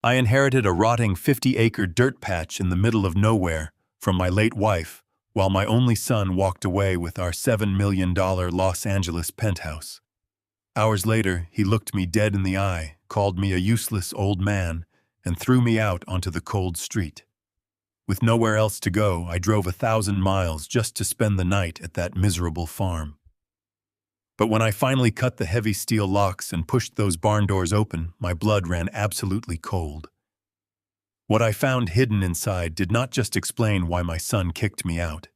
I inherited a rotting 50-acre dirt patch in the middle of nowhere from my late wife, while my only son walked away with our $7 million Los Angeles penthouse. Hours later, he looked me dead in the eye, called me a useless old man, and threw me out onto the cold street. With nowhere else to go, I drove 1,000 miles just to spend the night at that miserable farm. But when I finally cut the heavy steel locks and pushed those barn doors open, my blood ran absolutely cold. What I found hidden inside did not just explain why my son kicked me out.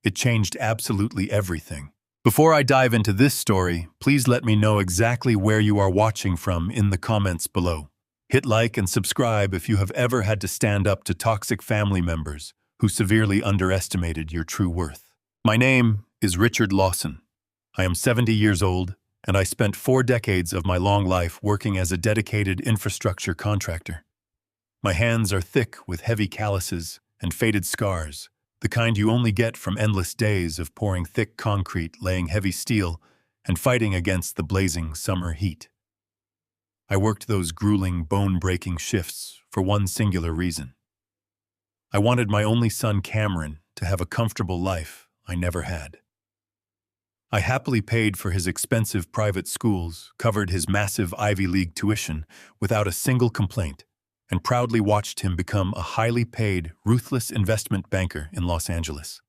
It changed absolutely everything. Before I dive into this story, please let me know exactly where you are watching from in the comments below. Hit like and subscribe if you have ever had to stand up to toxic family members who severely underestimated your true worth. My name is Richard Lawson. I am 70 years old, and I spent 4 decades of my long life working as a dedicated infrastructure contractor. My hands are thick with heavy calluses and faded scars, the kind you only get from endless days of pouring thick concrete, laying heavy steel, and fighting against the blazing summer heat. I worked those grueling, bone-breaking shifts for one singular reason. I wanted my only son, Cameron, to have a comfortable life I never had. I happily paid for his expensive private schools, covered his massive Ivy League tuition without a single complaint, and proudly watched him become a highly paid, ruthless investment banker in Los Angeles.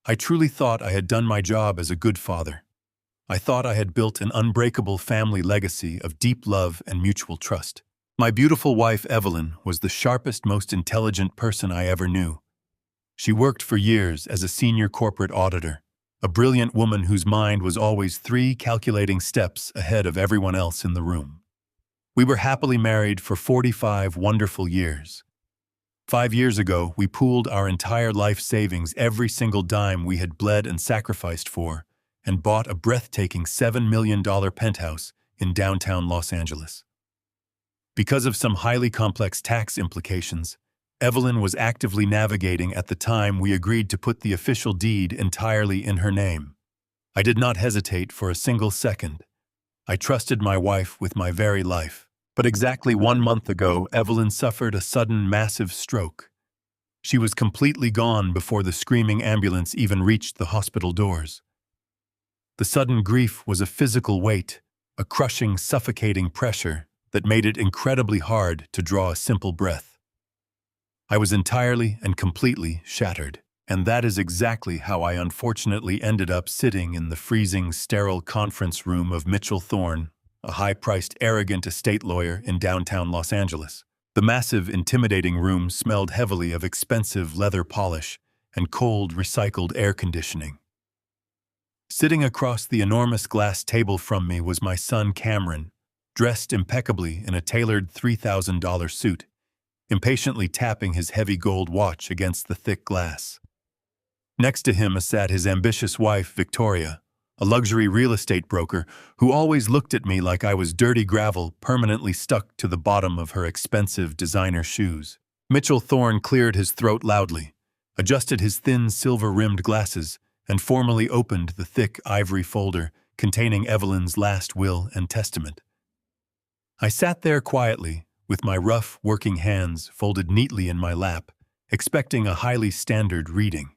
I truly thought I had done my job as a good father. I thought I had built an unbreakable family legacy of deep love and mutual trust. My beautiful wife, Evelyn, was the sharpest, most intelligent person I ever knew. She worked for years as a senior corporate auditor, a brilliant woman whose mind was always 3 calculating steps ahead of everyone else in the room. We were happily married for 45 wonderful years. 5 years ago, we pooled our entire life savings, every single dime we had bled and sacrificed for, and bought a breathtaking $7 million penthouse in downtown Los Angeles. Because of some highly complex tax implications, Evelyn was actively navigating at the time we agreed to put the official deed entirely in her name. I did not hesitate for a single second. I trusted my wife with my very life. But exactly 1 month ago, Evelyn suffered a sudden massive stroke. She was completely gone before the screaming ambulance even reached the hospital doors. The sudden grief was a physical weight, a crushing, suffocating pressure that made it incredibly hard to draw a simple breath. I was entirely and completely shattered, and that is exactly how I unfortunately ended up sitting in the freezing, sterile conference room of Mitchell Thorne, a high-priced, arrogant estate lawyer in downtown Los Angeles. The massive, intimidating room smelled heavily of expensive leather polish and cold, recycled air conditioning. Sitting across the enormous glass table from me was my son, Cameron, dressed impeccably in a tailored $3,000 suit, impatiently tapping his heavy gold watch against the thick glass. Next to him sat his ambitious wife, Victoria, a luxury real estate broker who always looked at me like I was dirty gravel permanently stuck to the bottom of her expensive designer shoes. Mitchell Thorne cleared his throat loudly, adjusted his thin silver-rimmed glasses, and formally opened the thick ivory folder containing Evelyn's last will and testament. I sat there quietly, with my rough, working hands folded neatly in my lap, expecting a highly standard reading.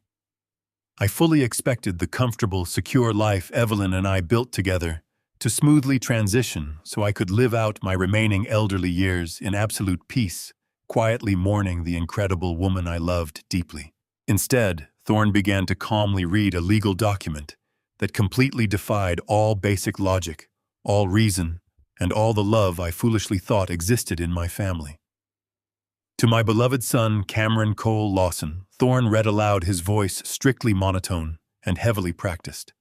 I fully expected the comfortable, secure life Evelyn and I built together to smoothly transition so I could live out my remaining elderly years in absolute peace, quietly mourning the incredible woman I loved deeply. Instead, Thorne began to calmly read a legal document that completely defied all basic logic, all reason, and all the love I foolishly thought existed in my family. To my beloved son, Cameron Cole Lawson, Thorne read aloud, his voice strictly monotone and heavily practiced.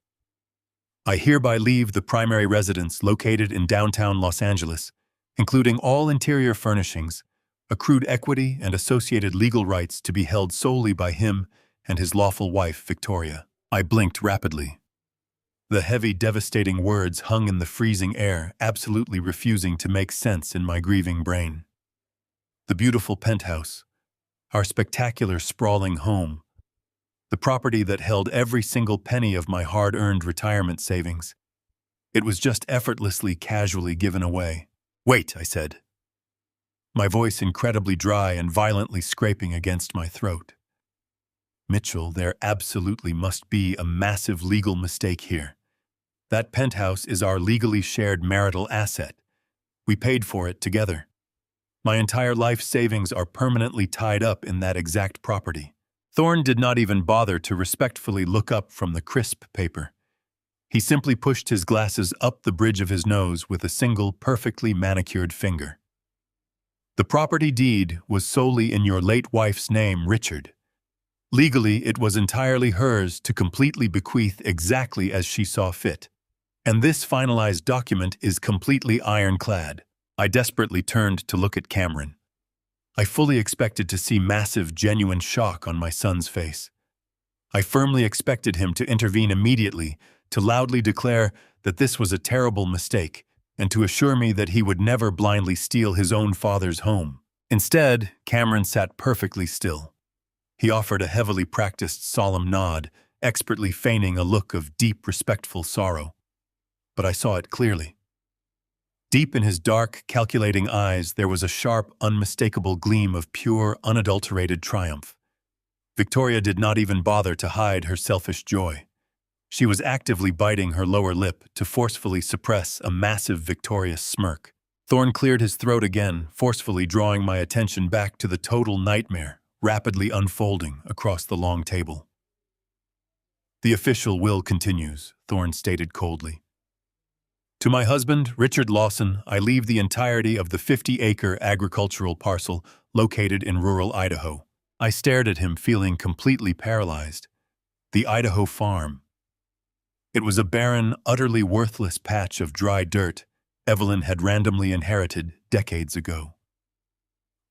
I hereby leave the primary residence located in downtown Los Angeles, including all interior furnishings, accrued equity and associated legal rights to be held solely by him and his lawful wife, Victoria. I blinked rapidly. The heavy, devastating words hung in the freezing air, absolutely refusing to make sense in my grieving brain. The beautiful penthouse, our spectacular, sprawling home, the property that held every single penny of my hard-earned retirement savings. It was just effortlessly, casually given away. "Wait," I said. my voice incredibly dry and violently scraping against my throat. Mitchell, there absolutely must be a massive legal mistake here. That penthouse is our legally shared marital asset. We paid for it together. My entire life savings are permanently tied up in that exact property. Thorne did not even bother to respectfully look up from the crisp paper. He simply pushed his glasses up the bridge of his nose with a single perfectly manicured finger. The property deed was solely in your late wife's name, Richard. Legally, it was entirely hers to completely bequeath exactly as she saw fit. And this finalized document is completely ironclad. I desperately turned to look at Cameron. I fully expected to see massive, genuine shock on my son's face. I firmly expected him to intervene immediately, to loudly declare that this was a terrible mistake, and to assure me that he would never blindly steal his own father's home. Instead, Cameron sat perfectly still. He offered a heavily practiced solemn nod, expertly feigning a look of deep, respectful sorrow. But I saw it clearly. Deep in his dark, calculating eyes, there was a sharp, unmistakable gleam of pure, unadulterated triumph. Victoria did not even bother to hide her selfish joy. She was actively biting her lower lip to forcefully suppress a massive, victorious smirk. Thorne cleared his throat again, forcefully drawing my attention back to the total nightmare, rapidly unfolding across the long table. "The official will continues," Thorne stated coldly. "To my husband, Richard Lawson, I leave the entirety of the 50-acre agricultural parcel located in rural Idaho." I stared at him, feeling completely paralyzed. The Idaho farm. It was a barren, utterly worthless patch of dry dirt Evelyn had randomly inherited decades ago.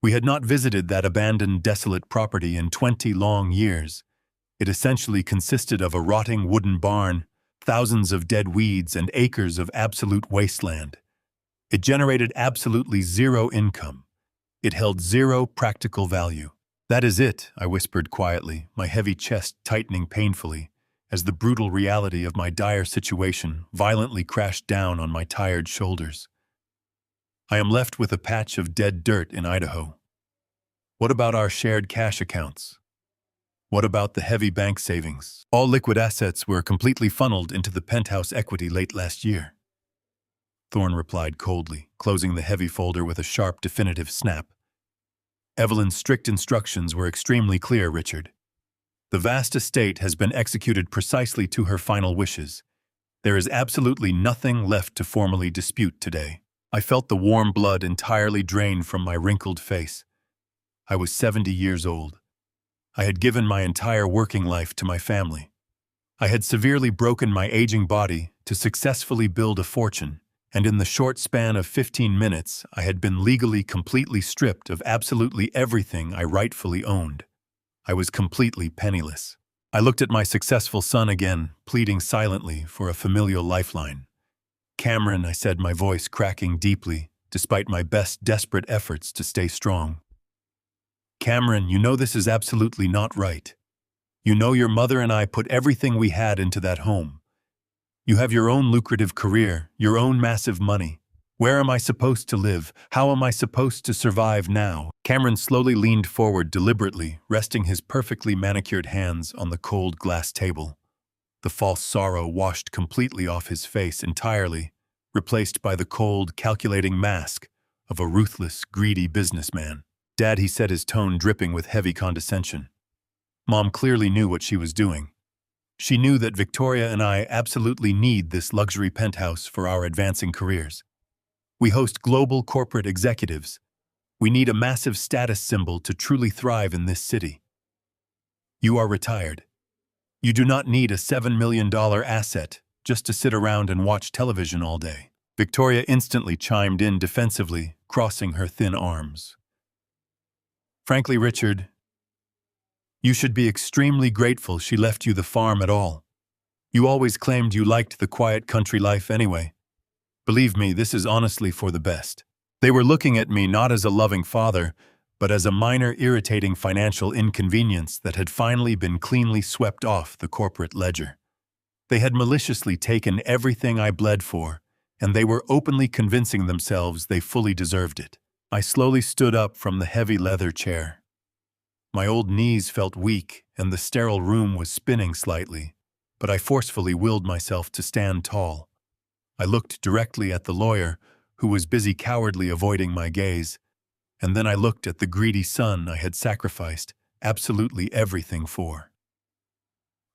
We had not visited that abandoned, desolate property in 20 long years. It essentially consisted of a rotting wooden barn, thousands of dead weeds, and acres of absolute wasteland. It generated absolutely zero income. It held zero practical value. "That is it," I whispered quietly, my heavy chest tightening painfully, as the brutal reality of my dire situation violently crashed down on my tired shoulders. "I am left with a patch of dead dirt in Idaho. What about our shared cash accounts? What about the heavy bank savings? All liquid assets were completely funneled into the Penthouse equity late last year." Thorne replied coldly, closing the heavy folder with a sharp, definitive snap. "Evelyn's strict instructions were extremely clear, Richard. The vast estate has been executed precisely to her final wishes. There is absolutely nothing left to formally dispute today." I felt the warm blood entirely drain from my wrinkled face. I was 70 years old. I had given my entire working life to my family. I had severely broken my aging body to successfully build a fortune, and in the short span of 15 minutes, I had been legally completely stripped of absolutely everything I rightfully owned. I was completely penniless. I looked at my successful son again, pleading silently for a familial lifeline. "Cameron," I said, my voice cracking deeply, despite my best desperate efforts to stay strong. "Cameron, you know this is absolutely not right. You know your mother and I put everything we had into that home. You have your own lucrative career, your own massive money. Where am I supposed to live? How am I supposed to survive now?" Cameron slowly leaned forward deliberately, resting his perfectly manicured hands on the cold glass table. The false sorrow washed completely off his face entirely, replaced by the cold, calculating mask of a ruthless, greedy businessman. "Dad," he said, his tone dripping with heavy condescension. "Mom clearly knew what she was doing. She knew that Victoria and I absolutely need this luxury penthouse for our advancing careers. We host global corporate executives. We need a massive status symbol to truly thrive in this city. You are retired. You do not need a $7 million asset just to sit around and watch television all day." Victoria instantly chimed in defensively, crossing her thin arms. "Frankly, Richard, you should be extremely grateful she left you the farm at all. You always claimed you liked the quiet country life anyway. Believe me, this is honestly for the best." They were looking at me not as a loving father, but as a minor irritating financial inconvenience that had finally been cleanly swept off the corporate ledger. They had maliciously taken everything I bled for, and they were openly convincing themselves they fully deserved it. I slowly stood up from the heavy leather chair. My old knees felt weak and the sterile room was spinning slightly, but I forcefully willed myself to stand tall. I looked directly at the lawyer, who was busy cowardly avoiding my gaze, and then I looked at the greedy son I had sacrificed absolutely everything for.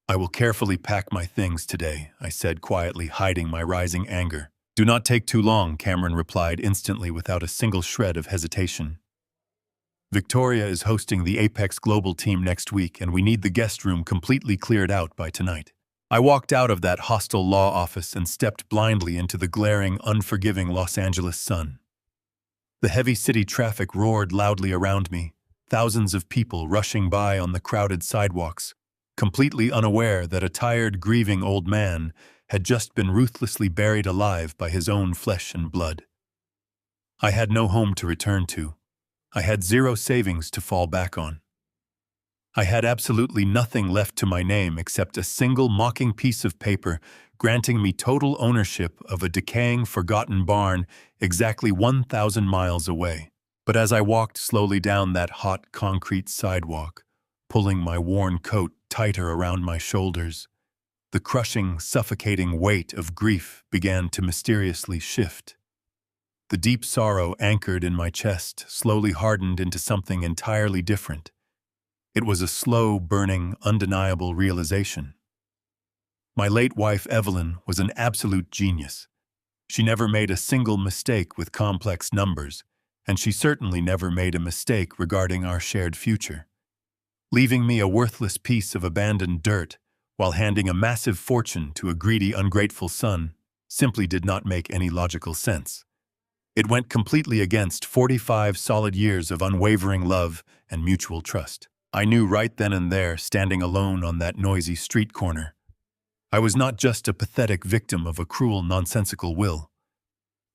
"I will carefully pack my things today," I said quietly, hiding my rising anger. "Do not take too long," Cameron replied instantly without a single shred of hesitation. "Victoria is hosting the Apex Global team next week, and we need the guest room completely cleared out by tonight." I walked out of that hostile law office and stepped blindly into the glaring, unforgiving Los Angeles sun. The heavy city traffic roared loudly around me, thousands of people rushing by on the crowded sidewalks, completely unaware that a tired, grieving old man had just been ruthlessly buried alive by his own flesh and blood. I had no home to return to. I had zero savings to fall back on. I had absolutely nothing left to my name except a single mocking piece of paper granting me total ownership of a decaying, forgotten barn exactly 1,000 miles away. But as I walked slowly down that hot concrete sidewalk, pulling my worn coat tighter around my shoulders, the crushing, suffocating weight of grief began to mysteriously shift. The deep sorrow anchored in my chest slowly hardened into something entirely different. It was a slow, burning, undeniable realization. My late wife, Evelyn, was an absolute genius. She never made a single mistake with complex numbers, and she certainly never made a mistake regarding our shared future. Leaving me a worthless piece of abandoned dirt while handing a massive fortune to a greedy, ungrateful son simply did not make any logical sense. It went completely against 45 solid years of unwavering love and mutual trust. I knew right then and there, standing alone on that noisy street corner, I was not just a pathetic victim of a cruel, nonsensical will.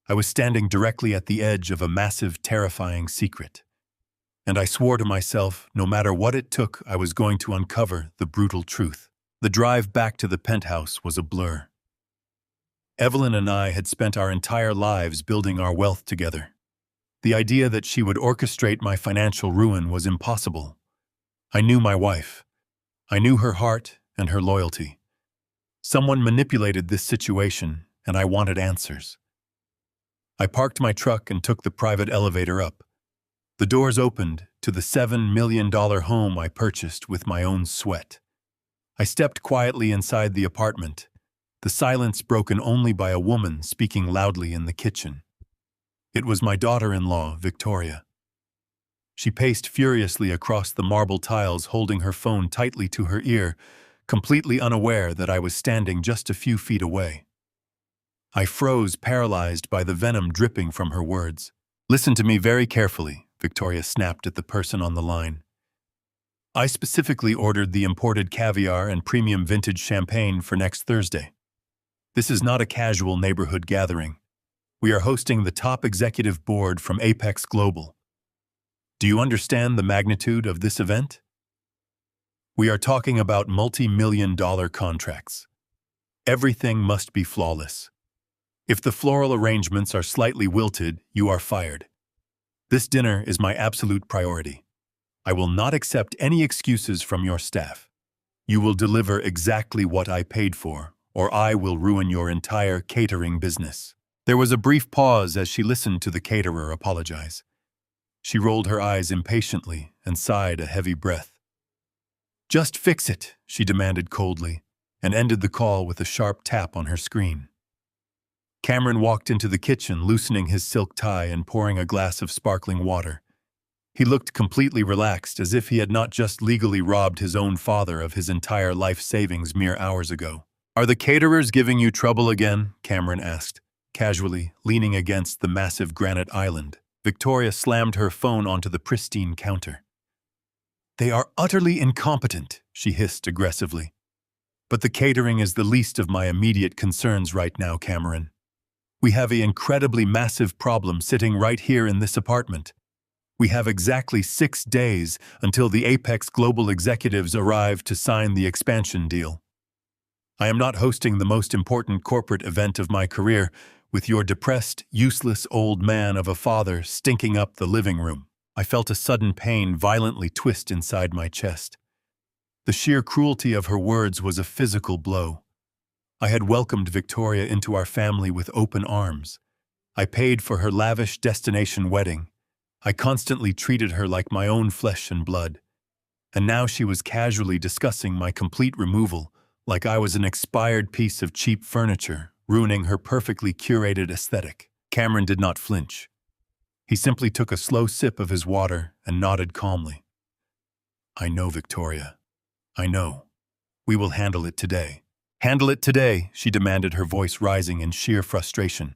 I was standing directly at the edge of a massive, terrifying secret. And I swore to myself, no matter what it took, I was going to uncover the brutal truth. The drive back to the penthouse was a blur. Evelyn and I had spent our entire lives building our wealth together. The idea that she would orchestrate my financial ruin was impossible. I knew my wife. I knew her heart and her loyalty. Someone manipulated this situation, and I wanted answers. I parked my truck and took the private elevator up. The doors opened to the $7 million home I purchased with my own sweat. I stepped quietly inside the apartment, the silence broken only by a woman speaking loudly in the kitchen. It was my daughter-in-law, Victoria. She paced furiously across the marble tiles, holding her phone tightly to her ear, completely unaware that I was standing just a few feet away. I froze, paralyzed by the venom dripping from her words. "Listen to me very carefully," Victoria snapped at the person on the line. "I specifically ordered the imported caviar and premium vintage champagne for next Thursday. This is not a casual neighborhood gathering. We are hosting the top executive board from Apex Global. Do you understand the magnitude of this event? We are talking about multi-million-dollar contracts. Everything must be flawless. If the floral arrangements are slightly wilted, you are fired. This dinner is my absolute priority. I will not accept any excuses from your staff. You will deliver exactly what I paid for, or I will ruin your entire catering business." There was a brief pause as she listened to the caterer apologize. She rolled her eyes impatiently and sighed a heavy breath. "Just fix it," she demanded coldly, and ended the call with a sharp tap on her screen. Cameron walked into the kitchen, loosening his silk tie and pouring a glass of sparkling water. He looked completely relaxed, as if he had not just legally robbed his own father of his entire life savings mere hours ago. "Are the caterers giving you trouble again?" Cameron asked, casually, leaning against the massive granite island. Victoria slammed her phone onto the pristine counter. "They are utterly incompetent," she hissed aggressively. "But the catering is the least of my immediate concerns right now, Cameron. We have an incredibly massive problem sitting right here in this apartment. We have exactly 6 days until the Apex Global executives arrive to sign the expansion deal. I am not hosting the most important corporate event of my career with your depressed, useless old man of a father stinking up the living room. I felt a sudden pain violently twist inside my chest. The sheer cruelty of her words was a physical blow. I had welcomed Victoria into our family with open arms. I paid for her lavish destination wedding. I constantly treated her like my own flesh and blood. And now she was casually discussing my complete removal, like I was an expired piece of cheap furniture, ruining her perfectly curated aesthetic. Cameron did not flinch. He simply took a slow sip of his water and nodded calmly. I know, Victoria. I know. We will handle it today. Handle it today, she demanded, her voice rising in sheer frustration.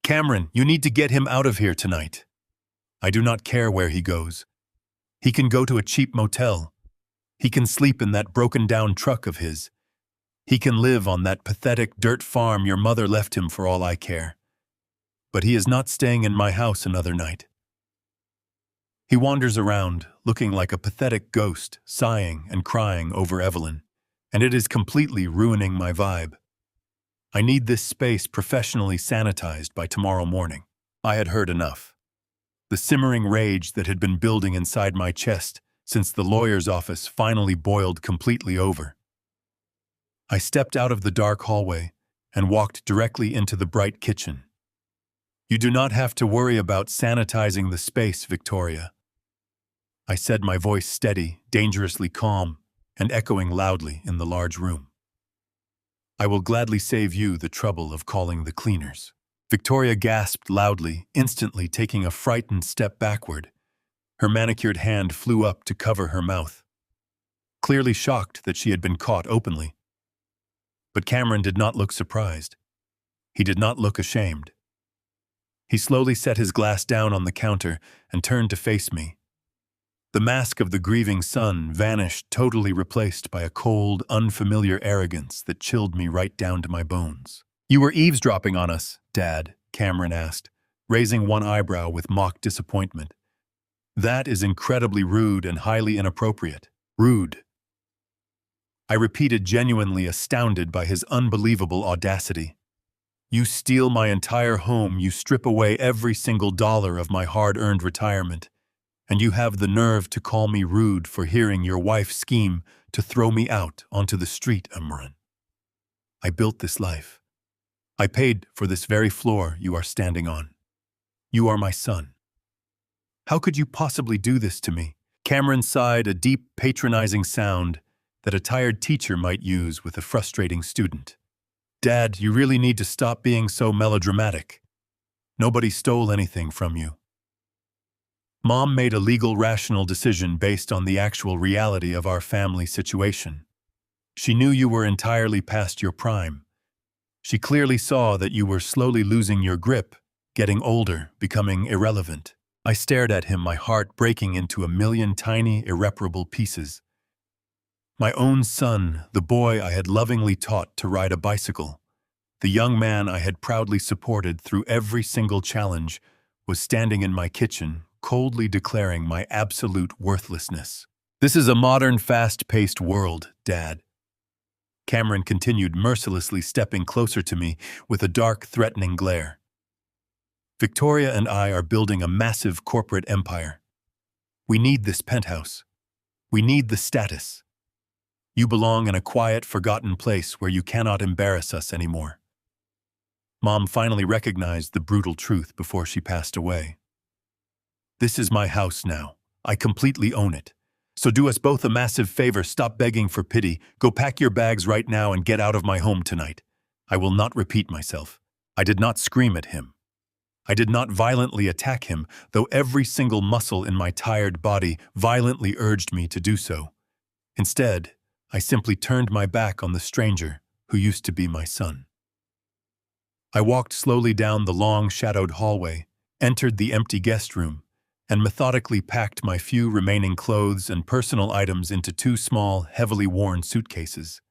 Cameron, you need to get him out of here tonight. I do not care where he goes. He can go to a cheap motel. He can sleep in that broken-down truck of his. He can live on that pathetic dirt farm your mother left him for all I care. But he is not staying in my house another night. He wanders around, looking like a pathetic ghost, sighing and crying over Evelyn, and it is completely ruining my vibe. I need this space professionally sanitized by tomorrow morning. I had heard enough. The simmering rage that had been building inside my chest since the lawyer's office finally boiled completely over. I stepped out of the dark hallway and walked directly into the bright kitchen. You do not have to worry about sanitizing the space, Victoria. I said, my voice steady, dangerously calm, and echoing loudly in the large room. I will gladly save you the trouble of calling the cleaners. Victoria gasped loudly, instantly taking a frightened step backward. Her manicured hand flew up to cover her mouth, clearly shocked that she had been caught openly. But Cameron did not look surprised. He did not look ashamed. He slowly set his glass down on the counter and turned to face me. The mask of the grieving son vanished, totally replaced by a cold, unfamiliar arrogance that chilled me right down to my bones. You were eavesdropping on us, Dad, Cameron asked, raising one eyebrow with mock disappointment. That is incredibly rude and highly inappropriate. Rude. I repeated, genuinely astounded by his unbelievable audacity. You steal my entire home, you strip away every single dollar of my hard-earned retirement, and you have the nerve to call me rude for hearing your wife scheme to throw me out onto the street, Imran. I built this life. I paid for this very floor you are standing on. You are my son. How could you possibly do this to me? Cameron sighed, a deep, patronizing sound that a tired teacher might use with a frustrating student. Dad, you really need to stop being so melodramatic. Nobody stole anything from you. Mom made a legal, rational decision based on the actual reality of our family situation. She knew you were entirely past your prime. She clearly saw that you were slowly losing your grip, getting older, becoming irrelevant. I stared at him, my heart breaking into a million tiny, irreparable pieces. My own son, the boy I had lovingly taught to ride a bicycle, the young man I had proudly supported through every single challenge, was standing in my kitchen, coldly declaring my absolute worthlessness. This is a modern, fast-paced world, Dad. Cameron continued, mercilessly stepping closer to me with a dark, threatening glare. Victoria and I are building a massive corporate empire. We need this penthouse. We need the status. You belong in a quiet, forgotten place where you cannot embarrass us anymore. Mom finally recognized the brutal truth before she passed away. This is my house now. I completely own it. So do us both a massive favor, stop begging for pity, go pack your bags right now and get out of my home tonight. I will not repeat myself. I did not scream at him. I did not violently attack him, though every single muscle in my tired body violently urged me to do so. Instead, I simply turned my back on the stranger who used to be my son. I walked slowly down the long, shadowed hallway, entered the empty guest room, and methodically packed my few remaining clothes and personal items into two small, heavily worn suitcases.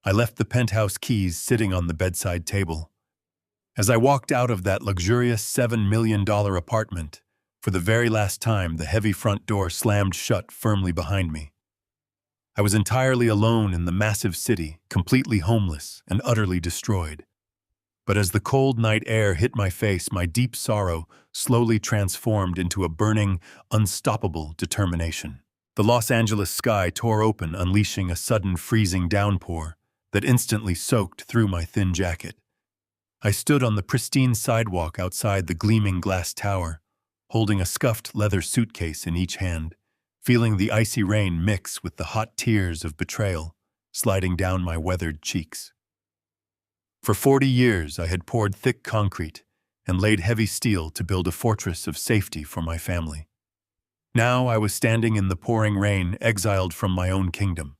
I left the penthouse keys sitting on the bedside table. As I walked out of that luxurious $7 million apartment, for the very last time the heavy front door slammed shut firmly behind me. I was entirely alone in the massive city, completely homeless and utterly destroyed. But as the cold night air hit my face, my deep sorrow slowly transformed into a burning, unstoppable determination. The Los Angeles sky tore open, unleashing a sudden freezing downpour that instantly soaked through my thin jacket. I stood on the pristine sidewalk outside the gleaming glass tower, holding a scuffed leather suitcase in each hand, feeling the icy rain mix with the hot tears of betrayal sliding down my weathered cheeks. For 40 years, I had poured thick concrete and laid heavy steel to build a fortress of safety for my family. Now I was standing in the pouring rain, exiled from my own kingdom.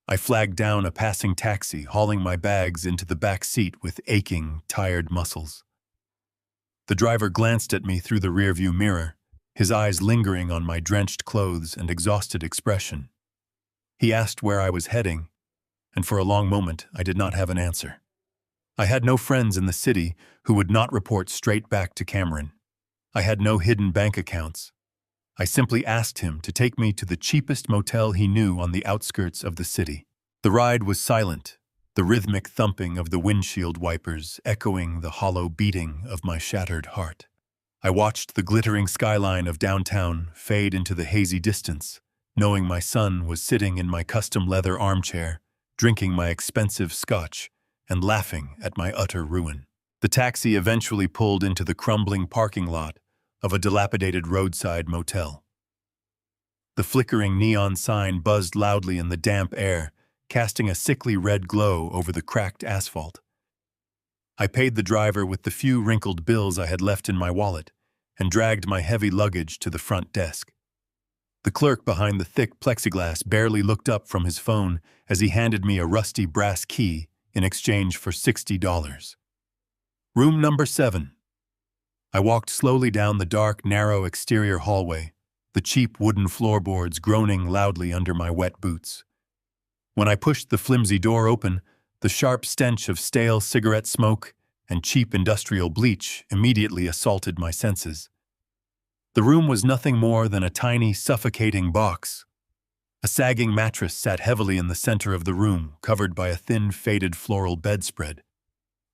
I flagged down a passing taxi, hauling my bags into the back seat with aching, tired muscles. The driver glanced at me through the rearview mirror, his eyes lingering on my drenched clothes and exhausted expression. He asked where I was heading, and for a long moment I did not have an answer. I had no friends in the city who would not report straight back to Cameron. I had no hidden bank accounts. I simply asked him to take me to the cheapest motel he knew on the outskirts of the city. The ride was silent, the rhythmic thumping of the windshield wipers echoing the hollow beating of my shattered heart. I watched the glittering skyline of downtown fade into the hazy distance, knowing my son was sitting in my custom leather armchair, drinking my expensive scotch, and laughing at my utter ruin. The taxi eventually pulled into the crumbling parking lot of a dilapidated roadside motel. The flickering neon sign buzzed loudly in the damp air, casting a sickly red glow over the cracked asphalt. I paid the driver with the few wrinkled bills I had left in my wallet and dragged my heavy luggage to the front desk. The clerk behind the thick plexiglass barely looked up from his phone as he handed me a rusty brass key in exchange for $60. Room number 7. I walked slowly down the dark, narrow exterior hallway, the cheap wooden floorboards groaning loudly under my wet boots. When I pushed the flimsy door open, the sharp stench of stale cigarette smoke and cheap industrial bleach immediately assaulted my senses. The room was nothing more than a tiny, suffocating box. A sagging mattress sat heavily in the center of the room, covered by a thin, faded floral bedspread.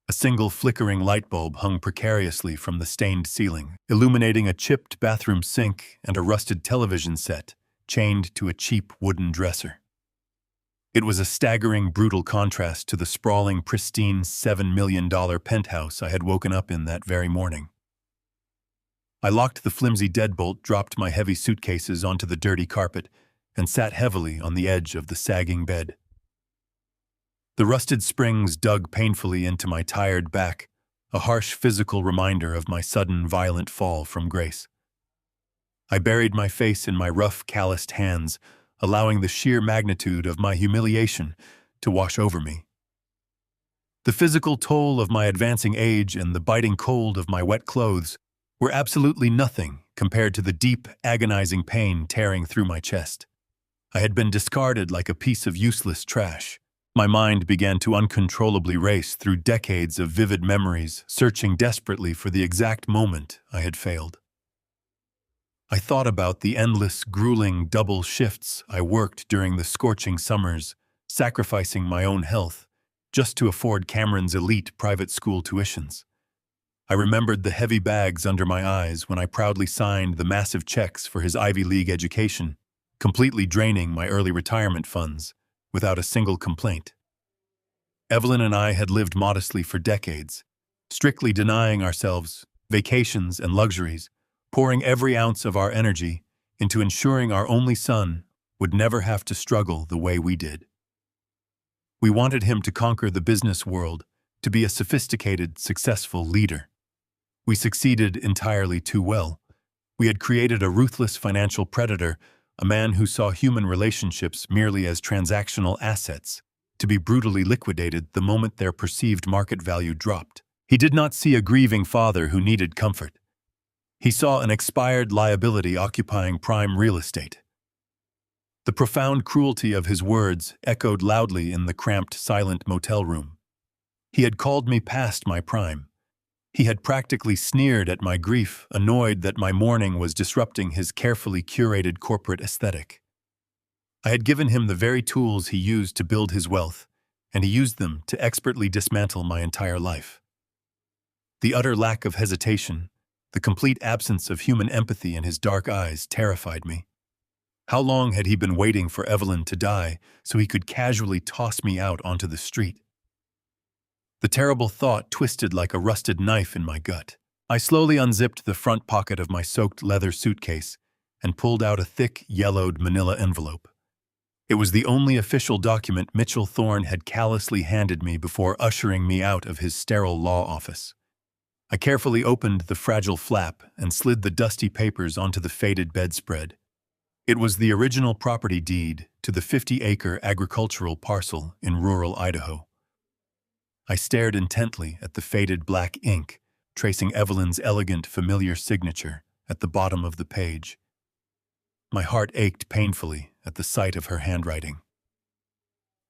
A single flickering light bulb hung precariously from the stained ceiling, illuminating a chipped bathroom sink and a rusted television set chained to a cheap wooden dresser. It was a staggering, brutal contrast to the sprawling, pristine $7 million penthouse I had woken up in that very morning. I locked the flimsy deadbolt, dropped my heavy suitcases onto the dirty carpet, and sat heavily on the edge of the sagging bed. The rusted springs dug painfully into my tired back, a harsh physical reminder of my sudden, violent fall from grace. I buried my face in my rough, calloused hands, allowing the sheer magnitude of my humiliation to wash over me. The physical toll of my advancing age and the biting cold of my wet clothes were absolutely nothing compared to the deep, agonizing pain tearing through my chest. I had been discarded like a piece of useless trash. My mind began to uncontrollably race through decades of vivid memories, searching desperately for the exact moment I had failed. I thought about the endless, grueling double shifts I worked during the scorching summers, sacrificing my own health just to afford Cameron's elite private school tuitions. I remembered the heavy bags under my eyes when I proudly signed the massive checks for his Ivy League education, completely draining my early retirement funds without a single complaint. Evelyn and I had lived modestly for decades, strictly denying ourselves vacations and luxuries, pouring every ounce of our energy into ensuring our only son would never have to struggle the way we did. We wanted him to conquer the business world, to be a sophisticated, successful leader. We succeeded entirely too well. We had created a ruthless financial predator, a man who saw human relationships merely as transactional assets, to be brutally liquidated the moment their perceived market value dropped. He did not see a grieving father who needed comfort. He saw an expired liability occupying prime real estate. The profound cruelty of his words echoed loudly in the cramped, silent motel room. He had called me past my prime. He had practically sneered at my grief, annoyed that my mourning was disrupting his carefully curated corporate aesthetic. I had given him the very tools he used to build his wealth, and he used them to expertly dismantle my entire life. The utter lack of hesitation, the complete absence of human empathy in his dark eyes terrified me. How long had he been waiting for Evelyn to die so he could casually toss me out onto the street? The terrible thought twisted like a rusted knife in my gut. I slowly unzipped the front pocket of my soaked leather suitcase and pulled out a thick, yellowed manila envelope. It was the only official document Mitchell Thorne had callously handed me before ushering me out of his sterile law office. I carefully opened the fragile flap and slid the dusty papers onto the faded bedspread. It was the original property deed to the 50-acre agricultural parcel in rural Idaho. I stared intently at the faded black ink, tracing Evelyn's elegant, familiar signature at the bottom of the page. My heart ached painfully at the sight of her handwriting.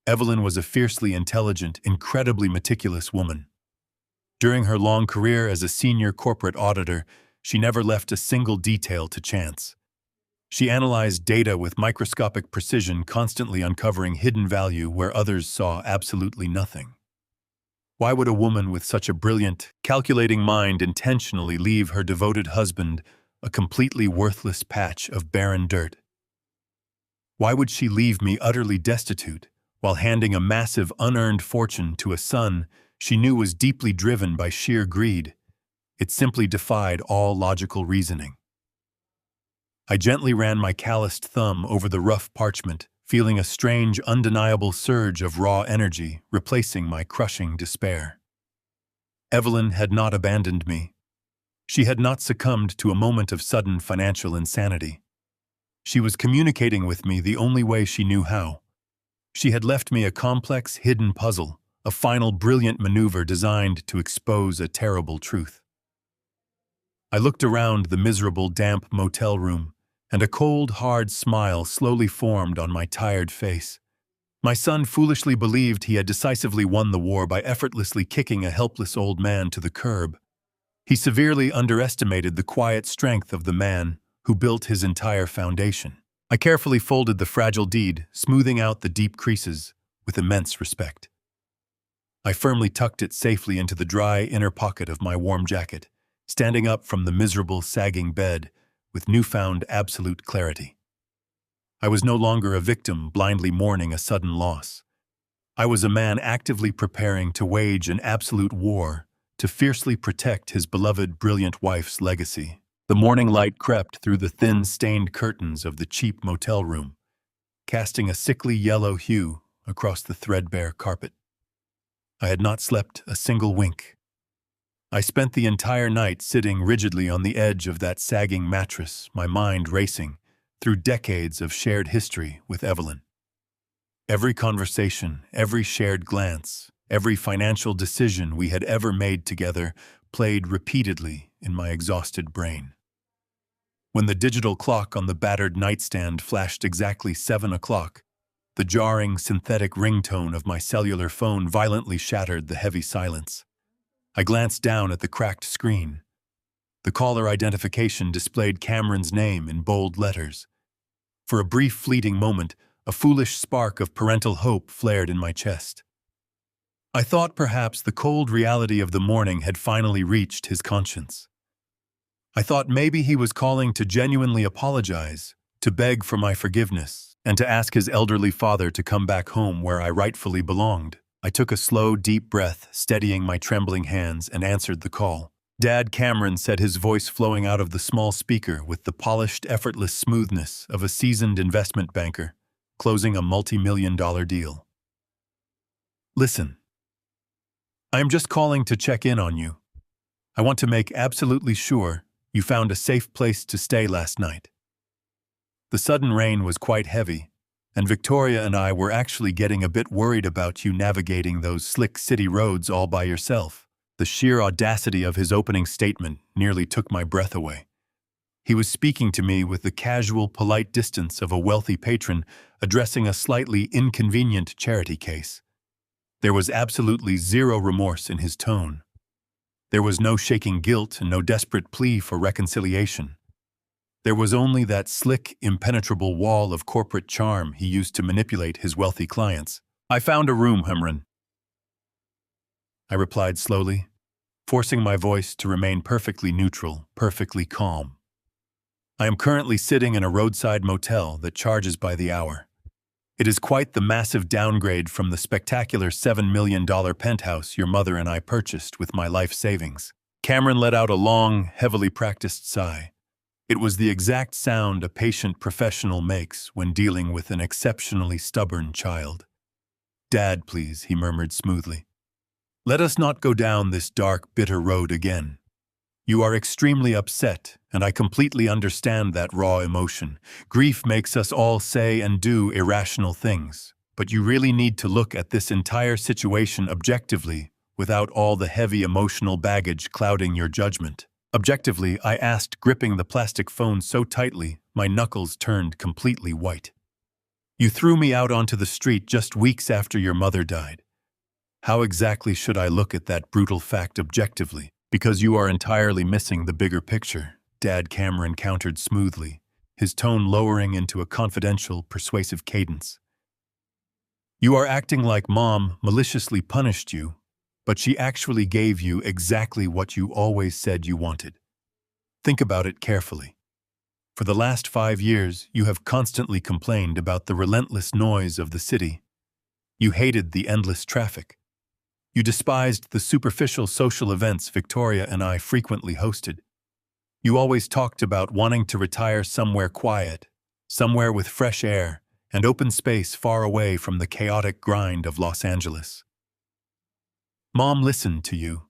Evelyn was a fiercely intelligent, incredibly meticulous woman. During her long career as a senior corporate auditor, she never left a single detail to chance. She analyzed data with microscopic precision, constantly uncovering hidden value where others saw absolutely nothing. Why would a woman with such a brilliant, calculating mind intentionally leave her devoted husband a completely worthless patch of barren dirt? Why would she leave me utterly destitute while handing a massive unearned fortune to a son she knew was deeply driven by sheer greed? It simply defied all logical reasoning. I gently ran my calloused thumb over the rough parchment, feeling a strange, undeniable surge of raw energy replacing my crushing despair. Evelyn had not abandoned me. She had not succumbed to a moment of sudden financial insanity. She was communicating with me the only way she knew how. She had left me a complex, hidden puzzle, a final brilliant maneuver designed to expose a terrible truth. I looked around the miserable, damp motel room, and a cold, hard smile slowly formed on my tired face. My son foolishly believed he had decisively won the war by effortlessly kicking a helpless old man to the curb. He severely underestimated the quiet strength of the man who built his entire foundation. I carefully folded the fragile deed, smoothing out the deep creases with immense respect. I firmly tucked it safely into the dry inner pocket of my warm jacket, standing up from the miserable, sagging bed with newfound absolute clarity. I was no longer a victim blindly mourning a sudden loss. I was a man actively preparing to wage an absolute war to fiercely protect his beloved, brilliant wife's legacy. The morning light crept through the thin, stained curtains of the cheap motel room, casting a sickly yellow hue across the threadbare carpet. I had not slept a single wink. I spent the entire night sitting rigidly on the edge of that sagging mattress, my mind racing through decades of shared history with Evelyn. Every conversation, every shared glance, every financial decision we had ever made together played repeatedly in my exhausted brain. When the digital clock on the battered nightstand flashed exactly 7 o'clock, the jarring synthetic ringtone of my cellular phone violently shattered the heavy silence. I glanced down at the cracked screen. The caller identification displayed Cameron's name in bold letters. For a brief, fleeting moment, a foolish spark of parental hope flared in my chest. I thought perhaps the cold reality of the morning had finally reached his conscience. I thought maybe he was calling to genuinely apologize, to beg for my forgiveness, and to ask his elderly father to come back home where I rightfully belonged. I took a slow, deep breath, steadying my trembling hands, and answered the call. Dad, Cameron said, his voice flowing out of the small speaker with the polished, effortless smoothness of a seasoned investment banker closing a multi-million-dollar deal. Listen. I am just calling to check in on you. I want to make absolutely sure you found a safe place to stay last night. The sudden rain was quite heavy, and Victoria and I were actually getting a bit worried about you navigating those slick city roads all by yourself. The sheer audacity of his opening statement nearly took my breath away. He was speaking to me with the casual, polite distance of a wealthy patron addressing a slightly inconvenient charity case. There was absolutely zero remorse in his tone. There was no shaking guilt and no desperate plea for reconciliation. There was only that slick, impenetrable wall of corporate charm he used to manipulate his wealthy clients. I found a room, Hemron, I replied slowly. forcing my voice to remain perfectly neutral, perfectly calm. I am currently sitting in a roadside motel that charges by the hour. It is quite the massive downgrade from the spectacular $7 million penthouse your mother and I purchased with my life savings. Cameron let out a long, heavily practiced sigh. It was the exact sound a patient professional makes when dealing with an exceptionally stubborn child. "Dad, please," he murmured smoothly. "Let us not go down this dark, bitter road again. You are extremely upset, and I completely understand that raw emotion. Grief makes us all say and do irrational things, but you really need to look at this entire situation objectively, without all the heavy emotional baggage clouding your judgment." Objectively, I asked, gripping the plastic phone so tightly my knuckles turned completely white. "You threw me out onto the street just weeks after your mother died. How exactly should I look at that brutal fact objectively? Because you are entirely missing the bigger picture," Dad Cameron countered smoothly, his tone lowering into a confidential, persuasive cadence. "You are acting like Mom maliciously punished you, but she actually gave you exactly what you always said you wanted. Think about it carefully. For the last 5 years, you have constantly complained about the relentless noise of the city. You hated the endless traffic. You despised the superficial social events Victoria and I frequently hosted. You always talked about wanting to retire somewhere quiet, somewhere with fresh air and open space far away from the chaotic grind of Los Angeles. Mom listened to you.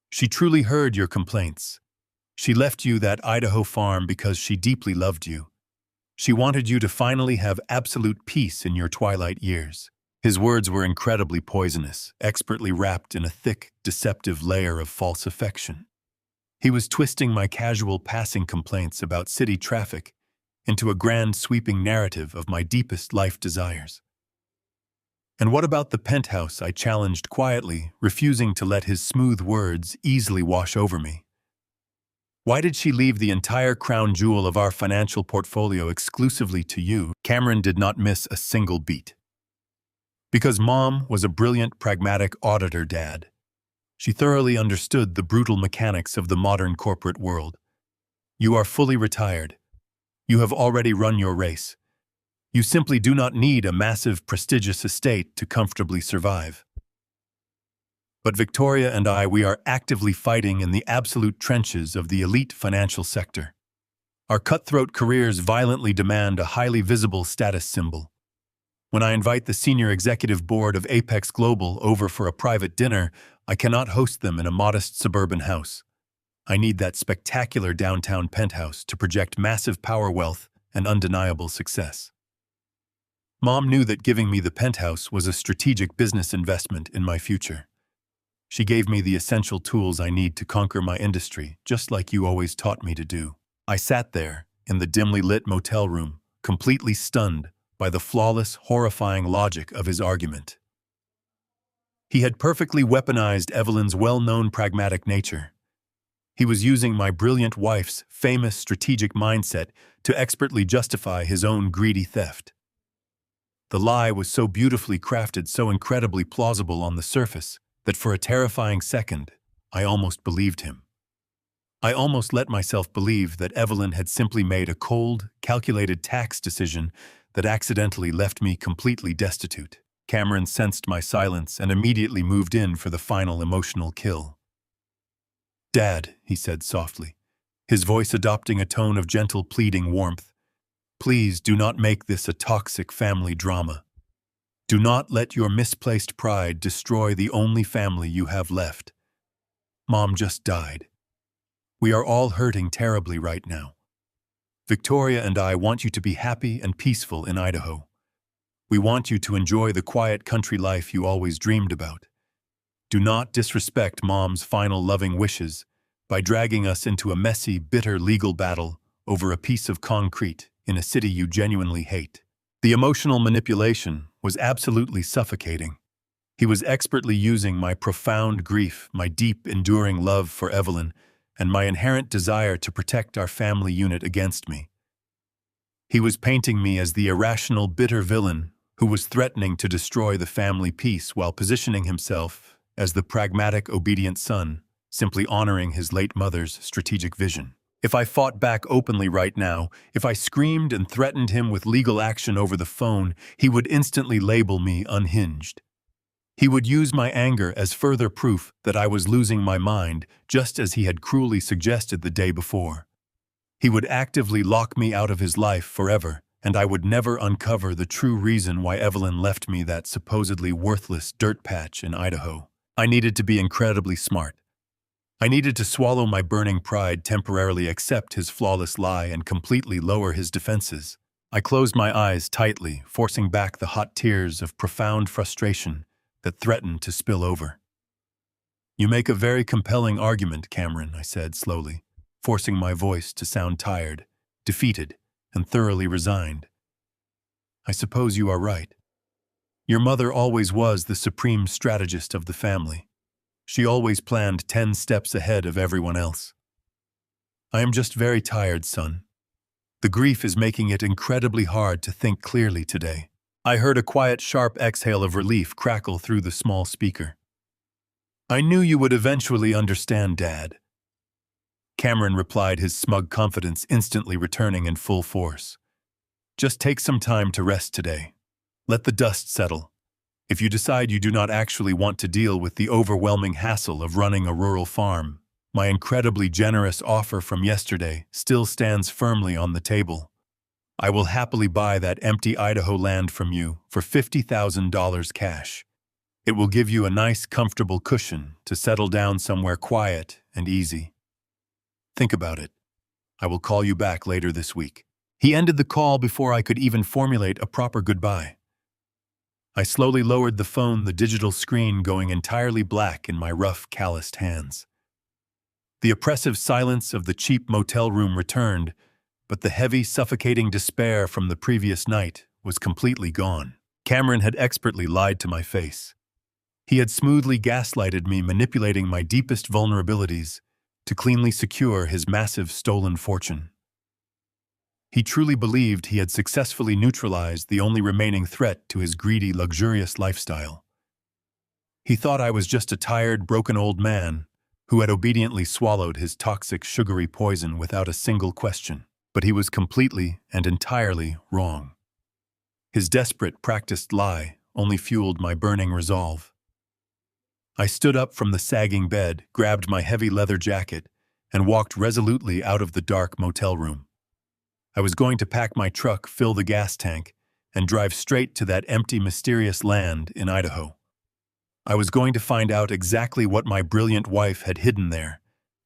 She truly heard your complaints. She left you that Idaho farm because she deeply loved you. She wanted you to finally have absolute peace in your twilight years." His words were incredibly poisonous, expertly wrapped in a thick, deceptive layer of false affection. He was twisting my casual passing complaints about city traffic into a grand sweeping narrative of my deepest life desires. "And what about the penthouse?" I challenged quietly, refusing to let his smooth words easily wash over me. "Why did she leave the entire crown jewel of our financial portfolio exclusively to you?" Cameron did not miss a single beat. "Because Mom was a brilliant, pragmatic auditor, Dad. She thoroughly understood the brutal mechanics of the modern corporate world. You are fully retired. You have already run your race. You simply do not need a massive, prestigious estate to comfortably survive. But Victoria and we are actively fighting in the absolute trenches of the elite financial sector. Our cutthroat careers violently demand a highly visible status symbol. When I invite the senior executive board of Apex Global over for a private dinner, I cannot host them in a modest suburban house. I need that spectacular downtown penthouse to project massive power, wealth, and undeniable success." Mom knew that giving me the penthouse was a strategic business investment in my future. She gave me the essential tools I need to conquer my industry, just like you always taught me to do. I sat there, in the dimly lit motel room, completely stunned by the flawless, horrifying logic of his argument. He had perfectly weaponized Evelyn's well-known pragmatic nature. He was using my brilliant wife's famous strategic mindset to expertly justify his own greedy theft. The lie was so beautifully crafted, so incredibly plausible on the surface, that for a terrifying second, I almost believed him. I almost let myself believe that Evelyn had simply made a cold, calculated tax decision that accidentally left me completely destitute. Cameron sensed my silence and immediately moved in for the final emotional kill. "Dad," he said softly, his voice adopting a tone of gentle, pleading warmth, "please do not make this a toxic family drama. Do not let your misplaced pride destroy the only family you have left. Mom just died. We are all hurting terribly right now. Victoria and I want you to be happy and peaceful in Idaho. We want you to enjoy the quiet country life you always dreamed about. Do not disrespect Mom's final loving wishes by dragging us into a messy, bitter legal battle over a piece of concrete in a city you genuinely hate." The emotional manipulation was absolutely suffocating. He was expertly using my profound grief, my deep, enduring love for Evelyn, and my inherent desire to protect our family unit against me. He was painting me as the irrational, bitter villain who was threatening to destroy the family peace while positioning himself as the pragmatic, obedient son, simply honoring his late mother's strategic vision. If I fought back openly right now, if I screamed and threatened him with legal action over the phone, he would instantly label me unhinged. He would use my anger as further proof that I was losing my mind, just as he had cruelly suggested the day before. He would actively lock me out of his life forever, and I would never uncover the true reason why Evelyn left me that supposedly worthless dirt patch in Idaho. I needed to be incredibly smart. I needed to swallow my burning pride, temporarily accept his flawless lie, and completely lower his defenses. I closed my eyes tightly, forcing back the hot tears of profound frustration that threatened to spill over. "You make a very compelling argument, Cameron," I said slowly, forcing my voice to sound tired, defeated, and thoroughly resigned. "I suppose you are right. Your mother always was the supreme strategist of the family. She always planned 10 steps ahead of everyone else. I am just very tired, son. The grief is making it incredibly hard to think clearly today." I heard a quiet, sharp exhale of relief crackle through the small speaker. "I knew you would eventually understand, Dad." Cameron replied, his smug confidence instantly returning in full force. "Just take some time to rest today. Let the dust settle. If you decide you do not actually want to deal with the overwhelming hassle of running a rural farm, my incredibly generous offer from yesterday still stands firmly on the table. I will happily buy that empty Idaho land from you for $50,000 cash. It will give you a nice, comfortable cushion to settle down somewhere quiet and easy. Think about it. I will call you back later this week." He ended the call before I could even formulate a proper goodbye. I slowly lowered the phone, the digital screen going entirely black in my rough, calloused hands. The oppressive silence of the cheap motel room returned, but the heavy, suffocating despair from the previous night was completely gone. Cameron had expertly lied to my face. He had smoothly gaslighted me, manipulating my deepest vulnerabilities to cleanly secure his massive stolen fortune. He truly believed he had successfully neutralized the only remaining threat to his greedy, luxurious lifestyle. He thought I was just a tired, broken old man who had obediently swallowed his toxic, sugary poison without a single question. But he was completely and entirely wrong. His desperate, practiced lie only fueled my burning resolve. I stood up from the sagging bed, grabbed my heavy leather jacket, and walked resolutely out of the dark motel room. I was going to pack my truck, fill the gas tank, and drive straight to that empty, mysterious land in Idaho. I was going to find out exactly what my brilliant wife had hidden there,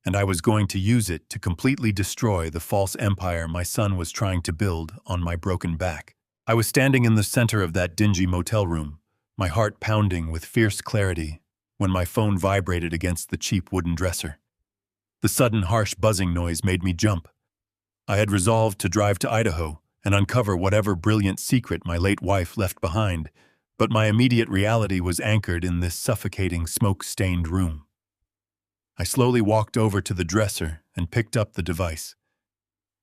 and I was going to use it to completely destroy the false empire my son was trying to build on my broken back. I was standing in the center of that dingy motel room, my heart pounding with fierce clarity, when my phone vibrated against the cheap wooden dresser. The sudden harsh buzzing noise made me jump. I had resolved to drive to Idaho and uncover whatever brilliant secret my late wife left behind, but my immediate reality was anchored in this suffocating, smoke-stained room. I slowly walked over to the dresser and picked up the device.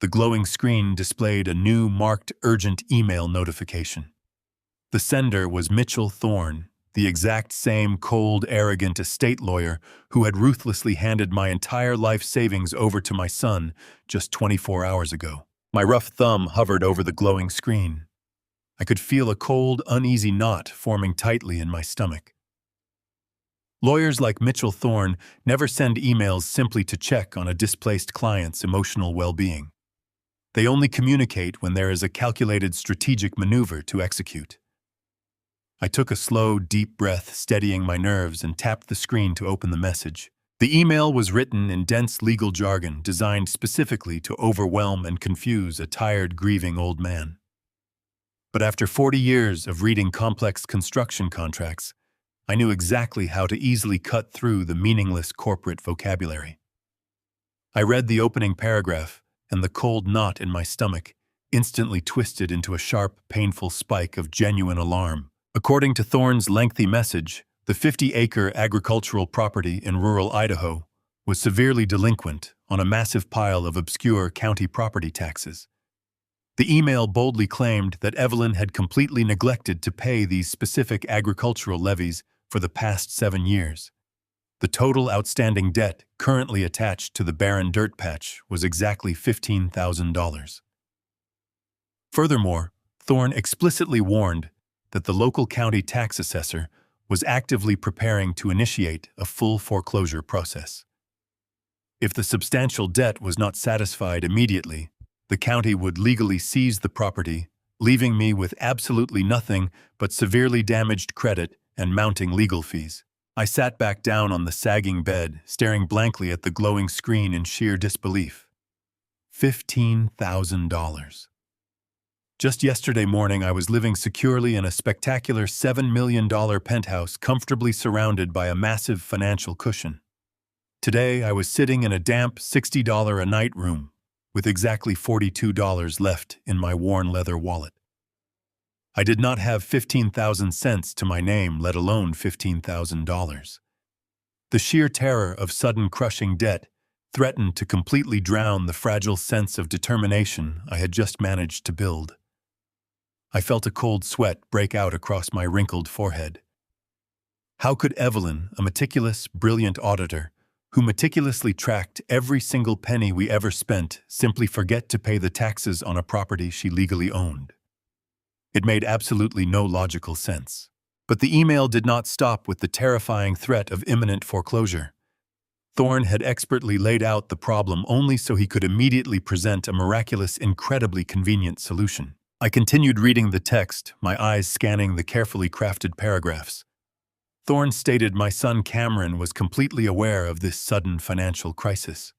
The glowing screen displayed a new, marked urgent email notification. The sender was Mitchell Thorne, the exact same cold, arrogant estate lawyer who had ruthlessly handed my entire life savings over to my son just 24 hours ago. My rough thumb hovered over the glowing screen. I could feel a cold, uneasy knot forming tightly in my stomach. Lawyers like Mitchell Thorne never send emails simply to check on a displaced client's emotional well-being. They only communicate when there is a calculated strategic maneuver to execute. I took a slow, deep breath, steadying my nerves, and tapped the screen to open the message. The email was written in dense legal jargon designed specifically to overwhelm and confuse a tired, grieving old man. But after 40 years of reading complex construction contracts, I knew exactly how to easily cut through the meaningless corporate vocabulary. I read the opening paragraph, and the cold knot in my stomach instantly twisted into a sharp, painful spike of genuine alarm. According to Thorne's lengthy message, the 50-acre agricultural property in rural Idaho was severely delinquent on a massive pile of obscure county property taxes. The email boldly claimed that Evelyn had completely neglected to pay these specific agricultural levies for the past 7 years. The total outstanding debt currently attached to the barren dirt patch was exactly $15,000. Furthermore, Thorne explicitly warned that the local county tax assessor was actively preparing to initiate a full foreclosure process. If the substantial debt was not satisfied immediately, the county would legally seize the property, leaving me with absolutely nothing but severely damaged credit and mounting legal fees. I sat back down on the sagging bed, staring blankly at the glowing screen in sheer disbelief. $15,000. Just yesterday morning, I was living securely in a spectacular $7 million penthouse comfortably surrounded by a massive financial cushion. Today, I was sitting in a damp $60 a night room with exactly $42 left in my worn leather wallet. I did not have 15,000 cents to my name, let alone $15,000. The sheer terror of sudden crushing debt threatened to completely drown the fragile sense of determination I had just managed to build. I felt a cold sweat break out across my wrinkled forehead. How could Evelyn, a meticulous, brilliant auditor, who meticulously tracked every single penny we ever spent, simply forget to pay the taxes on a property she legally owned? It made absolutely no logical sense. But the email did not stop with the terrifying threat of imminent foreclosure. Thorne had expertly laid out the problem only so he could immediately present a miraculous, incredibly convenient solution. I continued reading the text, my eyes scanning the carefully crafted paragraphs. Thorne stated my son Cameron was completely aware of this sudden financial crisis.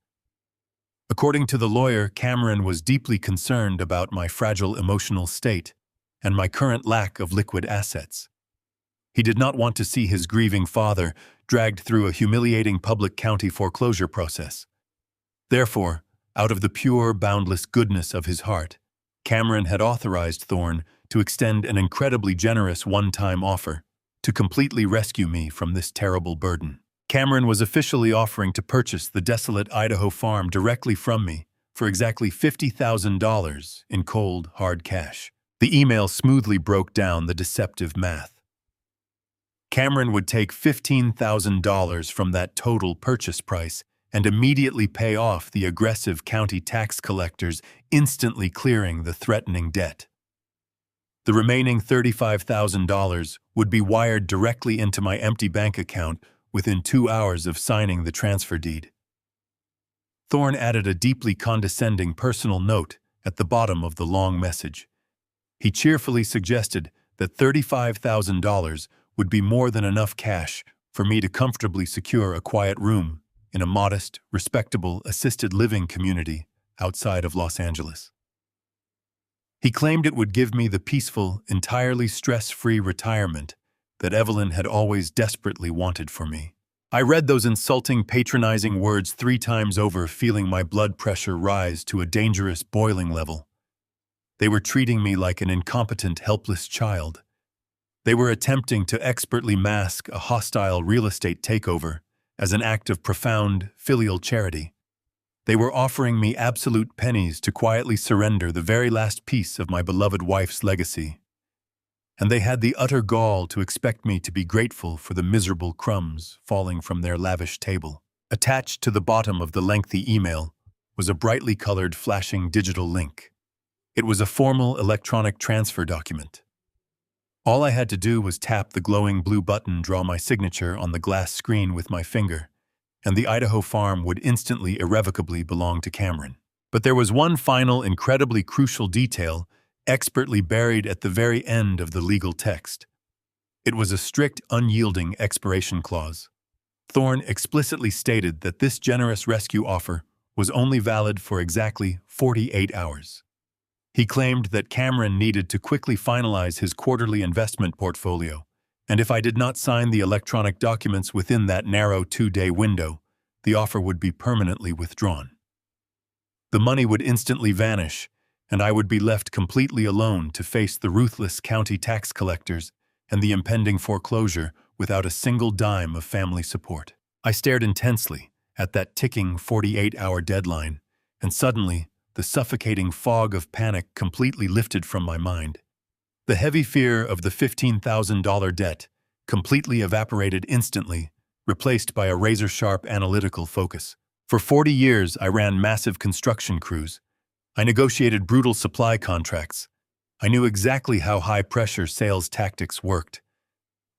According to the lawyer, Cameron was deeply concerned about my fragile emotional state and my current lack of liquid assets. He did not want to see his grieving father dragged through a humiliating public county foreclosure process. Therefore, out of the pure, boundless goodness of his heart, Cameron had authorized Thorne to extend an incredibly generous one-time offer to completely rescue me from this terrible burden. Cameron was officially offering to purchase the desolate Idaho farm directly from me for exactly $50,000 in cold, hard cash. The email smoothly broke down the deceptive math. Cameron would take $15,000 from that total purchase price and immediately pay off the aggressive county tax collectors, instantly clearing the threatening debt. The remaining $35,000 would be wired directly into my empty bank account within 2 hours of signing the transfer deed. Thorne added a deeply condescending personal note at the bottom of the long message. He cheerfully suggested that $35,000 would be more than enough cash for me to comfortably secure a quiet room in a modest, respectable, assisted living community outside of Los Angeles. He claimed it would give me the peaceful, entirely stress-free retirement that Evelyn had always desperately wanted for me. I read those insulting, patronizing words 3 times over, feeling my blood pressure rise to a dangerous boiling level. They were treating me like an incompetent, helpless child. They were attempting to expertly mask a hostile real estate takeover as an act of profound, filial charity. They were offering me absolute pennies to quietly surrender the very last piece of my beloved wife's legacy. And they had the utter gall to expect me to be grateful for the miserable crumbs falling from their lavish table. Attached to the bottom of the lengthy email was a brightly colored, flashing digital link. It was a formal electronic transfer document. All I had to do was tap the glowing blue button, draw my signature on the glass screen with my finger, and the Idaho farm would instantly, irrevocably belong to Cameron. But there was one final, incredibly crucial detail expertly buried at the very end of the legal text. It was a strict, unyielding expiration clause. Thorne explicitly stated that this generous rescue offer was only valid for exactly 48 hours. He claimed that Cameron needed to quickly finalize his quarterly investment portfolio, and if I did not sign the electronic documents within that narrow 2-day window, the offer would be permanently withdrawn. The money would instantly vanish, and I would be left completely alone to face the ruthless county tax collectors and the impending foreclosure without a single dime of family support. I stared intensely at that ticking 48-hour deadline, and suddenly, the suffocating fog of panic completely lifted from my mind. The heavy fear of the $15,000 debt completely evaporated instantly, replaced by a razor-sharp analytical focus. For 40 years, I ran massive construction crews. I negotiated brutal supply contracts. I knew exactly how high-pressure sales tactics worked.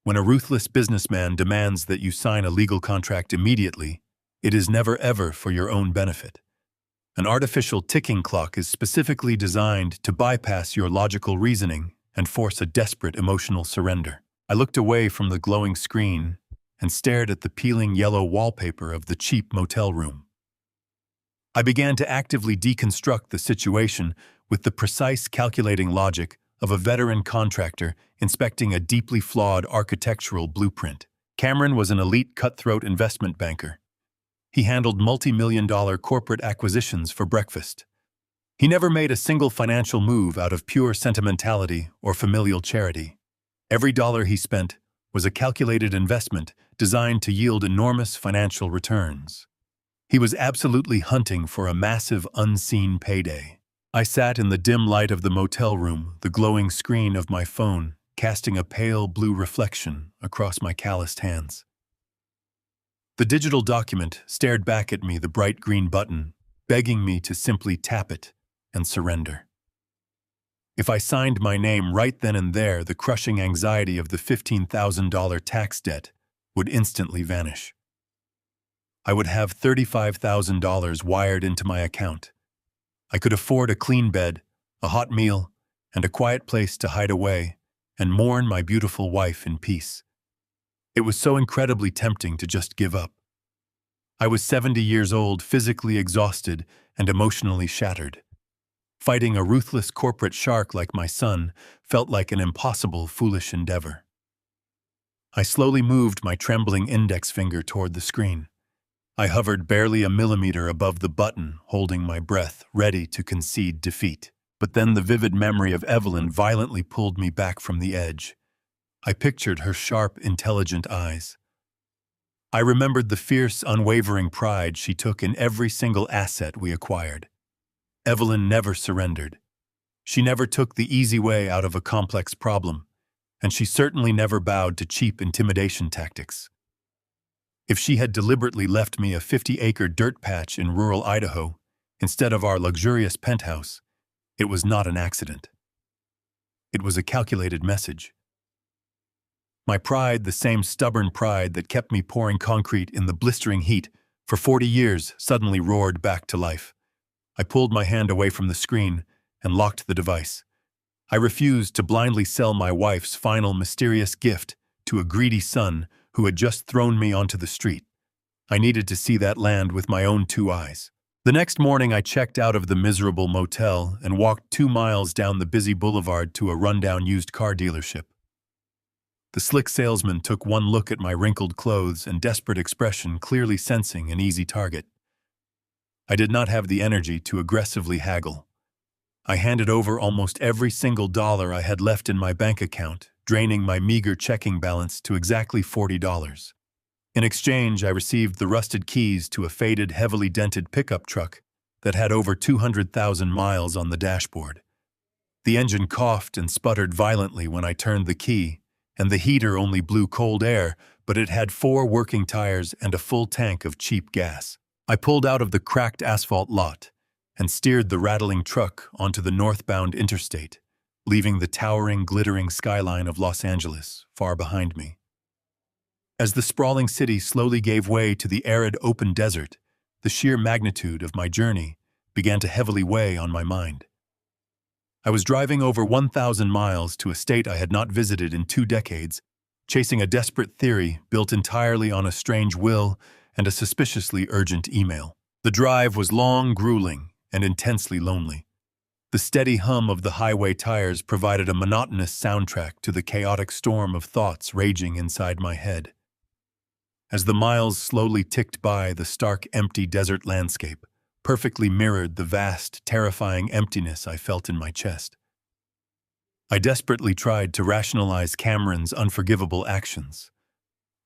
When a ruthless businessman demands that you sign a legal contract immediately, it is never ever for your own benefit. An artificial ticking clock is specifically designed to bypass your logical reasoning and force a desperate emotional surrender. I looked away from the glowing screen and stared at the peeling yellow wallpaper of the cheap motel room. I began to actively deconstruct the situation with the precise calculating logic of a veteran contractor inspecting a deeply flawed architectural blueprint. Cameron was an elite cutthroat investment banker. He handled multi-million-dollar corporate acquisitions for breakfast. He never made a single financial move out of pure sentimentality or familial charity. Every dollar he spent was a calculated investment designed to yield enormous financial returns. He was absolutely hunting for a massive, unseen payday. I sat in the dim light of the motel room, the glowing screen of my phone casting a pale blue reflection across my calloused hands. The digital document stared back at me, the bright green button, begging me to simply tap it and surrender. If I signed my name right then and there, the crushing anxiety of the $15,000 tax debt would instantly vanish. I would have $35,000 wired into my account. I could afford a clean bed, a hot meal, and a quiet place to hide away and mourn my beautiful wife in peace. It was so incredibly tempting to just give up. I was 70 years old, physically exhausted and emotionally shattered. Fighting a ruthless corporate shark like my son felt like an impossible, foolish endeavor. I slowly moved my trembling index finger toward the screen. I hovered barely a millimeter above the button, holding my breath, ready to concede defeat. But then the vivid memory of Evelyn violently pulled me back from the edge. I pictured her sharp, intelligent eyes. I remembered the fierce, unwavering pride she took in every single asset we acquired. Evelyn never surrendered. She never took the easy way out of a complex problem, and she certainly never bowed to cheap intimidation tactics. If she had deliberately left me a 50-acre dirt patch in rural Idaho instead of our luxurious penthouse, it was not an accident. It was a calculated message. My pride, the same stubborn pride that kept me pouring concrete in the blistering heat for 40 years, suddenly roared back to life. I pulled my hand away from the screen and locked the device. I refused to blindly sell my wife's final mysterious gift to a greedy son who had just thrown me onto the street. I needed to see that land with my own two eyes. The next morning, I checked out of the miserable motel and walked 2 miles down the busy boulevard to a rundown used car dealership. The slick salesman took one look at my wrinkled clothes and desperate expression, clearly sensing an easy target. I did not have the energy to aggressively haggle. I handed over almost every single dollar I had left in my bank account, draining my meager checking balance to exactly $40. In exchange, I received the rusted keys to a faded, heavily dented pickup truck that had over 200,000 miles on the dashboard. The engine coughed and sputtered violently when I turned the key, and the heater only blew cold air, but it had 4 working tires and a full tank of cheap gas. I pulled out of the cracked asphalt lot and steered the rattling truck onto the northbound interstate, leaving the towering, glittering skyline of Los Angeles far behind me. As the sprawling city slowly gave way to the arid open desert, the sheer magnitude of my journey began to heavily weigh on my mind. I was driving over 1,000 miles to a state I had not visited in 2 decades, chasing a desperate theory built entirely on a strange will and a suspiciously urgent email. The drive was long, grueling, and intensely lonely. The steady hum of the highway tires provided a monotonous soundtrack to the chaotic storm of thoughts raging inside my head. As the miles slowly ticked by, the stark, empty desert landscape perfectly mirrored the vast, terrifying emptiness I felt in my chest. I desperately tried to rationalize Cameron's unforgivable actions.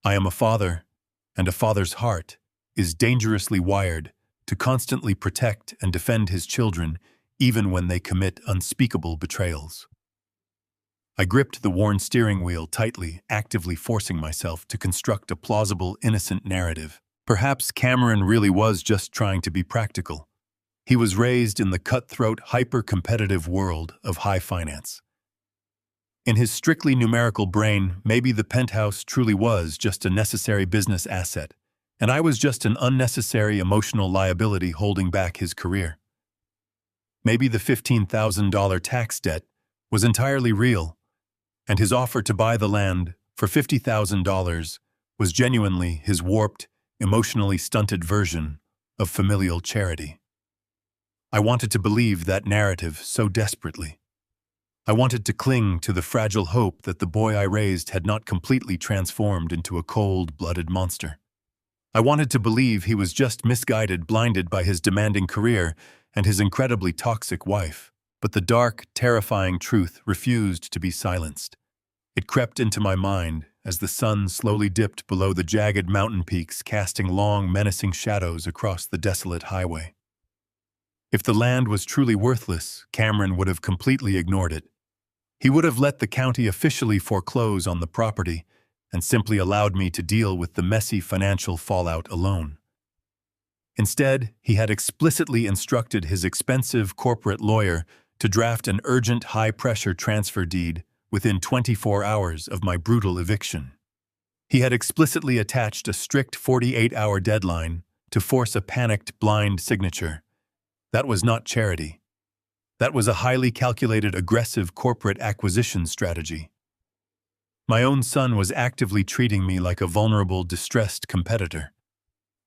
I am a father, and a father's heart is dangerously wired to constantly protect and defend his children even when they commit unspeakable betrayals. I gripped the worn steering wheel tightly, actively forcing myself to construct a plausible, innocent narrative. Perhaps Cameron really was just trying to be practical. He was raised in the cutthroat, hyper-competitive world of high finance. In his strictly numerical brain, maybe the penthouse truly was just a necessary business asset, and I was just an unnecessary emotional liability holding back his career. Maybe the $15,000 tax debt was entirely real, and his offer to buy the land for $50,000 was genuinely his warped, emotionally stunted version of familial charity. I wanted to believe that narrative so desperately. I wanted to cling to the fragile hope that the boy I raised had not completely transformed into a cold-blooded monster. I wanted to believe he was just misguided, blinded by his demanding career and his incredibly toxic wife. But the dark, terrifying truth refused to be silenced. It crept into my mind as the sun slowly dipped below the jagged mountain peaks, casting long, menacing shadows across the desolate highway. If the land was truly worthless, Cameron would have completely ignored it. He would have let the county officially foreclose on the property and simply allowed me to deal with the messy financial fallout alone. Instead, he had explicitly instructed his expensive corporate lawyer to draft an urgent high-pressure transfer deed within 24 hours of my brutal eviction. He had explicitly attached a strict 48-hour deadline to force a panicked, blind signature. That was not charity. That was a highly calculated, aggressive corporate acquisition strategy. My own son was actively treating me like a vulnerable, distressed competitor.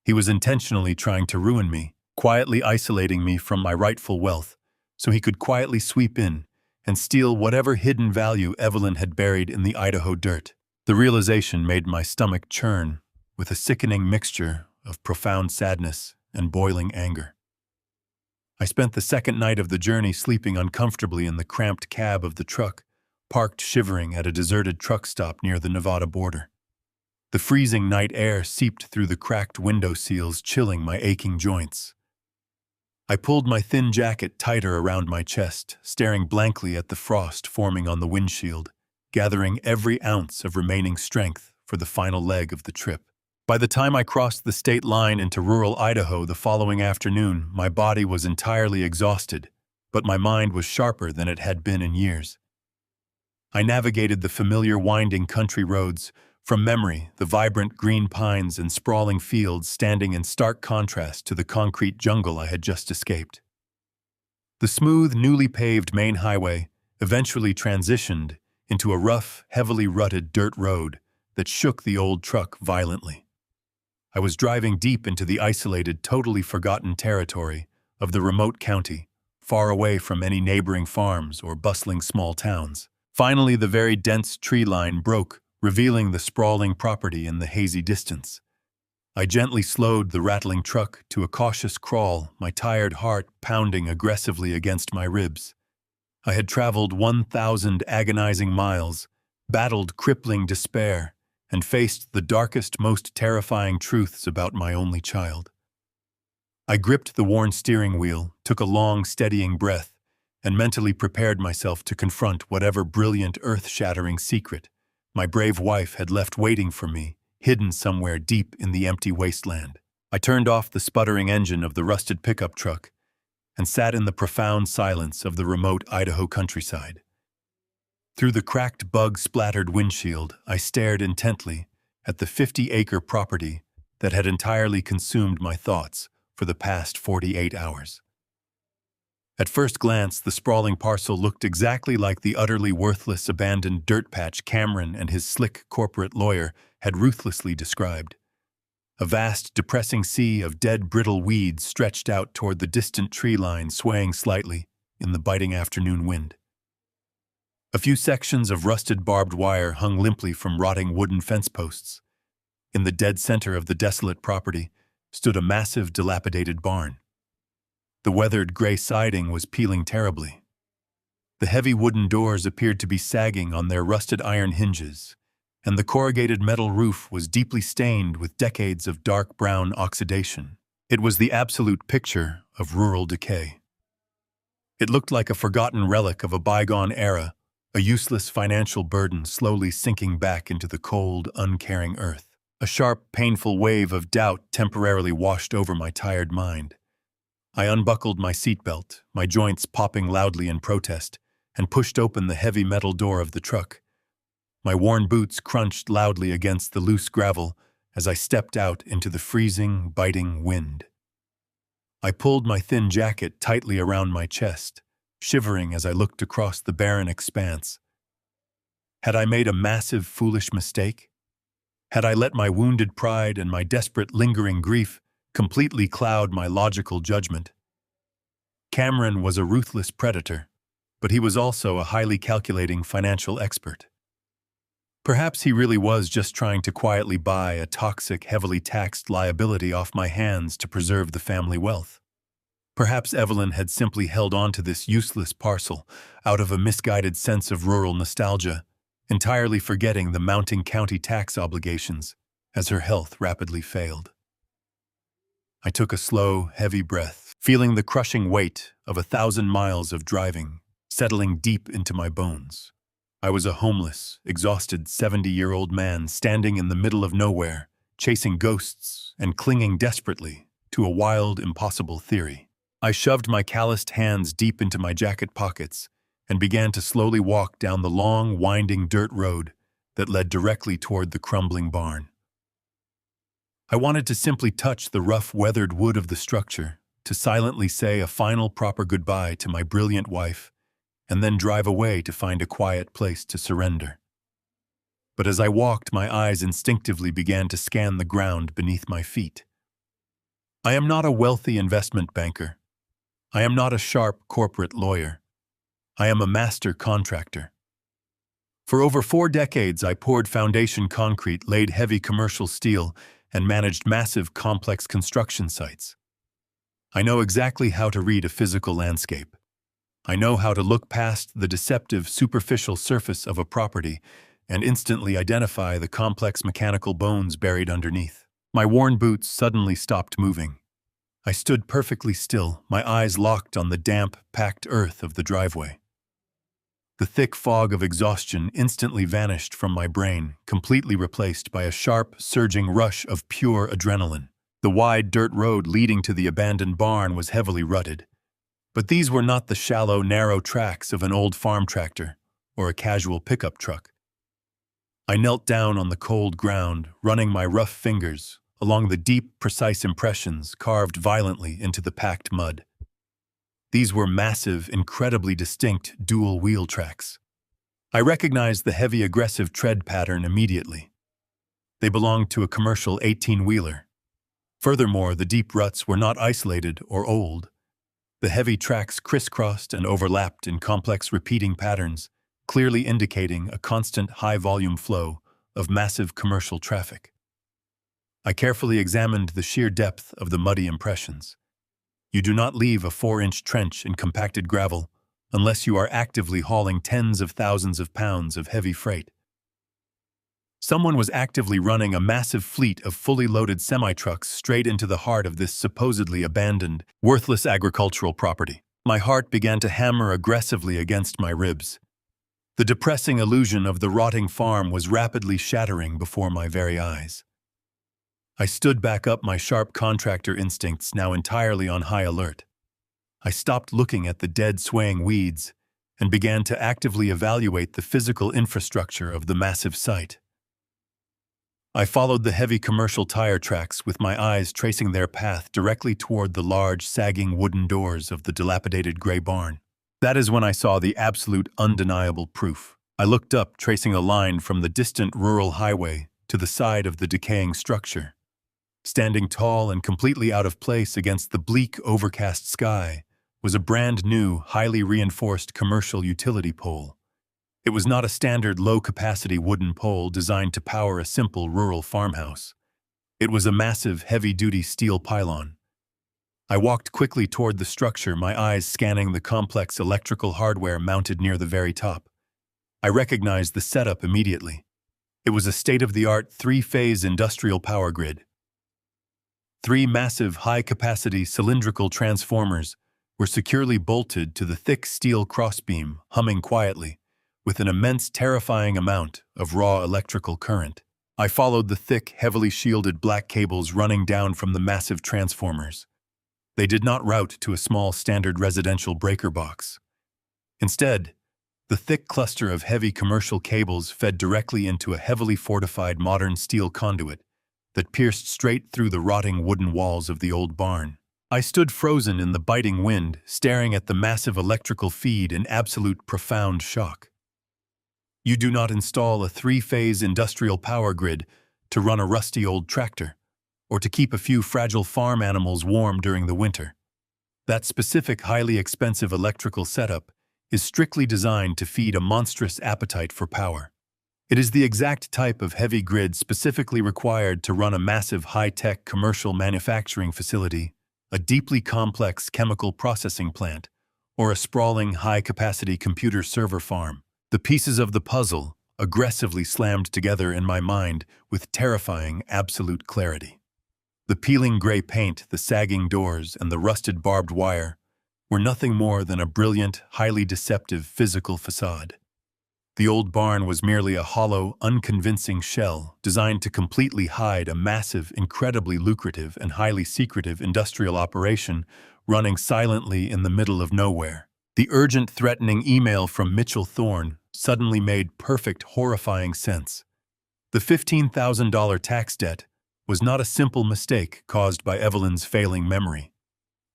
He was intentionally trying to ruin me, quietly isolating me from my rightful wealth, so he could quietly sweep in and steal whatever hidden value Evelyn had buried in the Idaho dirt. The realization made my stomach churn with a sickening mixture of profound sadness and boiling anger. I spent the second night of the journey sleeping uncomfortably in the cramped cab of the truck, parked shivering at a deserted truck stop near the Nevada border. The freezing night air seeped through the cracked window seals, chilling my aching joints. I pulled my thin jacket tighter around my chest, staring blankly at the frost forming on the windshield, gathering every ounce of remaining strength for the final leg of the trip. By the time I crossed the state line into rural Idaho the following afternoon, my body was entirely exhausted, but my mind was sharper than it had been in years. I navigated the familiar winding country roads, from memory, the vibrant green pines and sprawling fields standing in stark contrast to the concrete jungle I had just escaped. The smooth, newly paved main highway eventually transitioned into a rough, heavily rutted dirt road that shook the old truck violently. I was driving deep into the isolated, totally forgotten territory of the remote county, far away from any neighboring farms or bustling small towns. Finally, the very dense tree line broke, revealing the sprawling property in the hazy distance. I gently slowed the rattling truck to a cautious crawl, my tired heart pounding aggressively against my ribs. I had traveled 1,000 agonizing miles, battled crippling despair, and faced the darkest, most terrifying truths about my only child. I gripped the worn steering wheel, took a long, steadying breath, and mentally prepared myself to confront whatever brilliant, earth-shattering secret my brave wife had left waiting for me, hidden somewhere deep in the empty wasteland. I turned off the sputtering engine of the rusted pickup truck and sat in the profound silence of the remote Idaho countryside. Through the cracked, bug-splattered windshield, I stared intently at the 50-acre property that had entirely consumed my thoughts for the past 48 hours. At first glance, the sprawling parcel looked exactly like the utterly worthless, abandoned dirt patch Cameron and his slick corporate lawyer had ruthlessly described. A vast, depressing sea of dead, brittle weeds stretched out toward the distant tree line, swaying slightly in the biting afternoon wind. A few sections of rusted barbed wire hung limply from rotting wooden fence posts. In the dead center of the desolate property stood a massive, dilapidated barn. The weathered gray siding was peeling terribly. The heavy wooden doors appeared to be sagging on their rusted iron hinges, and the corrugated metal roof was deeply stained with decades of dark brown oxidation. It was the absolute picture of rural decay. It looked like a forgotten relic of a bygone era, a useless financial burden slowly sinking back into the cold, uncaring earth. A sharp, painful wave of doubt temporarily washed over my tired mind. I unbuckled my seatbelt, my joints popping loudly in protest, and pushed open the heavy metal door of the truck. My worn boots crunched loudly against the loose gravel as I stepped out into the freezing, biting wind. I pulled my thin jacket tightly around my chest, shivering as I looked across the barren expanse. Had I made a massive, foolish mistake? Had I let my wounded pride and my desperate, lingering grief completely cloud my logical judgment? Cameron was a ruthless predator, but he was also a highly calculating financial expert. Perhaps he really was just trying to quietly buy a toxic, heavily taxed liability off my hands to preserve the family wealth. Perhaps Evelyn had simply held on to this useless parcel out of a misguided sense of rural nostalgia, entirely forgetting the mounting county tax obligations as her health rapidly failed. I took a slow, heavy breath, feeling the crushing weight of 1,000 miles of driving settling deep into my bones. I was a homeless, exhausted 70-year-old man standing in the middle of nowhere, chasing ghosts and clinging desperately to a wild, impossible theory. I shoved my calloused hands deep into my jacket pockets and began to slowly walk down the long, winding dirt road that led directly toward the crumbling barn. I wanted to simply touch the rough, weathered wood of the structure, to silently say a final proper goodbye to my brilliant wife, and then drive away to find a quiet place to surrender. But as I walked, my eyes instinctively began to scan the ground beneath my feet. I am not a wealthy investment banker. I am not a sharp corporate lawyer. I am a master contractor. For over 4 decades, I poured foundation concrete, laid heavy commercial steel, and managed massive, complex construction sites. I know exactly how to read a physical landscape. I know how to look past the deceptive, superficial surface of a property and instantly identify the complex mechanical bones buried underneath. My worn boots suddenly stopped moving. I stood perfectly still, my eyes locked on the damp, packed earth of the driveway. The thick fog of exhaustion instantly vanished from my brain, completely replaced by a sharp, surging rush of pure adrenaline. The wide dirt road leading to the abandoned barn was heavily rutted. But these were not the shallow, narrow tracks of an old farm tractor or a casual pickup truck. I knelt down on the cold ground, running my rough fingers along the deep, precise impressions carved violently into the packed mud. These were massive, incredibly distinct dual wheel tracks. I recognized the heavy, aggressive tread pattern immediately. They belonged to a commercial 18-wheeler. Furthermore, the deep ruts were not isolated or old. The heavy tracks crisscrossed and overlapped in complex repeating patterns, clearly indicating a constant high-volume flow of massive commercial traffic. I carefully examined the sheer depth of the muddy impressions. You do not leave a 4-inch trench in compacted gravel unless you are actively hauling tens of thousands of pounds of heavy freight. Someone was actively running a massive fleet of fully loaded semi-trucks straight into the heart of this supposedly abandoned, worthless agricultural property. My heart began to hammer aggressively against my ribs. The depressing illusion of the rotting farm was rapidly shattering before my very eyes. I stood back up, my sharp contractor instincts now entirely on high alert. I stopped looking at the dead, swaying weeds and began to actively evaluate the physical infrastructure of the massive site. I followed the heavy commercial tire tracks with my eyes tracing their path directly toward the large, sagging wooden doors of the dilapidated gray barn. That is when I saw the absolute, undeniable proof. I looked up, tracing a line from the distant rural highway to the side of the decaying structure. Standing tall and completely out of place against the bleak, overcast sky was a brand new, highly reinforced commercial utility pole. It was not a standard low-capacity wooden pole designed to power a simple rural farmhouse. It was a massive, heavy-duty steel pylon. I walked quickly toward the structure, my eyes scanning the complex electrical hardware mounted near the very top. I recognized the setup immediately. It was a state-of-the-art 3-phase industrial power grid. 3 massive, high-capacity cylindrical transformers were securely bolted to the thick steel crossbeam, humming quietly, with an immense, terrifying amount of raw electrical current. I followed the thick, heavily shielded black cables running down from the massive transformers. They did not route to a small standard residential breaker box. Instead, the thick cluster of heavy commercial cables fed directly into a heavily fortified modern steel conduit that pierced straight through the rotting wooden walls of the old barn. I stood frozen in the biting wind, staring at the massive electrical feed in absolute profound shock. You do not install a three-phase industrial power grid to run a rusty old tractor, or to keep a few fragile farm animals warm during the winter. That specific, highly expensive electrical setup is strictly designed to feed a monstrous appetite for power. It is the exact type of heavy grid specifically required to run a massive high-tech commercial manufacturing facility, a deeply complex chemical processing plant, or a sprawling high-capacity computer server farm. The pieces of the puzzle aggressively slammed together in my mind with terrifying absolute clarity. The peeling gray paint, the sagging doors, and the rusted barbed wire were nothing more than a brilliant, highly deceptive physical facade. The old barn was merely a hollow, unconvincing shell designed to completely hide a massive, incredibly lucrative and highly secretive industrial operation running silently in the middle of nowhere. The urgent, threatening email from Mitchell Thorne suddenly made perfect, horrifying sense. The $15,000 tax debt was not a simple mistake caused by Evelyn's failing memory.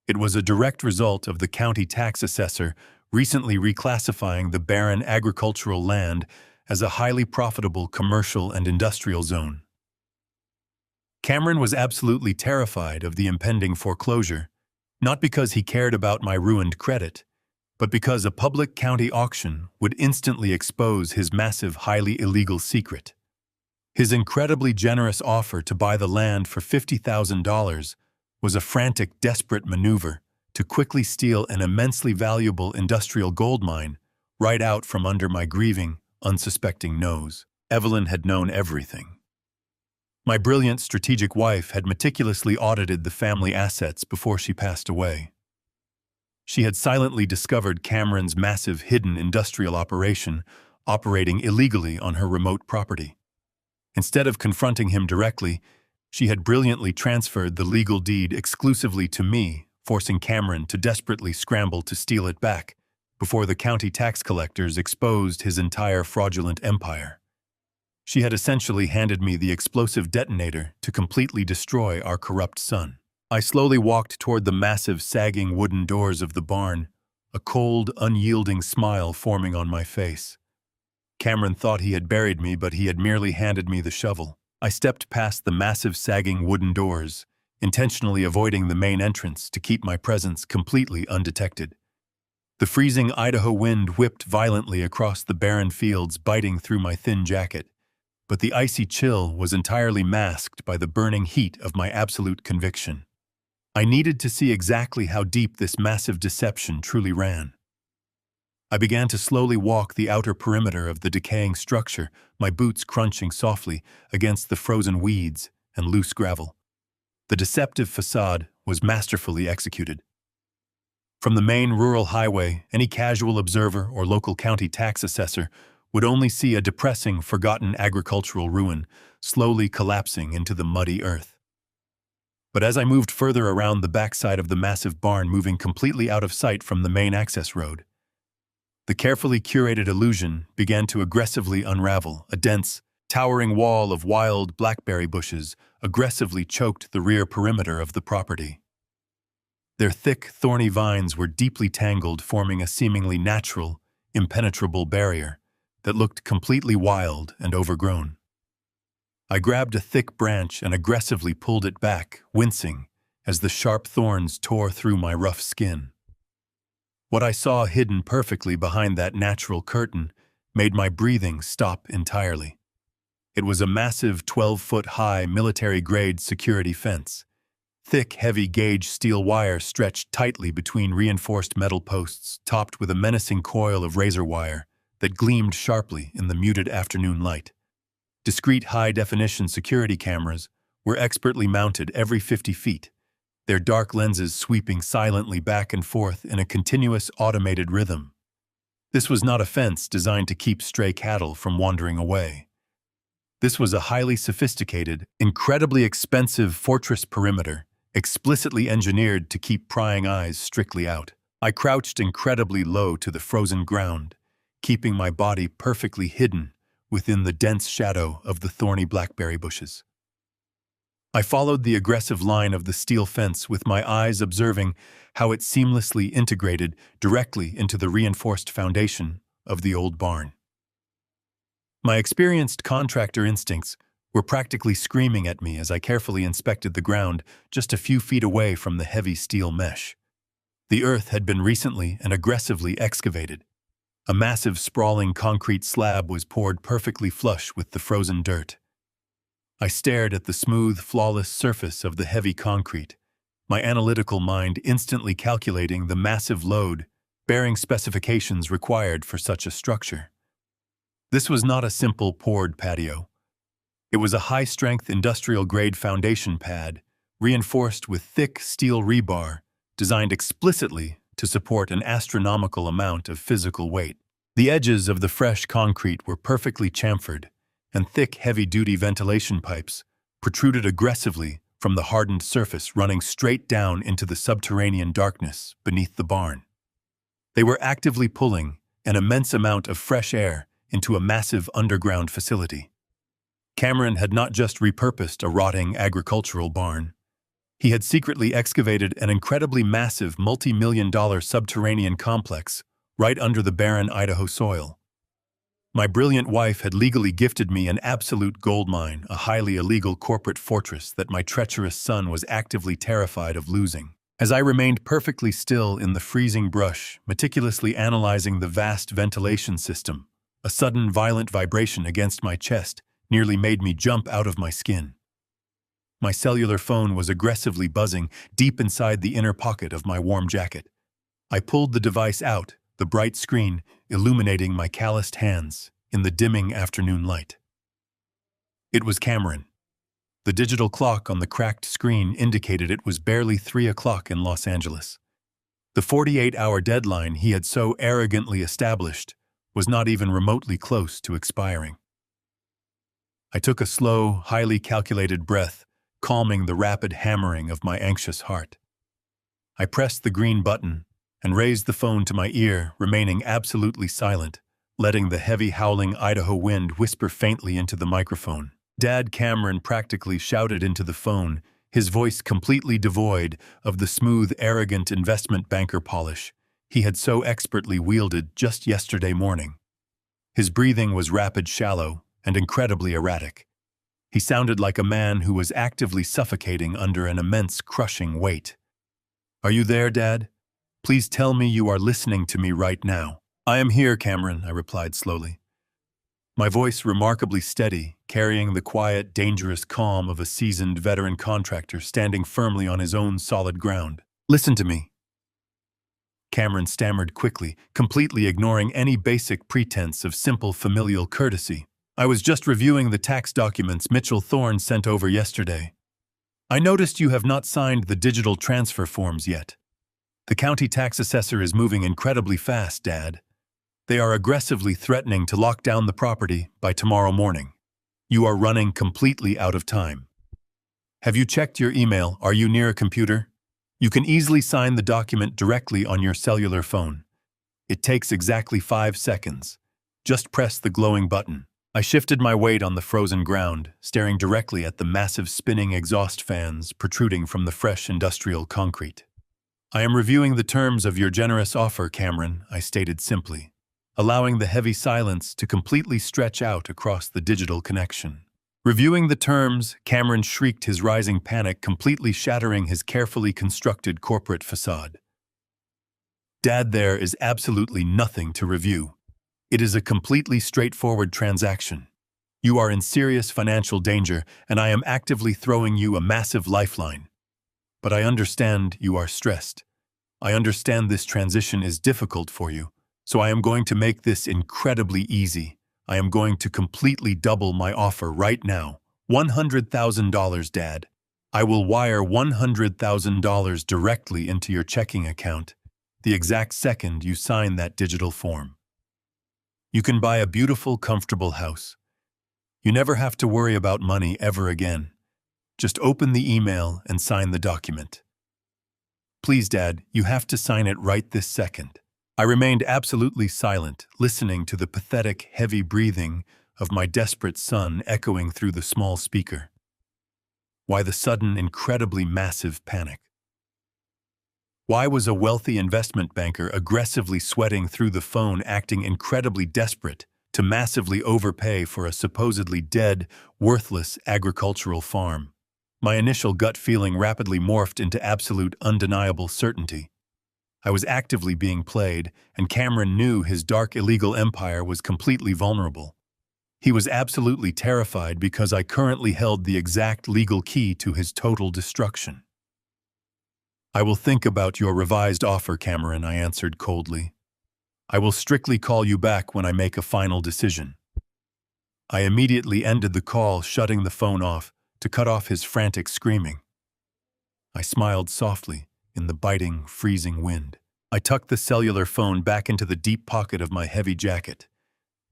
It was a direct result of the county tax assessor recently reclassifying the barren agricultural land as a highly profitable commercial and industrial zone. Cameron was absolutely terrified of the impending foreclosure, not because he cared about my ruined credit, but because a public county auction would instantly expose his massive, highly illegal secret. His incredibly generous offer to buy the land for $50,000 was a frantic, desperate maneuver to quickly steal an immensely valuable industrial gold mine right out from under my grieving, unsuspecting nose. Evelyn had known everything. My brilliant, strategic wife had meticulously audited the family assets before she passed away. She had silently discovered Cameron's massive hidden industrial operation operating illegally on her remote property. Instead of confronting him directly, she had brilliantly transferred the legal deed exclusively to me, forcing Cameron to desperately scramble to steal it back before the county tax collectors exposed his entire fraudulent empire. She had essentially handed me the explosive detonator to completely destroy our corrupt son. I slowly walked toward the massive, sagging wooden doors of the barn, a cold, unyielding smile forming on my face. Cameron thought he had buried me, but he had merely handed me the shovel. I stepped past the massive, sagging wooden doors, intentionally avoiding the main entrance to keep my presence completely undetected. The freezing Idaho wind whipped violently across the barren fields, biting through my thin jacket, but the icy chill was entirely masked by the burning heat of my absolute conviction. I needed to see exactly how deep this massive deception truly ran. I began to slowly walk the outer perimeter of the decaying structure, my boots crunching softly against the frozen weeds and loose gravel. The deceptive facade was masterfully executed. From the main rural highway, any casual observer or local county tax assessor would only see a depressing, forgotten agricultural ruin slowly collapsing into the muddy earth. But as I moved further around the backside of the massive barn, moving completely out of sight from the main access road, the carefully curated illusion began to aggressively unravel. A dense, towering wall of wild blackberry bushes aggressively choked the rear perimeter of the property. Their thick, thorny vines were deeply tangled, forming a seemingly natural, impenetrable barrier that looked completely wild and overgrown. I grabbed a thick branch and aggressively pulled it back, wincing as the sharp thorns tore through my rough skin. What I saw hidden perfectly behind that natural curtain made my breathing stop entirely. It was a massive 12-foot-high military-grade security fence. Thick, heavy-gauge steel wire stretched tightly between reinforced metal posts, topped with a menacing coil of razor wire that gleamed sharply in the muted afternoon light. Discrete high-definition security cameras were expertly mounted every 50 feet, their dark lenses sweeping silently back and forth in a continuous automated rhythm. This was not a fence designed to keep stray cattle from wandering away. This was a highly sophisticated, incredibly expensive fortress perimeter, explicitly engineered to keep prying eyes strictly out. I crouched incredibly low to the frozen ground, keeping my body perfectly hidden within the dense shadow of the thorny blackberry bushes. I followed the aggressive line of the steel fence with my eyes observing how it seamlessly integrated directly into the reinforced foundation of the old barn. My experienced contractor instincts were practically screaming at me as I carefully inspected the ground just a few feet away from the heavy steel mesh. The earth had been recently and aggressively excavated. A massive sprawling concrete slab was poured perfectly flush with the frozen dirt. I stared at the smooth, flawless surface of the heavy concrete, my analytical mind instantly calculating the massive load, bearing specifications required for such a structure. This was not a simple poured patio. It was a high-strength industrial-grade foundation pad, reinforced with thick steel rebar, designed explicitly to support an astronomical amount of physical weight. The edges of the fresh concrete were perfectly chamfered, and thick, heavy-duty ventilation pipes protruded aggressively from the hardened surface running straight down into the subterranean darkness beneath the barn. They were actively pulling an immense amount of fresh air into a massive underground facility. Cameron had not just repurposed a rotting agricultural barn. He had secretly excavated an incredibly massive multi-million-dollar subterranean complex right under the barren Idaho soil. My brilliant wife had legally gifted me an absolute goldmine, a highly illegal corporate fortress that my treacherous son was actively terrified of losing. As I remained perfectly still in the freezing brush, meticulously analyzing the vast ventilation system, a sudden violent vibration against my chest nearly made me jump out of my skin. My cellular phone was aggressively buzzing deep inside the inner pocket of my warm jacket. I pulled the device out, the bright screen illuminating my calloused hands in the dimming afternoon light. It was Cameron. The digital clock on the cracked screen indicated it was barely 3 o'clock in Los Angeles. The 48-hour deadline he had so arrogantly established was not even remotely close to expiring. I took a slow, highly calculated breath, calming the rapid hammering of my anxious heart. I pressed the green button and raised the phone to my ear, remaining absolutely silent, letting the heavy howling Idaho wind whisper faintly into the microphone. Dad Cameron practically shouted into the phone, his voice completely devoid of the smooth, arrogant investment banker polish he had so expertly wielded just yesterday morning. His breathing was rapid, shallow, and incredibly erratic. He sounded like a man who was actively suffocating under an immense, crushing weight. "Are you there, Dad? Please tell me you are listening to me right now." "I am here, Cameron," I replied slowly. My voice remarkably steady, carrying the quiet, dangerous calm of a seasoned veteran contractor standing firmly on his own solid ground. "Listen to me." Cameron stammered quickly, completely ignoring any basic pretense of simple familial courtesy. "I was just reviewing the tax documents Mitchell Thorne sent over yesterday. I noticed you have not signed the digital transfer forms yet. The county tax assessor is moving incredibly fast, Dad. They are aggressively threatening to lock down the property by tomorrow morning. You are running completely out of time. Have you checked your email? Are you near a computer? You can easily sign the document directly on your cellular phone. It takes exactly 5 seconds. Just press the glowing button." I shifted my weight on the frozen ground, staring directly at the massive spinning exhaust fans protruding from the fresh industrial concrete. "I am reviewing the terms of your generous offer, Cameron," I stated simply, allowing the heavy silence to completely stretch out across the digital connection. Reviewing the terms, Cameron shrieked, his rising panic completely shattering his carefully constructed corporate facade. "Dad, there is absolutely nothing to review. It is a completely straightforward transaction. You are in serious financial danger, and I am actively throwing you a massive lifeline. But I understand you are stressed. I understand this transition is difficult for you, so I am going to make this incredibly easy. I am going to completely double my offer right now. $100,000, Dad. I will wire $100,000 directly into your checking account the exact second you sign that digital form." You can buy a beautiful, comfortable house. You never have to worry about money ever again. Just open the email and sign the document. Please, Dad, you have to sign it right this second. I remained absolutely silent, listening to the pathetic, heavy breathing of my desperate son echoing through the small speaker. Why the sudden, incredibly massive panic? Why was a wealthy investment banker aggressively sweating through the phone, acting incredibly desperate to massively overpay for a supposedly dead, worthless agricultural farm? My initial gut feeling rapidly morphed into absolute, undeniable certainty. I was actively being played, and Cameron knew his dark, illegal empire was completely vulnerable. He was absolutely terrified because I currently held the exact legal key to his total destruction. I will think about your revised offer, Cameron, I answered coldly. I will strictly call you back when I make a final decision. I immediately ended the call, shutting the phone off to cut off his frantic screaming. I smiled softly in the biting, freezing wind. I tucked the cellular phone back into the deep pocket of my heavy jacket,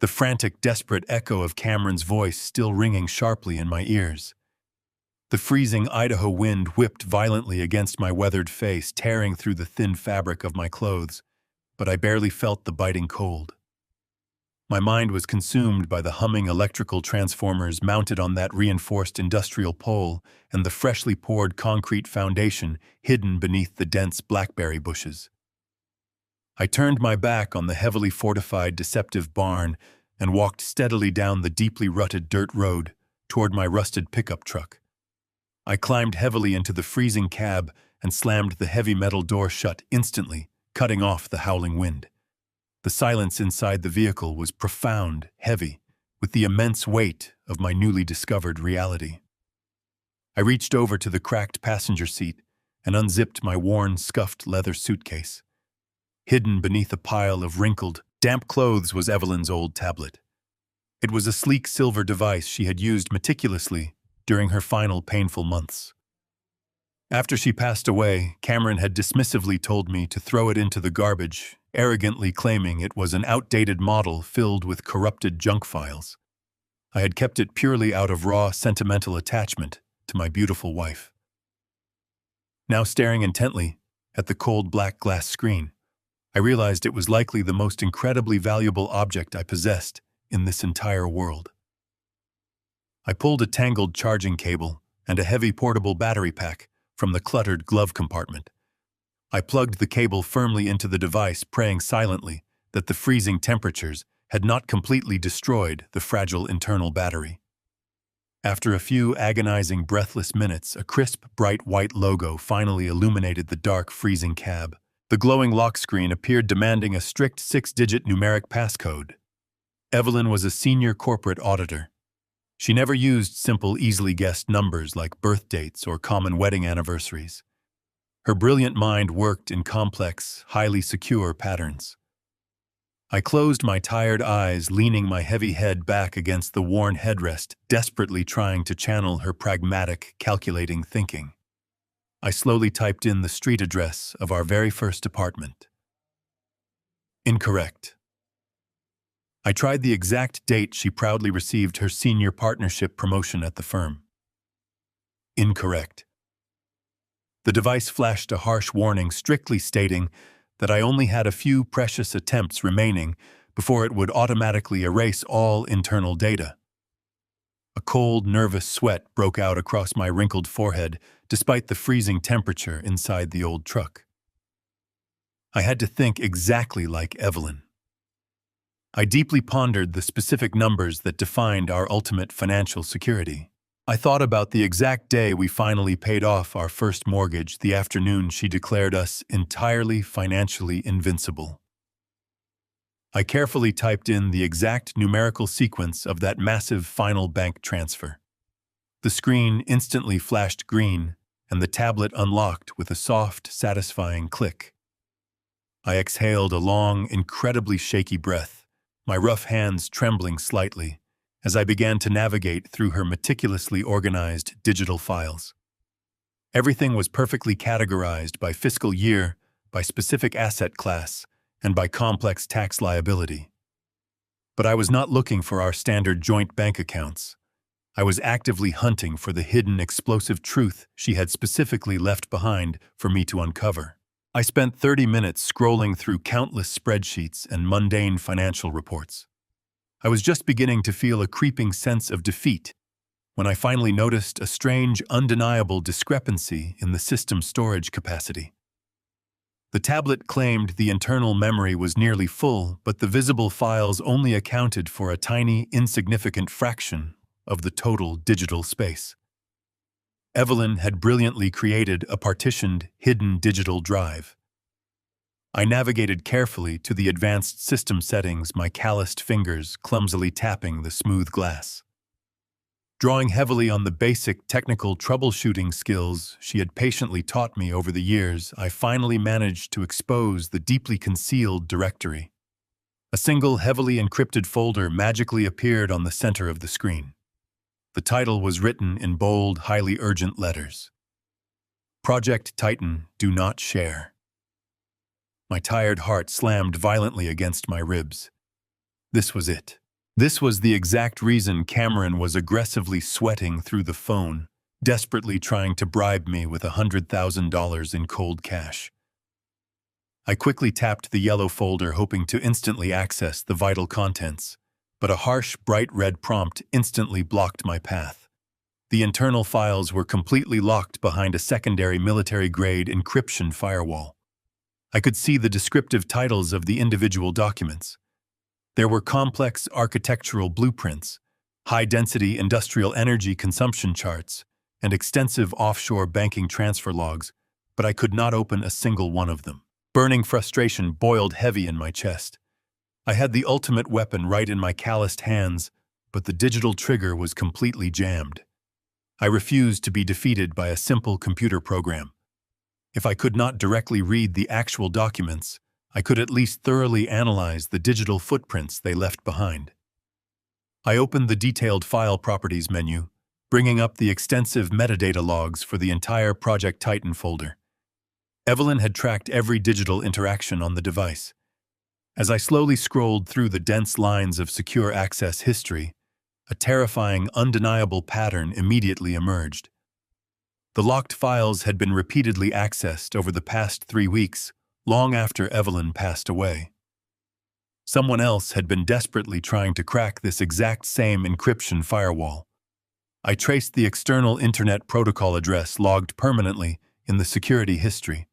the frantic, desperate echo of Cameron's voice still ringing sharply in my ears. The freezing Idaho wind whipped violently against my weathered face, tearing through the thin fabric of my clothes, but I barely felt the biting cold. My mind was consumed by the humming electrical transformers mounted on that reinforced industrial pole and the freshly poured concrete foundation hidden beneath the dense blackberry bushes. I turned my back on the heavily fortified, deceptive barn and walked steadily down the deeply rutted dirt road toward my rusted pickup truck. I climbed heavily into the freezing cab and slammed the heavy metal door shut instantly, cutting off the howling wind. The silence inside the vehicle was profound, heavy, with the immense weight of my newly discovered reality. I reached over to the cracked passenger seat and unzipped my worn, scuffed leather suitcase. Hidden beneath a pile of wrinkled, damp clothes was Evelyn's old tablet. It was a sleek silver device she had used meticulously during her final painful months. After she passed away, Cameron had dismissively told me to throw it into the garbage, arrogantly claiming it was an outdated model filled with corrupted junk files. I had kept it purely out of raw, sentimental attachment to my beautiful wife. Now staring intently at the cold black glass screen, I realized it was likely the most incredibly valuable object I possessed in this entire world. I pulled a tangled charging cable and a heavy portable battery pack from the cluttered glove compartment. I plugged the cable firmly into the device, praying silently that the freezing temperatures had not completely destroyed the fragile internal battery. After a few agonizing, breathless minutes, a crisp, bright white logo finally illuminated the dark, freezing cab. The glowing lock screen appeared, demanding a strict 6-digit numeric passcode. Evelyn was a senior corporate auditor. She never used simple, easily guessed numbers like birth dates or common wedding anniversaries. Her brilliant mind worked in complex, highly secure patterns. I closed my tired eyes, leaning my heavy head back against the worn headrest, desperately trying to channel her pragmatic, calculating thinking. I slowly typed in the street address of our very first apartment. Incorrect. I tried the exact date she proudly received her senior partnership promotion at the firm. Incorrect. The device flashed a harsh warning, strictly stating that I only had a few precious attempts remaining before it would automatically erase all internal data. A cold, nervous sweat broke out across my wrinkled forehead despite the freezing temperature inside the old truck. I had to think exactly like Evelyn. I deeply pondered the specific numbers that defined our ultimate financial security. I thought about the exact day we finally paid off our first mortgage, the afternoon she declared us entirely financially invincible. I carefully typed in the exact numerical sequence of that massive final bank transfer. The screen instantly flashed green, and the tablet unlocked with a soft, satisfying click. I exhaled a long, incredibly shaky breath, my rough hands trembling slightly, as I began to navigate through her meticulously organized digital files. Everything was perfectly categorized by fiscal year, by specific asset class, and by complex tax liability. But I was not looking for our standard joint bank accounts. I was actively hunting for the hidden explosive truth she had specifically left behind for me to uncover. I spent 30 minutes scrolling through countless spreadsheets and mundane financial reports. I was just beginning to feel a creeping sense of defeat when I finally noticed a strange, undeniable discrepancy in the system's storage capacity. The tablet claimed the internal memory was nearly full, but the visible files only accounted for a tiny, insignificant fraction of the total digital space. Evelyn had brilliantly created a partitioned, hidden digital drive. I navigated carefully to the advanced system settings, my calloused fingers clumsily tapping the smooth glass. Drawing heavily on the basic technical troubleshooting skills she had patiently taught me over the years, I finally managed to expose the deeply concealed directory. A single heavily encrypted folder magically appeared on the center of the screen. The title was written in bold, highly urgent letters. Project Titan, do not share. My tired heart slammed violently against my ribs. This was it. This was the exact reason Cameron was aggressively sweating through the phone, desperately trying to bribe me with $100,000 in cold cash. I quickly tapped the yellow folder, hoping to instantly access the vital contents, but a harsh, bright red prompt instantly blocked my path. The internal files were completely locked behind a secondary military-grade encryption firewall. I could see the descriptive titles of the individual documents. There were complex architectural blueprints, high-density industrial energy consumption charts, and extensive offshore banking transfer logs, but I could not open a single one of them. Burning frustration boiled heavy in my chest. I had the ultimate weapon right in my calloused hands, but the digital trigger was completely jammed. I refused to be defeated by a simple computer program. If I could not directly read the actual documents, I could at least thoroughly analyze the digital footprints they left behind. I opened the detailed file properties menu, bringing up the extensive metadata logs for the entire Project Titan folder. Evelyn had tracked every digital interaction on the device. As I slowly scrolled through the dense lines of secure access history, a terrifying, undeniable pattern immediately emerged. The locked files had been repeatedly accessed over the past 3 weeks, long after Evelyn passed away. Someone else had been desperately trying to crack this exact same encryption firewall. I traced the external internet protocol address logged permanently in the security history.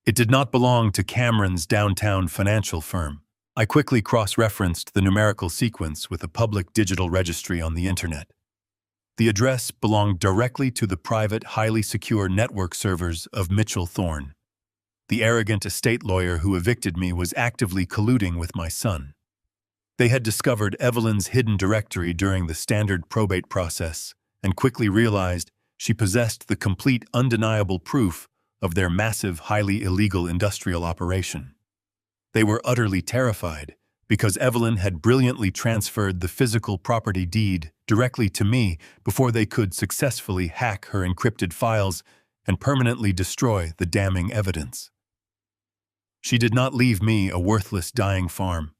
It did not belong to Cameron's downtown financial firm. I quickly cross-referenced the numerical sequence with a public digital registry on the internet. The address belonged directly to the private, highly secure network servers of Mitchell Thorne. The arrogant estate lawyer who evicted me was actively colluding with my son. They had discovered Evelyn's hidden directory during the standard probate process and quickly realized she possessed the complete, undeniable proof of their massive, highly illegal industrial operation. They were utterly terrified because Evelyn had brilliantly transferred the physical property deed directly to me before they could successfully hack her encrypted files and permanently destroy the damning evidence. She did not leave me a worthless dying farm.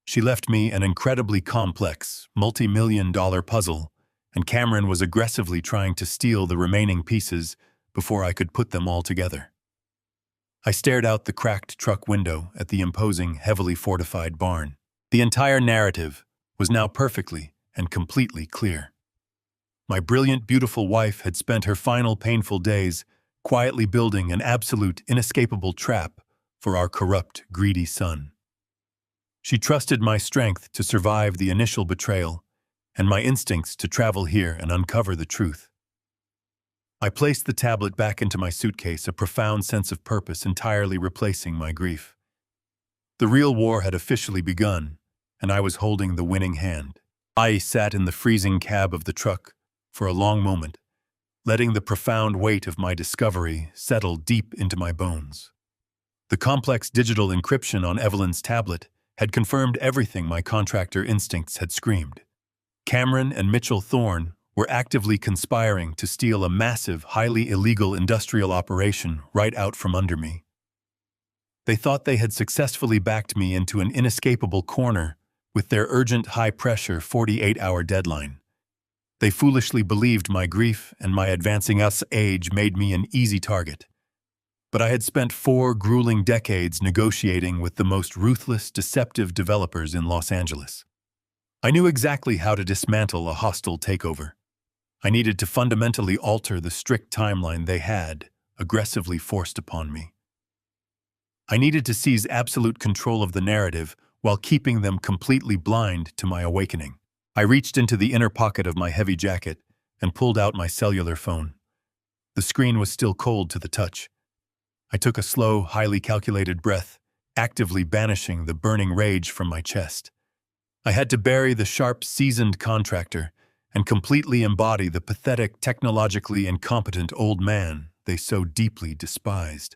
She left me an incredibly complex, multi-million-dollar puzzle, and Cameron was aggressively trying to steal the remaining pieces before I could put them all together. I stared out the cracked truck window at the imposing, heavily fortified barn. The entire narrative was now perfectly and completely clear. My brilliant, beautiful wife had spent her final painful days quietly building an absolute, inescapable trap for our corrupt, greedy son. She trusted my strength to survive the initial betrayal and my instincts to travel here and uncover the truth. I placed the tablet back into my suitcase, a profound sense of purpose entirely replacing my grief. The real war had officially begun, and I was holding the winning hand. I sat in the freezing cab of the truck for a long moment, letting the profound weight of my discovery settle deep into my bones. The complex digital encryption on Evelyn's tablet had confirmed everything my contractor instincts had screamed. Cameron and Mitchell Thorne were actively conspiring to steal a massive, highly illegal industrial operation right out from under me. They thought they had successfully backed me into an inescapable corner with their urgent, high-pressure 48-hour deadline. They foolishly believed my grief and my advancing age made me an easy target. But I had spent 4 grueling decades negotiating with the most ruthless, deceptive developers in Los Angeles. I knew exactly how to dismantle a hostile takeover. I needed to fundamentally alter the strict timeline they had aggressively forced upon me. I needed to seize absolute control of the narrative while keeping them completely blind to my awakening. I reached into the inner pocket of my heavy jacket and pulled out my cellular phone. The screen was still cold to the touch. I took a slow, highly calculated breath, actively banishing the burning rage from my chest. I had to bury the sharp, seasoned contractor and completely embody the pathetic, technologically incompetent old man they so deeply despised.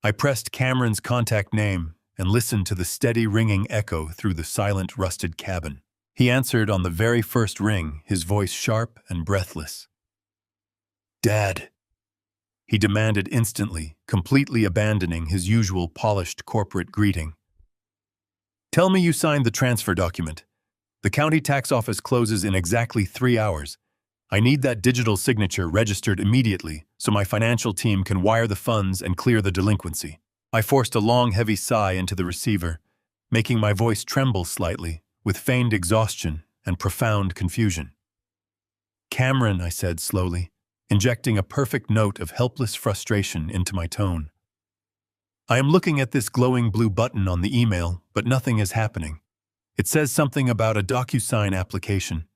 I pressed Cameron's contact name and listened to the steady ringing echo through the silent, rusted cabin. He answered on the very first ring, his voice sharp and breathless. "Dad," he demanded instantly, completely abandoning his usual polished corporate greeting. "Tell me you signed the transfer document. The county tax office closes in exactly 3 hours. I need that digital signature registered immediately so my financial team can wire the funds and clear the delinquency." I forced a long, heavy sigh into the receiver, making my voice tremble slightly, with feigned exhaustion and profound confusion. "Cameron," I said slowly, injecting a perfect note of helpless frustration into my tone. "I am looking at this glowing blue button on the email, but nothing is happening. It says something about a DocuSign application,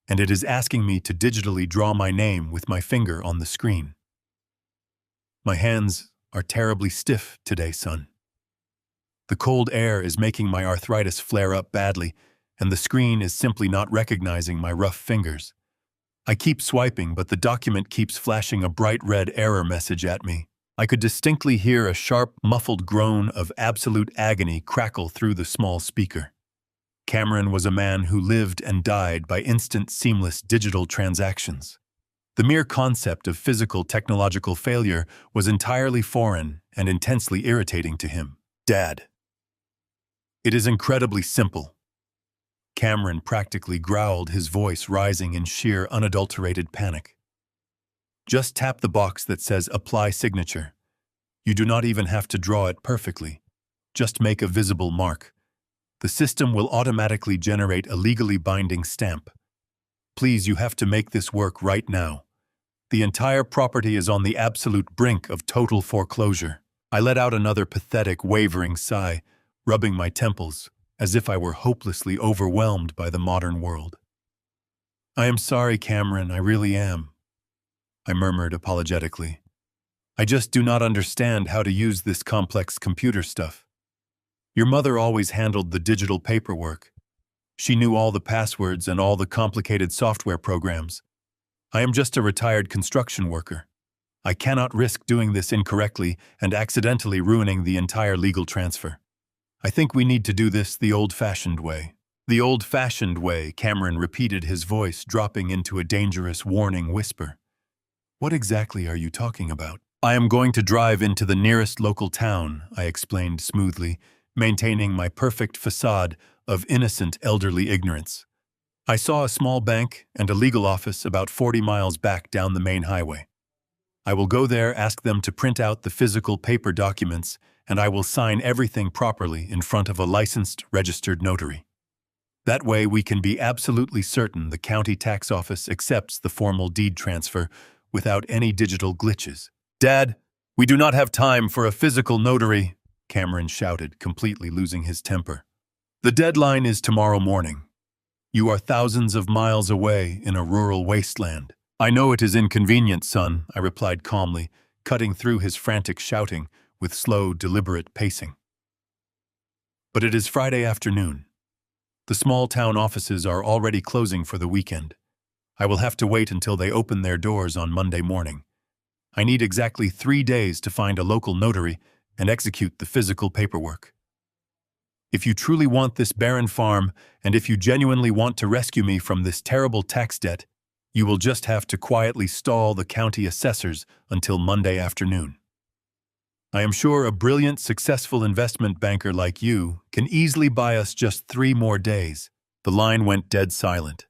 and it is asking me to digitally draw my name with my finger on the screen. My hands are terribly stiff today, son. The cold air is making my arthritis flare up badly, and the screen is simply not recognizing my rough fingers. I keep swiping, but the document keeps flashing a bright red error message at me. I could distinctly hear a sharp, muffled groan of absolute agony crackle through the small speaker. Cameron was a man who lived and died by instant, seamless digital transactions. The mere concept of physical technological failure was entirely foreign and intensely irritating to him. "Dad, it is incredibly simple." Cameron practically growled, his voice rising in sheer, unadulterated panic. "Just tap the box that says Apply Signature. You do not even have to draw it perfectly. Just make a visible mark. The system will automatically generate a legally binding stamp. Please, you have to make this work right now. The entire property is on the absolute brink of total foreclosure." I let out another pathetic, wavering sigh, rubbing my temples, as if I were hopelessly overwhelmed by the modern world. "I am sorry, Cameron, I really am," I murmured apologetically. "I just do not understand how to use this complex computer stuff. Your mother always handled the digital paperwork. She knew all the passwords and all the complicated software programs. I am just a retired construction worker. I cannot risk doing this incorrectly and accidentally ruining the entire legal transfer. I think we need to do this the old-fashioned way." "The old-fashioned way," Cameron repeated, his voice dropping into a dangerous, warning whisper. "What exactly are you talking about?" "I am going to drive into the nearest local town," I explained smoothly, maintaining my perfect facade of innocent elderly ignorance. "I saw a small bank and a legal office about 40 miles back down the main highway. I will go there, ask them to print out the physical paper documents, and I will sign everything properly in front of a licensed, registered notary. That way we can be absolutely certain the county tax office accepts the formal deed transfer without any digital glitches." "Dad, we do not have time for a physical notary," Cameron shouted, completely losing his temper. "The deadline is tomorrow morning. You are thousands of miles away in a rural wasteland." "I know it is inconvenient, son," I replied calmly, cutting through his frantic shouting with slow, deliberate pacing. "But it is Friday afternoon. The small town offices are already closing for the weekend. I will have to wait until they open their doors on Monday morning. I need exactly 3 days to find a local notary and execute the physical paperwork. If you truly want this barren farm, and if you genuinely want to rescue me from this terrible tax debt, you will just have to quietly stall the county assessors until Monday afternoon." I am sure a brilliant, successful investment banker like you can easily buy us just 3 more days." The line went dead silent.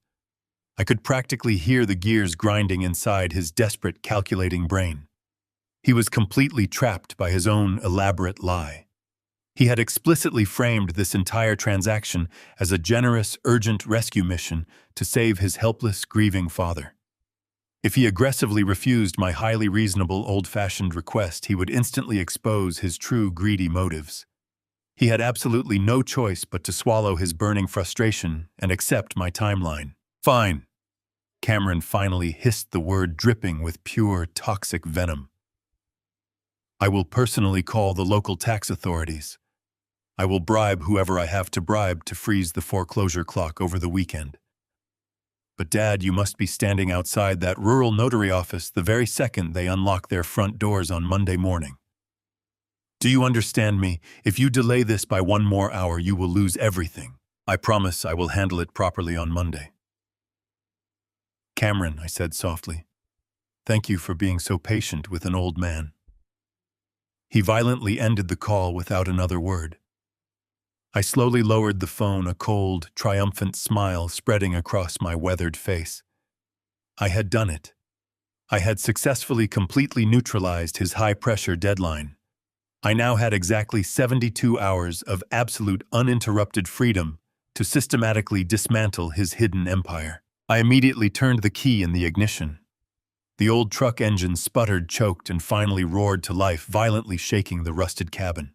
I could practically hear the gears grinding inside his desperate, calculating brain. He was completely trapped by his own elaborate lie. He had explicitly framed this entire transaction as a generous, urgent rescue mission to save his helpless, grieving father. If he aggressively refused my highly reasonable, old-fashioned request, he would instantly expose his true greedy motives. He had absolutely no choice but to swallow his burning frustration and accept my timeline. "Fine." Cameron finally hissed the word, dripping with pure, toxic venom. "I will personally call the local tax authorities. I will bribe whoever I have to bribe to freeze the foreclosure clock over the weekend. But Dad, you must be standing outside that rural notary office the very second they unlock their front doors on Monday morning. Do you understand me? If you delay this by 1 more hour, you will lose everything. I promise I will handle it properly on Monday." "Cameron," I said softly, "thank you for being so patient with an old man." He violently ended the call without another word. I slowly lowered the phone, a cold, triumphant smile spreading across my weathered face. I had done it. I had successfully completely neutralized his high-pressure deadline. I now had exactly 72 hours of absolute uninterrupted freedom to systematically dismantle his hidden empire. I immediately turned the key in the ignition. The old truck engine sputtered, choked, and finally roared to life, violently shaking the rusted cabin.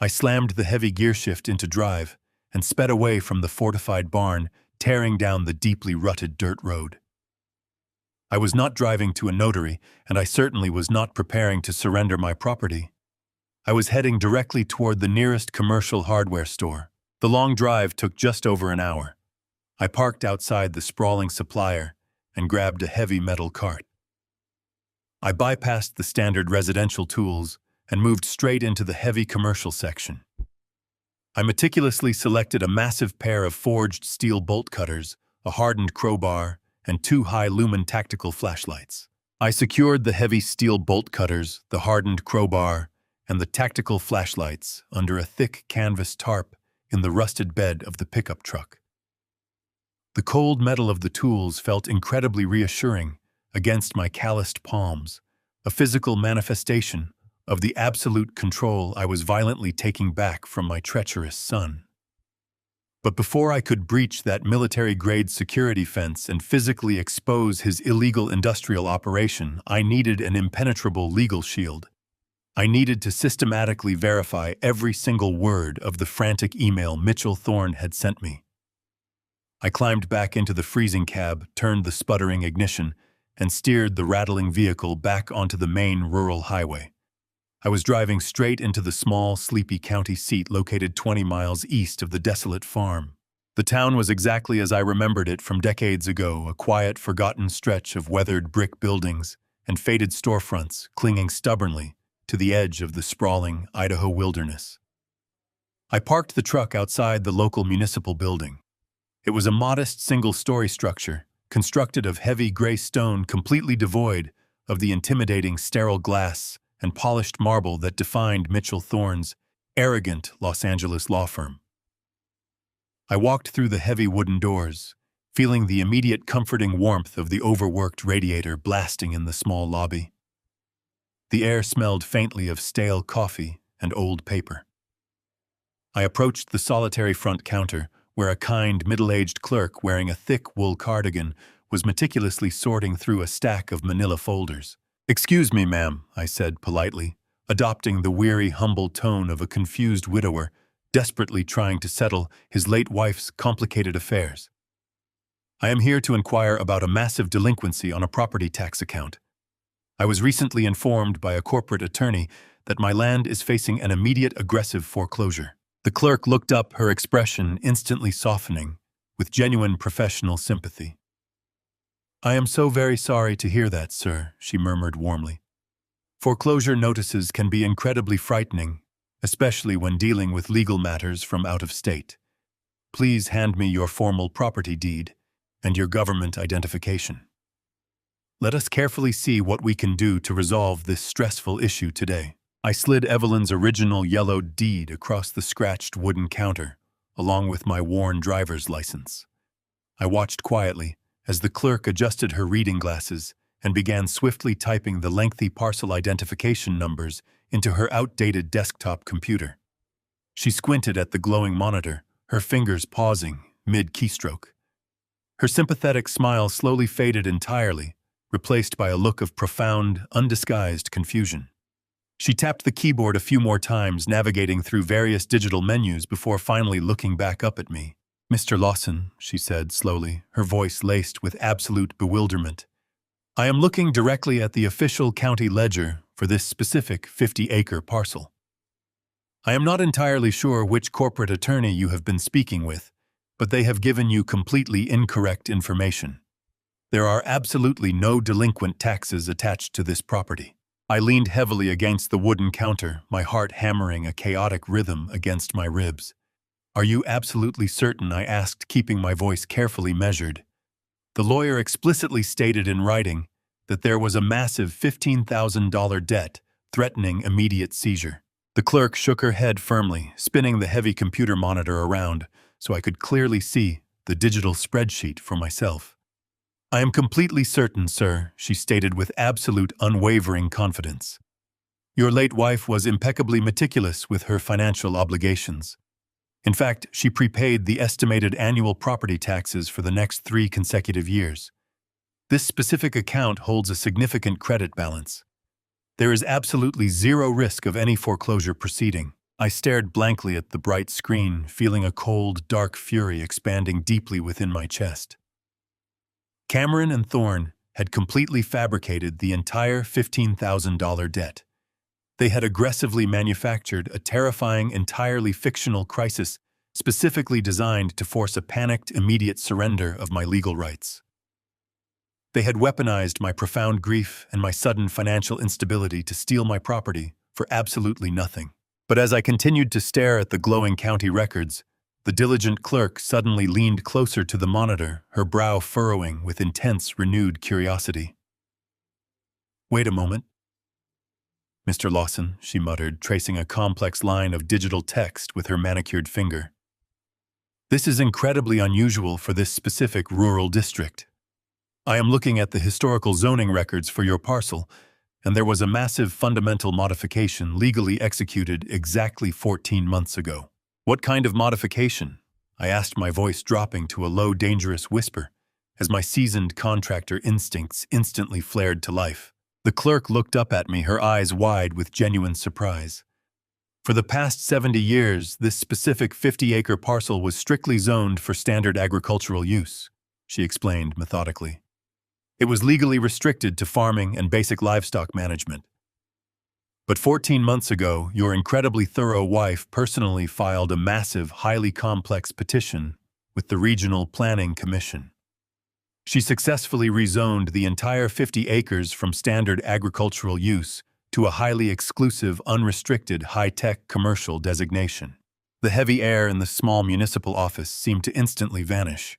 I slammed the heavy gearshift into drive and sped away from the fortified barn, tearing down the deeply rutted dirt road. I was not driving to a notary, and I certainly was not preparing to surrender my property. I was heading directly toward the nearest commercial hardware store. The long drive took just over an hour. I parked outside the sprawling supplier and grabbed a heavy metal cart. I bypassed the standard residential tools and moved straight into the heavy commercial section. I meticulously selected a massive pair of forged steel bolt cutters, a hardened crowbar, and 2 high-lumen tactical flashlights. I secured the heavy steel bolt cutters, the hardened crowbar, and the tactical flashlights under a thick canvas tarp in the rusted bed of the pickup truck. The cold metal of the tools felt incredibly reassuring against my calloused palms, a physical manifestation of the absolute control I was violently taking back from my treacherous son. But before I could breach that military-grade security fence and physically expose his illegal industrial operation, I needed an impenetrable legal shield. I needed to systematically verify every single word of the frantic email Mitchell Thorne had sent me. I climbed back into the freezing cab, turned the sputtering ignition, and steered the rattling vehicle back onto the main rural highway. I was driving straight into the small, sleepy county seat located 20 miles east of the desolate farm. The town was exactly as I remembered it from decades ago, a quiet, forgotten stretch of weathered brick buildings and faded storefronts clinging stubbornly to the edge of the sprawling Idaho wilderness. I parked the truck outside the local municipal building. It was a modest single-story structure, constructed of heavy gray stone completely devoid of the intimidating sterile glass and polished marble that defined Mitchell Thorne's arrogant Los Angeles law firm. I walked through the heavy wooden doors, feeling the immediate comforting warmth of the overworked radiator blasting in the small lobby. The air smelled faintly of stale coffee and old paper. I approached the solitary front counter, where a kind, middle-aged clerk wearing a thick wool cardigan was meticulously sorting through a stack of manila folders. "Excuse me, ma'am," I said politely, adopting the weary, humble tone of a confused widower desperately trying to settle his late wife's complicated affairs. "I am here to inquire about a massive delinquency on a property tax account. I was recently informed by a corporate attorney that my land is facing an immediate aggressive foreclosure." The clerk looked up, her expression instantly softening, with genuine professional sympathy. "I am so very sorry to hear that, sir," she murmured warmly. "Foreclosure notices can be incredibly frightening, especially when dealing with legal matters from out of state. Please hand me your formal property deed and your government identification. Let us carefully see what we can do to resolve this stressful issue today." I slid Evelyn's original yellowed deed across the scratched wooden counter, along with my worn driver's license. I watched quietly as the clerk adjusted her reading glasses and began swiftly typing the lengthy parcel identification numbers into her outdated desktop computer. She squinted at the glowing monitor, her fingers pausing mid-keystroke. Her sympathetic smile slowly faded entirely, replaced by a look of profound, undisguised confusion. She tapped the keyboard a few more times, navigating through various digital menus before finally looking back up at me. "Mr. Lawson," she said slowly, her voice laced with absolute bewilderment, "I am looking directly at the official county ledger for this specific 50-acre parcel. I am not entirely sure which corporate attorney you have been speaking with, but they have given you completely incorrect information. There are absolutely no delinquent taxes attached to this property." I leaned heavily against the wooden counter, my heart hammering a chaotic rhythm against my ribs. "Are you absolutely certain?" I asked, keeping my voice carefully measured. The lawyer explicitly stated in writing that there was a massive $15,000 debt threatening immediate seizure. The clerk shook her head firmly, spinning the heavy computer monitor around so I could clearly see the digital spreadsheet for myself. "I am completely certain, sir," she stated with absolute unwavering confidence. "Your late wife was impeccably meticulous with her financial obligations. In fact, she prepaid the estimated annual property taxes for the next 3 consecutive years. This specific account holds a significant credit balance. There is absolutely zero risk of any foreclosure proceeding." I stared blankly at the bright screen, feeling a cold, dark fury expanding deeply within my chest. Cameron and Thorne had completely fabricated the entire $15,000 debt. They had aggressively manufactured a terrifying, entirely fictional crisis specifically designed to force a panicked, immediate surrender of my legal rights. They had weaponized my profound grief and my sudden financial instability to steal my property for absolutely nothing. But as I continued to stare at the glowing county records, the diligent clerk suddenly leaned closer to the monitor, her brow furrowing with intense, renewed curiosity. "Wait a moment, Mr. Lawson," she muttered, tracing a complex line of digital text with her manicured finger. "This is incredibly unusual for this specific rural district. I am looking at the historical zoning records for your parcel, and there was a massive fundamental modification legally executed exactly 14 months ago." "What kind of modification?" I asked, my voice dropping to a low, dangerous whisper, as my seasoned contractor instincts instantly flared to life. The clerk looked up at me, her eyes wide with genuine surprise. "For the past 70 years, this specific 50-acre parcel was strictly zoned for standard agricultural use," she explained methodically. "It was legally restricted to farming and basic livestock management. But 14 months ago, your incredibly thorough wife personally filed a massive, highly complex petition with the Regional Planning Commission. She successfully rezoned the entire 50 acres from standard agricultural use to a highly exclusive, unrestricted, high-tech commercial designation." The heavy air in the small municipal office seemed to instantly vanish.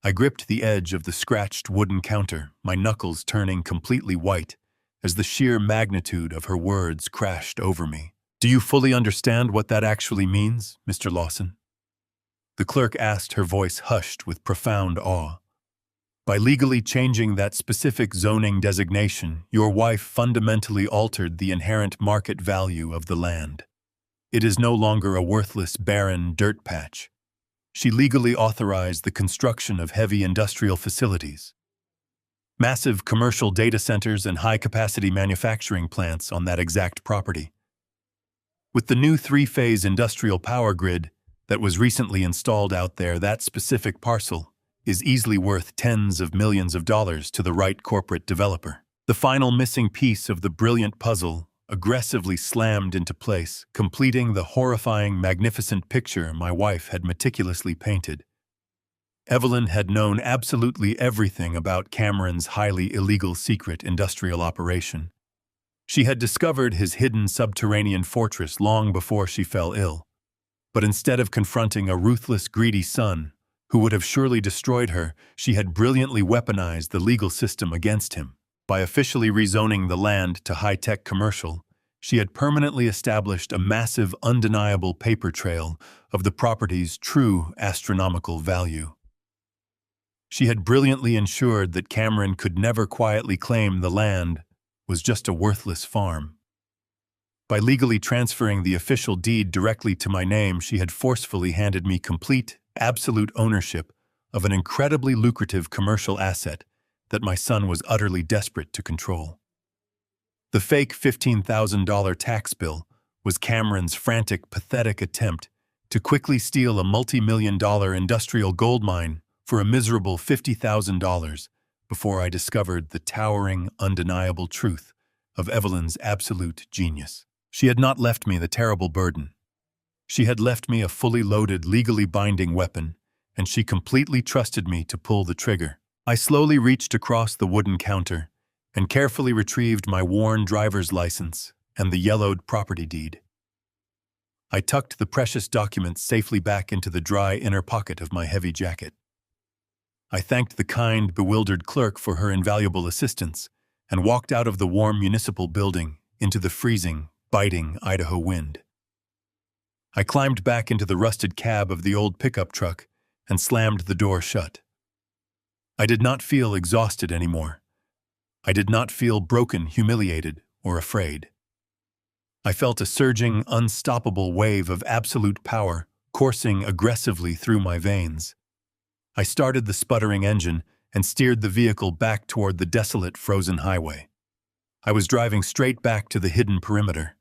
I gripped the edge of the scratched wooden counter, my knuckles turning completely white as the sheer magnitude of her words crashed over me. "Do you fully understand what that actually means, Mr. Lawson?" the clerk asked, her voice hushed with profound awe. "By legally changing that specific zoning designation, your wife fundamentally altered the inherent market value of the land. It is no longer a worthless, barren dirt patch. She legally authorized the construction of heavy industrial facilities, massive commercial data centers and high-capacity manufacturing plants on that exact property. With the new 3-phase industrial power grid that was recently installed out there, that specific parcel is easily worth tens of millions of dollars to the right corporate developer." The final missing piece of the brilliant puzzle aggressively slammed into place, completing the horrifying, magnificent picture my wife had meticulously painted. Evelyn had known absolutely everything about Cameron's highly illegal secret industrial operation. She had discovered his hidden subterranean fortress long before she fell ill. But instead of confronting a ruthless, greedy son who would have surely destroyed her, she had brilliantly weaponized the legal system against him. By officially rezoning the land to high-tech commercial, She had permanently established a massive, undeniable paper trail of the property's true astronomical value. She had brilliantly ensured that Cameron could never quietly claim the land was just a worthless farm. By legally transferring the official deed directly to my name, she had forcefully handed me complete, absolute ownership of an incredibly lucrative commercial asset that my son was utterly desperate to control. The fake $15,000 tax bill was Cameron's frantic, pathetic attempt to quickly steal a multi-million-dollar industrial gold mine for a miserable $50,000 before I discovered the towering, undeniable truth of Evelyn's absolute genius. She had not left me the terrible burden. She had left me a fully loaded, legally binding weapon, and she completely trusted me to pull the trigger. I slowly reached across the wooden counter and carefully retrieved my worn driver's license and the yellowed property deed. I tucked the precious documents safely back into the dry inner pocket of my heavy jacket. I thanked the kind, bewildered clerk for her invaluable assistance and walked out of the warm municipal building into the freezing, biting Idaho wind. I climbed back into the rusted cab of the old pickup truck and slammed the door shut. I did not feel exhausted anymore. I did not feel broken, humiliated, or afraid. I felt a surging, unstoppable wave of absolute power coursing aggressively through my veins. I started the sputtering engine and steered the vehicle back toward the desolate, frozen highway. I was driving straight back to the hidden perimeter.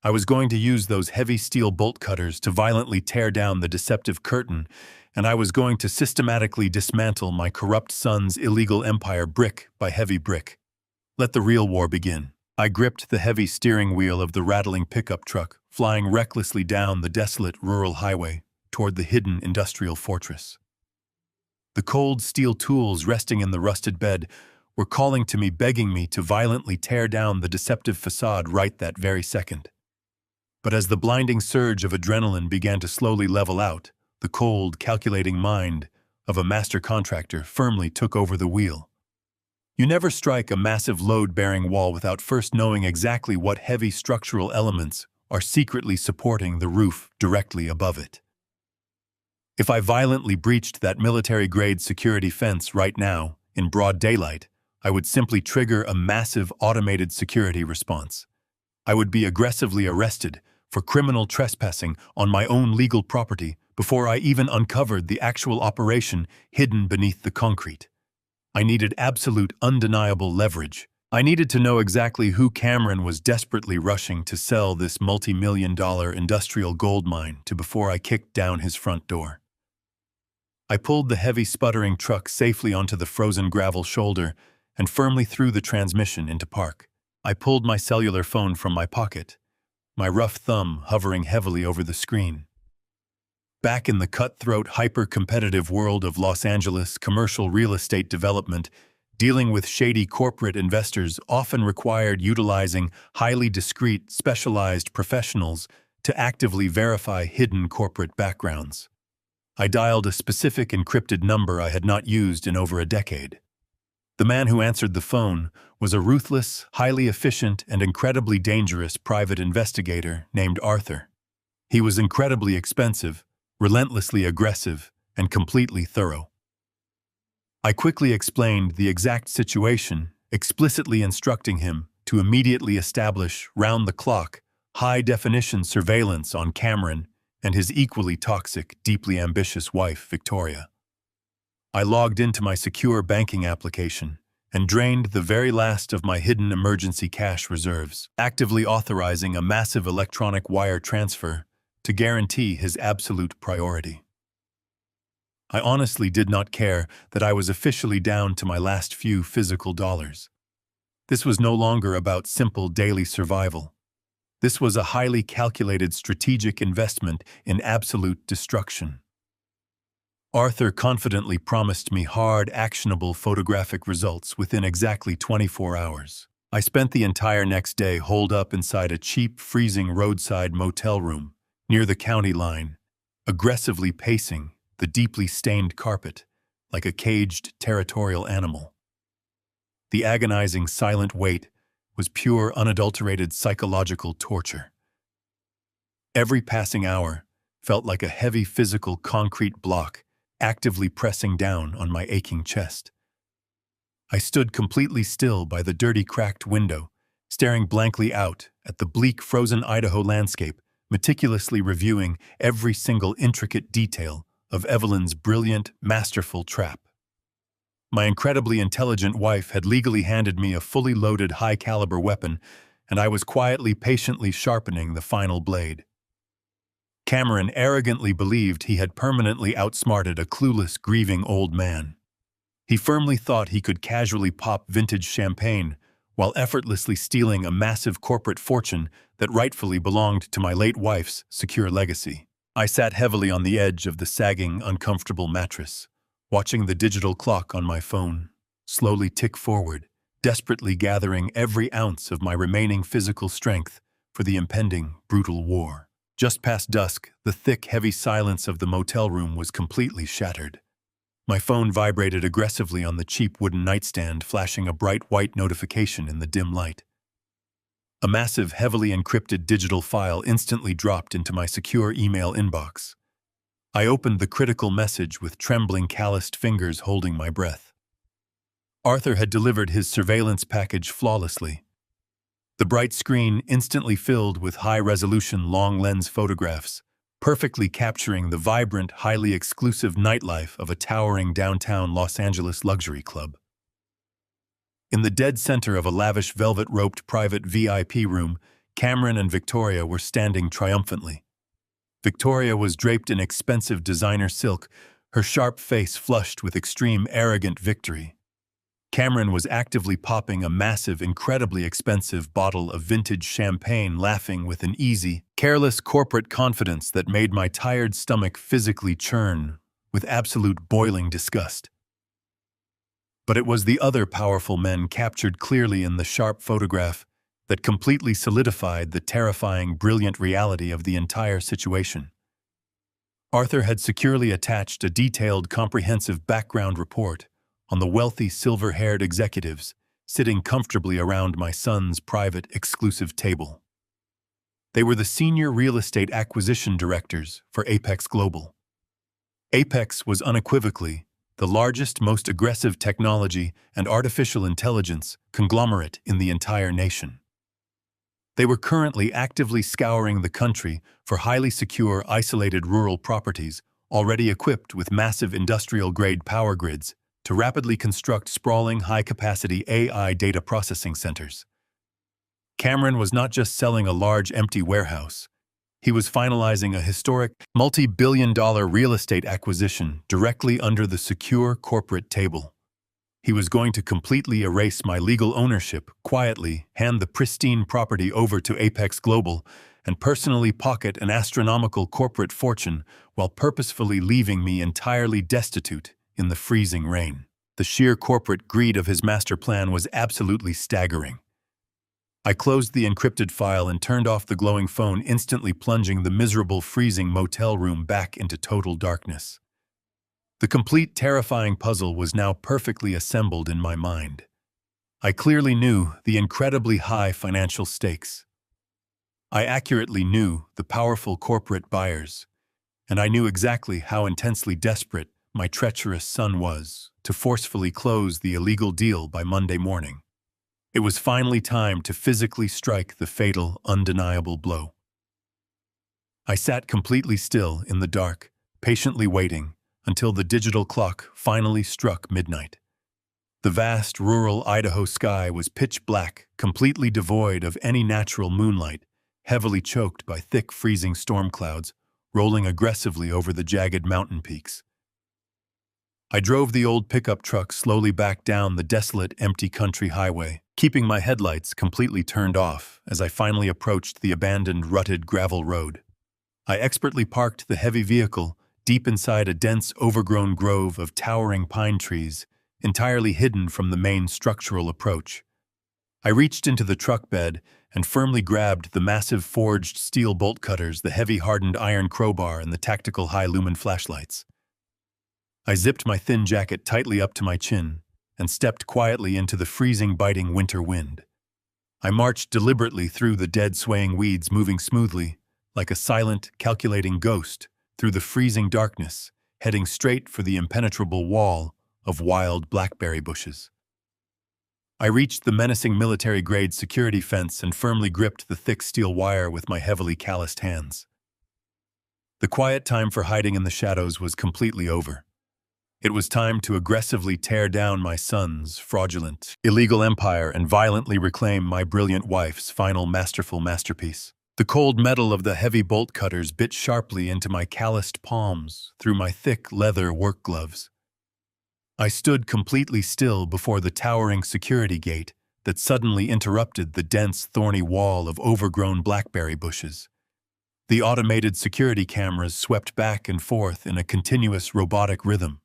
I was going to use those heavy steel bolt cutters to violently tear down the deceptive curtain, and I was going to systematically dismantle my corrupt son's illegal empire brick by heavy brick. Let the real war begin. I gripped the heavy steering wheel of the rattling pickup truck, flying recklessly down the desolate rural highway toward the hidden industrial fortress. The cold steel tools resting in the rusted bed were calling to me, begging me to violently tear down the deceptive facade right that very second. But as the blinding surge of adrenaline began to slowly level out, the cold, calculating mind of a master contractor firmly took over the wheel. You never strike a massive load-bearing wall without first knowing exactly what heavy structural elements are secretly supporting the roof directly above it. If I violently breached that military-grade security fence right now, in broad daylight, I would simply trigger a massive automated security response. I would be aggressively arrested for criminal trespassing on my own legal property before I even uncovered the actual operation hidden beneath the concrete. I needed absolute, undeniable leverage. I needed to know exactly who Cameron was desperately rushing to sell this multi-million-dollar industrial gold mine to before I kicked down his front door. I pulled the heavy, sputtering truck safely onto the frozen gravel shoulder and firmly threw the transmission into park. I pulled my cellular phone from my pocket, my rough thumb hovering heavily over the screen. Back in the cutthroat, hyper-competitive world of Los Angeles commercial real estate development, dealing with shady corporate investors often required utilizing highly discreet, specialized professionals to actively verify hidden corporate backgrounds. I dialed a specific encrypted number I had not used in over a decade. The man who answered the phone was a ruthless, highly efficient, and incredibly dangerous private investigator named Arthur. He was incredibly expensive, relentlessly aggressive, and completely thorough. I quickly explained the exact situation, explicitly instructing him to immediately establish, round-the-clock, high-definition surveillance on Cameron and his equally toxic, deeply ambitious wife, Victoria. I logged into my secure banking application and drained the very last of my hidden emergency cash reserves, actively authorizing a massive electronic wire transfer to guarantee his absolute priority. I honestly did not care that I was officially down to my last few physical dollars. This was no longer about simple daily survival. This was a highly calculated strategic investment in absolute destruction. Arthur confidently promised me hard, actionable photographic results within exactly 24 hours. I spent the entire next day holed up inside a cheap, freezing roadside motel room near the county line, aggressively pacing the deeply stained carpet like a caged, territorial animal. The agonizing, silent wait was pure, unadulterated psychological torture. Every passing hour felt like a heavy physical concrete block actively pressing down on my aching chest. I stood completely still by the dirty, cracked window, staring blankly out at the bleak, frozen Idaho landscape, meticulously reviewing every single intricate detail of Evelyn's brilliant, masterful trap. My incredibly intelligent wife had legally handed me a fully loaded high-caliber weapon, and I was quietly, patiently sharpening the final blade. Cameron arrogantly believed he had permanently outsmarted a clueless, grieving old man. He firmly thought he could casually pop vintage champagne while effortlessly stealing a massive corporate fortune that rightfully belonged to my late wife's secure legacy. I sat heavily on the edge of the sagging, uncomfortable mattress, watching the digital clock on my phone slowly tick forward, desperately gathering every ounce of my remaining physical strength for the impending, brutal war. Just past dusk, the thick, heavy silence of the motel room was completely shattered. My phone vibrated aggressively on the cheap wooden nightstand, flashing a bright white notification in the dim light. A massive, heavily encrypted digital file instantly dropped into my secure email inbox. I opened the critical message with trembling, calloused fingers, holding my breath. Arthur had delivered his surveillance package flawlessly. The bright screen instantly filled with high-resolution long-lens photographs, perfectly capturing the vibrant, highly exclusive nightlife of a towering downtown Los Angeles luxury club. In the dead center of a lavish velvet-roped private VIP room, Cameron and Victoria were standing triumphantly. Victoria was draped in expensive designer silk, her sharp face flushed with extreme, arrogant victory. Cameron was actively popping a massive, incredibly expensive bottle of vintage champagne, laughing with an easy, careless corporate confidence that made my tired stomach physically churn with absolute boiling disgust. But it was the other powerful men captured clearly in the sharp photograph that completely solidified the terrifying, brilliant reality of the entire situation. Arthur had securely attached a detailed, comprehensive background report on the wealthy, silver-haired executives sitting comfortably around my son's private, exclusive table. They were the senior real estate acquisition directors for Apex Global. Apex was unequivocally the largest, most aggressive technology and artificial intelligence conglomerate in the entire nation. They were currently actively scouring the country for highly secure, isolated rural properties already equipped with massive industrial-grade power grids to rapidly construct sprawling, high-capacity AI data processing centers. Cameron was not just selling a large, empty warehouse. He was finalizing a historic, multi-billion-dollar real estate acquisition directly under the secure corporate table. He was going to completely erase my legal ownership, quietly hand the pristine property over to Apex Global, and personally pocket an astronomical corporate fortune while purposefully leaving me entirely destitute in the freezing rain. The sheer corporate greed of his master plan was absolutely staggering. I closed the encrypted file and turned off the glowing phone, instantly plunging the miserable, freezing motel room back into total darkness. The complete, terrifying puzzle was now perfectly assembled in my mind. I clearly knew the incredibly high financial stakes. I accurately knew the powerful corporate buyers, and I knew exactly how intensely desperate my treacherous son was to forcefully close the illegal deal by Monday morning. It was finally time to physically strike the fatal, undeniable blow. I sat completely still in the dark, patiently waiting until the digital clock finally struck midnight. The vast, rural Idaho sky was pitch black, completely devoid of any natural moonlight, heavily choked by thick, freezing storm clouds rolling aggressively over the jagged mountain peaks. I drove the old pickup truck slowly back down the desolate, empty country highway, keeping my headlights completely turned off as I finally approached the abandoned, rutted gravel road. I expertly parked the heavy vehicle deep inside a dense, overgrown grove of towering pine trees, entirely hidden from the main structural approach. I reached into the truck bed and firmly grabbed the massive forged steel bolt cutters, the heavy hardened iron crowbar, and the tactical high-lumen flashlights. I zipped my thin jacket tightly up to my chin and stepped quietly into the freezing, biting winter wind. I marched deliberately through the dead swaying weeds, moving smoothly, like a silent, calculating ghost, through the freezing darkness, heading straight for the impenetrable wall of wild blackberry bushes. I reached the menacing military-grade security fence and firmly gripped the thick steel wire with my heavily calloused hands. The quiet time for hiding in the shadows was completely over. It was time to aggressively tear down my son's fraudulent, illegal empire and violently reclaim my brilliant wife's final masterful masterpiece. The cold metal of the heavy bolt cutters bit sharply into my calloused palms through my thick leather work gloves. I stood completely still before the towering security gate that suddenly interrupted the dense, thorny wall of overgrown blackberry bushes. The automated security cameras swept back and forth in a continuous robotic rhythm,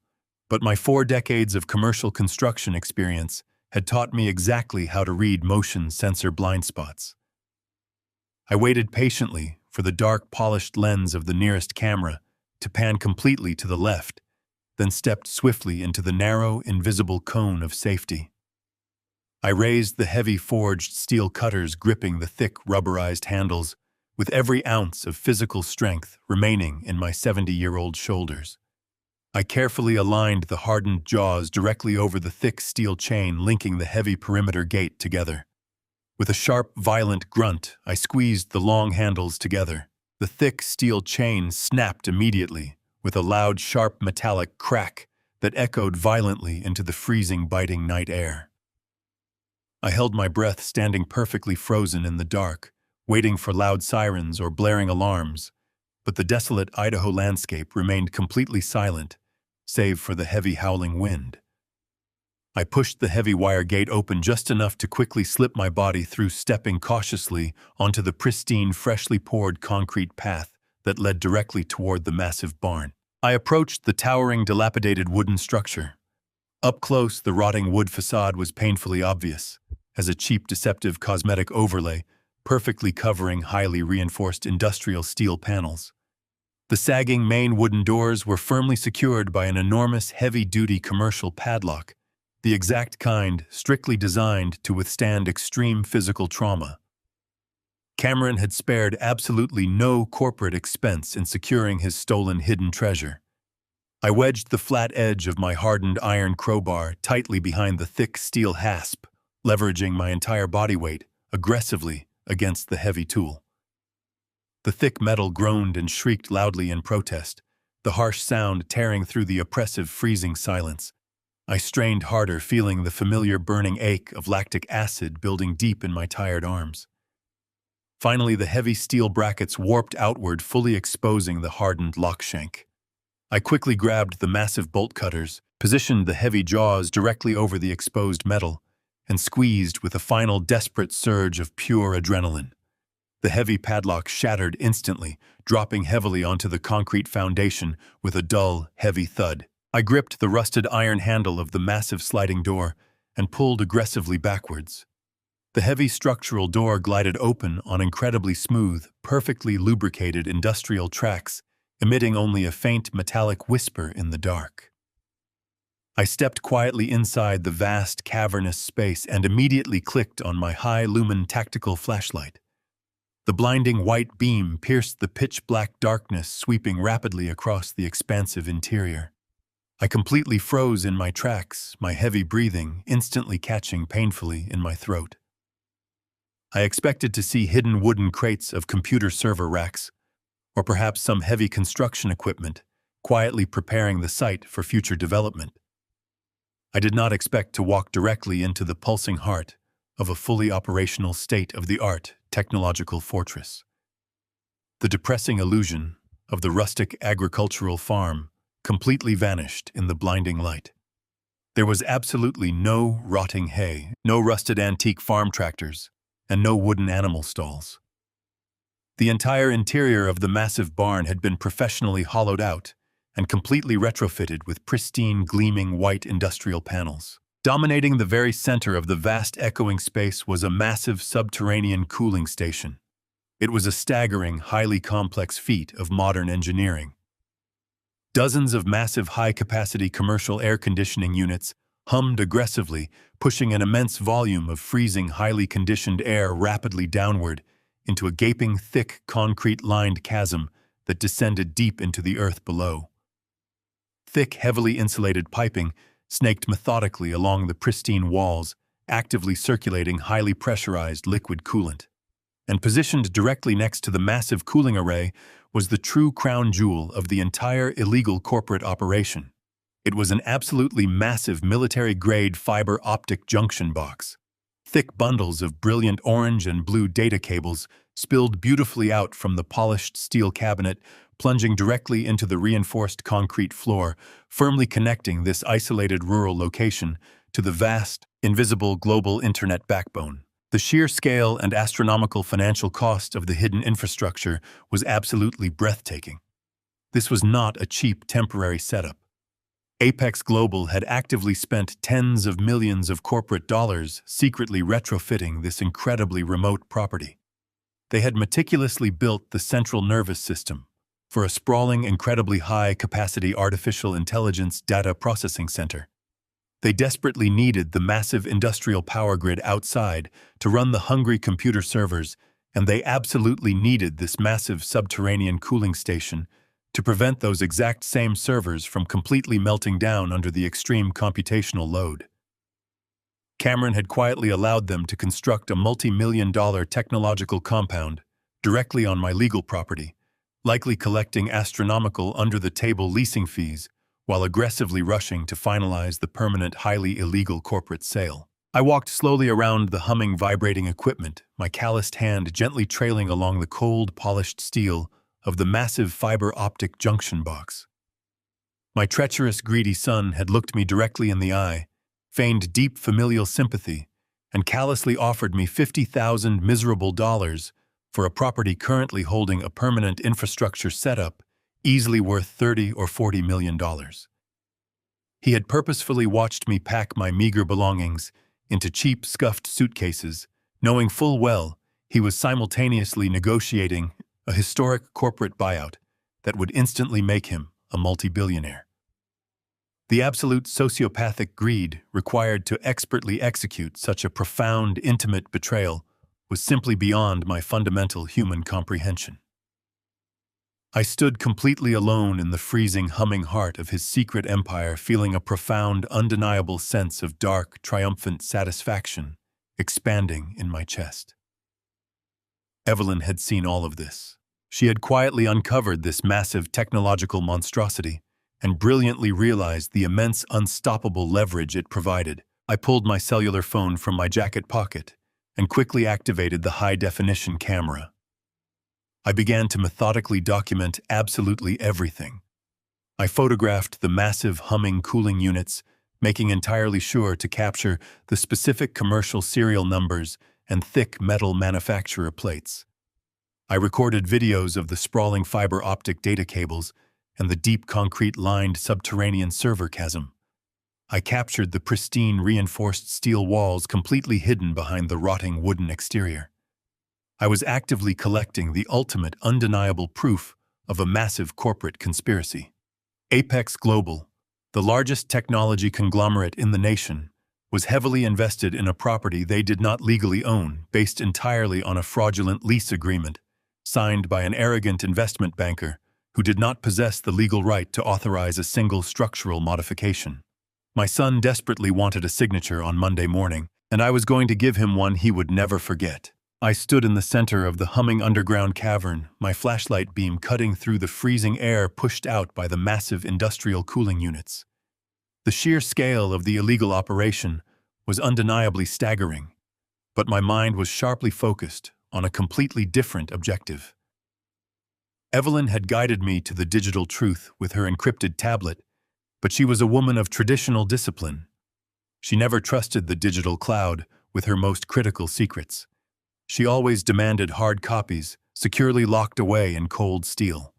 but my 4 decades of commercial construction experience had taught me exactly how to read motion sensor blind spots. I waited patiently for the dark, polished lens of the nearest camera to pan completely to the left, then stepped swiftly into the narrow, invisible cone of safety. I raised the heavy forged steel cutters gripping the thick, rubberized handles, with every ounce of physical strength remaining in my 70-year-old shoulders. I carefully aligned the hardened jaws directly over the thick steel chain linking the heavy perimeter gate together. With a sharp, violent grunt, I squeezed the long handles together. The thick steel chain snapped immediately, with a loud, sharp metallic crack that echoed violently into the freezing, biting night air. I held my breath, standing perfectly frozen in the dark, waiting for loud sirens or blaring alarms, but the desolate Idaho landscape remained completely silent, save for the heavy howling wind. I pushed the heavy wire gate open just enough to quickly slip my body through, stepping cautiously onto the pristine, freshly poured concrete path that led directly toward the massive barn. I approached the towering, dilapidated wooden structure. Up close, the rotting wood facade was painfully obvious, as a cheap, deceptive cosmetic overlay, perfectly covering highly reinforced industrial steel panels. The sagging main wooden doors were firmly secured by an enormous, heavy-duty commercial padlock, the exact kind strictly designed to withstand extreme physical trauma. Cameron had spared absolutely no corporate expense in securing his stolen hidden treasure. I wedged the flat edge of my hardened iron crowbar tightly behind the thick steel hasp, leveraging my entire body weight aggressively against the heavy tool. The thick metal groaned and shrieked loudly in protest, the harsh sound tearing through the oppressive, freezing silence. I strained harder, feeling the familiar burning ache of lactic acid building deep in my tired arms. Finally, the heavy steel brackets warped outward, fully exposing the hardened lock shank. I quickly grabbed the massive bolt cutters, positioned the heavy jaws directly over the exposed metal, and squeezed with a final desperate surge of pure adrenaline. The heavy padlock shattered instantly, dropping heavily onto the concrete foundation with a dull, heavy thud. I gripped the rusted iron handle of the massive sliding door and pulled aggressively backwards. The heavy structural door glided open on incredibly smooth, perfectly lubricated industrial tracks, emitting only a faint metallic whisper in the dark. I stepped quietly inside the vast, cavernous space and immediately clicked on my high-lumen tactical flashlight. The blinding white beam pierced the pitch-black darkness, sweeping rapidly across the expansive interior. I completely froze in my tracks, my heavy breathing instantly catching painfully in my throat. I expected to see hidden wooden crates of computer server racks, or perhaps some heavy construction equipment, quietly preparing the site for future development. I did not expect to walk directly into the pulsing heart of a fully operational state-of-the-art technological fortress. The depressing illusion of the rustic agricultural farm completely vanished in the blinding light. There was absolutely no rotting hay, no rusted antique farm tractors, and no wooden animal stalls. The entire interior of the massive barn had been professionally hollowed out and completely retrofitted with pristine, gleaming white industrial panels. Dominating the very center of the vast echoing space was a massive subterranean cooling station. It was a staggering, highly complex feat of modern engineering. Dozens of massive high-capacity commercial air conditioning units hummed aggressively, pushing an immense volume of freezing, highly conditioned air rapidly downward into a gaping, thick, concrete-lined chasm that descended deep into the earth below. Thick, heavily insulated piping snaked methodically along the pristine walls, actively circulating highly pressurized liquid coolant. And positioned directly next to the massive cooling array was the true crown jewel of the entire illegal corporate operation. It was an absolutely massive military-grade fiber optic junction box. Thick bundles of brilliant orange and blue data cables spilled beautifully out from the polished steel cabinet, plunging directly into the reinforced concrete floor, firmly connecting this isolated rural location to the vast, invisible global internet backbone. The sheer scale and astronomical financial cost of the hidden infrastructure was absolutely breathtaking. This was not a cheap temporary setup. Apex Global had actively spent tens of millions of corporate dollars secretly retrofitting this incredibly remote property. They had meticulously built the central nervous system for a sprawling, incredibly high-capacity artificial intelligence data processing center. They desperately needed the massive industrial power grid outside to run the hungry computer servers, and they absolutely needed this massive subterranean cooling station to prevent those exact same servers from completely melting down under the extreme computational load. Cameron had quietly allowed them to construct a multi-million-dollar technological compound directly on my legal property, likely collecting astronomical under-the-table leasing fees while aggressively rushing to finalize the permanent, highly illegal corporate sale. I walked slowly around the humming, vibrating equipment, my calloused hand gently trailing along the cold, polished steel of the massive fiber optic junction box. My treacherous, greedy son had looked me directly in the eye, feigned deep familial sympathy, and callously offered me $50,000 miserable dollars for a property currently holding a permanent infrastructure setup easily worth $30 or $40 million. He had purposefully watched me pack my meager belongings into cheap, scuffed suitcases, knowing full well he was simultaneously negotiating a historic corporate buyout that would instantly make him a multi-billionaire. The absolute sociopathic greed required to expertly execute such a profound, intimate betrayal was simply beyond my fundamental human comprehension. I stood completely alone in the freezing, humming heart of his secret empire, feeling a profound, undeniable sense of dark, triumphant satisfaction expanding in my chest. Evelyn had seen all of this. She had quietly uncovered this massive technological monstrosity and brilliantly realized the immense, unstoppable leverage it provided. I pulled my cellular phone from my jacket pocket and quickly activated the high-definition camera. I began to methodically document absolutely everything. I photographed the massive humming cooling units, making entirely sure to capture the specific commercial serial numbers and thick metal manufacturer plates. I recorded videos of the sprawling fiber optic data cables and the deep concrete-lined subterranean server chasm. I captured the pristine reinforced steel walls completely hidden behind the rotting wooden exterior. I was actively collecting the ultimate undeniable proof of a massive corporate conspiracy. Apex Global, the largest technology conglomerate in the nation, was heavily invested in a property they did not legally own, based entirely on a fraudulent lease agreement signed by an arrogant investment banker who did not possess the legal right to authorize a single structural modification. My son desperately wanted a signature on Monday morning, and I was going to give him one he would never forget. I stood in the center of the humming underground cavern, my flashlight beam cutting through the freezing air pushed out by the massive industrial cooling units. The sheer scale of the illegal operation was undeniably staggering, but my mind was sharply focused on a completely different objective. Evelyn had guided me to the digital truth with her encrypted tablet, but she was a woman of traditional discipline. She never trusted the digital cloud with her most critical secrets. She always demanded hard copies, securely locked away in cold steel.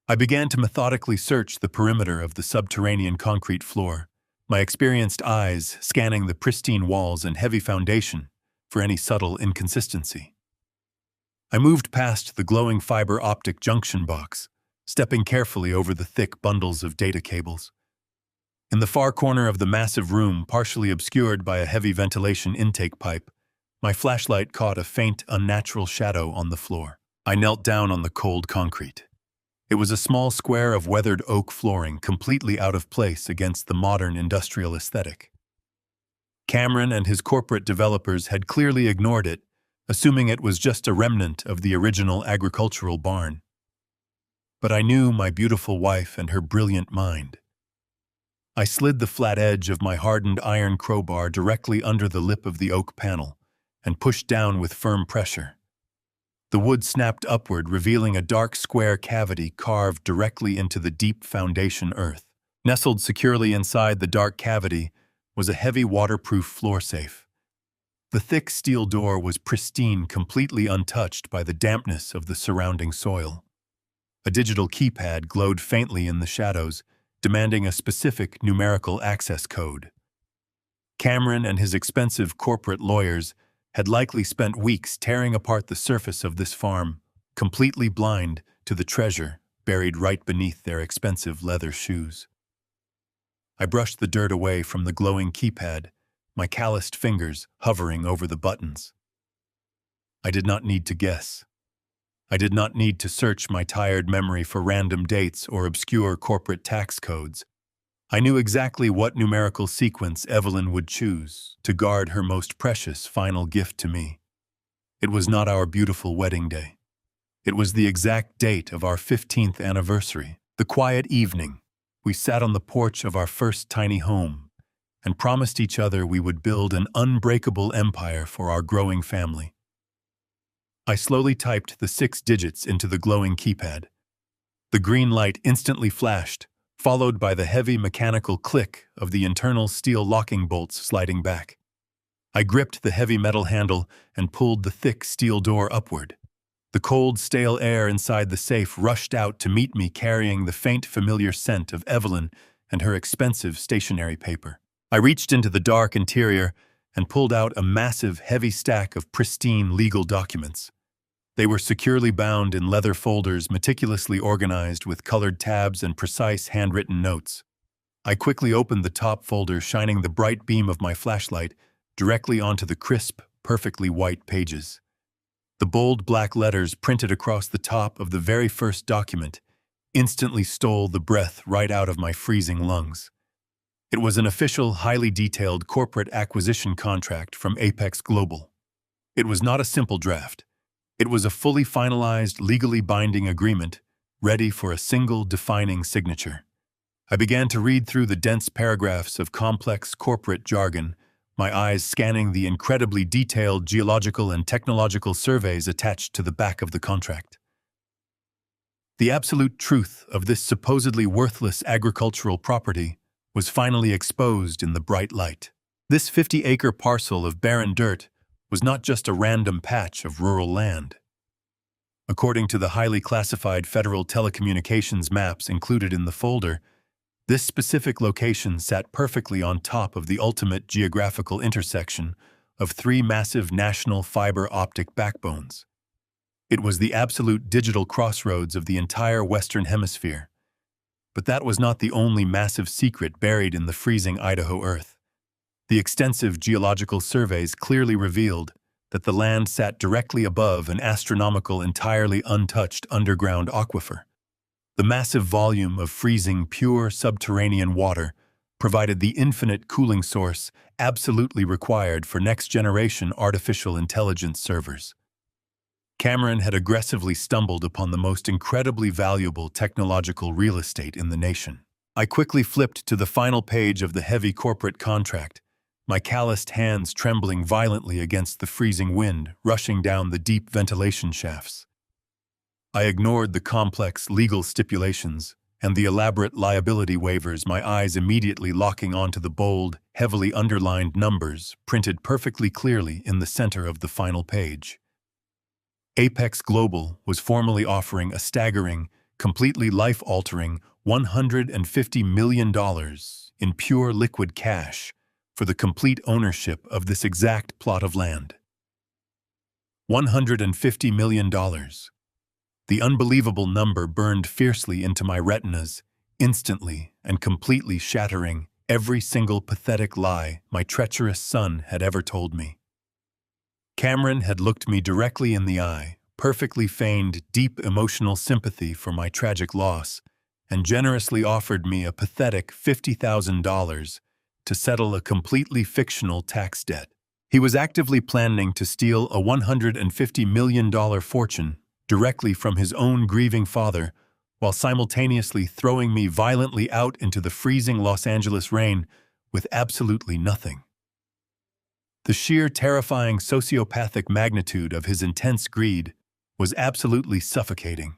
I began to methodically search the perimeter of the subterranean concrete floor, my experienced eyes scanning the pristine walls and heavy foundation for any subtle inconsistency. I moved past the glowing fiber optic junction box, stepping carefully over the thick bundles of data cables. In the far corner of the massive room, partially obscured by a heavy ventilation intake pipe, my flashlight caught a faint, unnatural shadow on the floor. I knelt down on the cold concrete. It was a small square of weathered oak flooring, completely out of place against the modern industrial aesthetic. Cameron and his corporate developers had clearly ignored it, assuming it was just a remnant of the original agricultural barn. But I knew my beautiful wife and her brilliant mind. I slid the flat edge of my hardened iron crowbar directly under the lip of the oak panel and pushed down with firm pressure. The wood snapped upward, revealing a dark square cavity carved directly into the deep foundation earth. Nestled securely inside the dark cavity was a heavy waterproof floor safe. The thick steel door was pristine, completely untouched by the dampness of the surrounding soil. A digital keypad glowed faintly in the shadows, demanding a specific numerical access code. Cameron and his expensive corporate lawyers had likely spent weeks tearing apart the surface of this farm, completely blind to the treasure buried right beneath their expensive leather shoes. I brushed the dirt away from the glowing keypad, my calloused fingers hovering over the buttons. I did not need to guess. I did not need to search my tired memory for random dates or obscure corporate tax codes. I knew exactly what numerical sequence Evelyn would choose to guard her most precious final gift to me. It was not our beautiful wedding day. It was the exact date of our 15th anniversary. The quiet evening, we sat on the porch of our first tiny home and promised each other we would build an unbreakable empire for our growing family. I slowly typed the 6 digits into the glowing keypad. The green light instantly flashed, followed by the heavy mechanical click of the internal steel locking bolts sliding back. I gripped the heavy metal handle and pulled the thick steel door upward. The cold, stale air inside the safe rushed out to meet me, carrying the faint, familiar scent of Evelyn and her expensive stationery paper. I reached into the dark interior and pulled out a massive, heavy stack of pristine legal documents. They were securely bound in leather folders, meticulously organized with colored tabs and precise handwritten notes. I quickly opened the top folder, shining the bright beam of my flashlight directly onto the crisp, perfectly white pages. The bold black letters printed across the top of the very first document instantly stole the breath right out of my freezing lungs. It was an official, highly detailed corporate acquisition contract from Apex Global. It was not a simple draft. It was a fully finalized, legally binding agreement, ready for a single defining signature. I began to read through the dense paragraphs of complex corporate jargon, my eyes scanning the incredibly detailed geological and technological surveys attached to the back of the contract. The absolute truth of this supposedly worthless agricultural property was finally exposed in the bright light. This 50-acre parcel of barren dirt was not just a random patch of rural land. According to the highly classified federal telecommunications maps included in the folder, this specific location sat perfectly on top of the ultimate geographical intersection of 3 massive national fiber optic backbones. It was the absolute digital crossroads of the entire Western Hemisphere. But that was not the only massive secret buried in the freezing Idaho earth. The extensive geological surveys clearly revealed that the land sat directly above an astronomical, entirely untouched underground aquifer. The massive volume of freezing, pure subterranean water provided the infinite cooling source absolutely required for next-generation artificial intelligence servers. Cameron had aggressively stumbled upon the most incredibly valuable technological real estate in the nation. I quickly flipped to the final page of the heavy corporate contract, my calloused hands trembling violently against the freezing wind rushing down the deep ventilation shafts. I ignored the complex legal stipulations and the elaborate liability waivers, my eyes immediately locking onto the bold, heavily underlined numbers printed perfectly clearly in the center of the final page. Apex Global was formally offering a staggering, completely life-altering $150 million in pure liquid cash for the complete ownership of this exact plot of land. $150 million. The unbelievable number burned fiercely into my retinas, instantly and completely shattering every single pathetic lie my treacherous son had ever told me. Cameron had looked me directly in the eye, perfectly feigned deep emotional sympathy for my tragic loss, and generously offered me a pathetic $50,000 to settle a completely fictional tax debt. He was actively planning to steal a $150 million fortune directly from his own grieving father, while simultaneously throwing me violently out into the freezing Los Angeles rain with absolutely nothing. The sheer terrifying sociopathic magnitude of his intense greed was absolutely suffocating.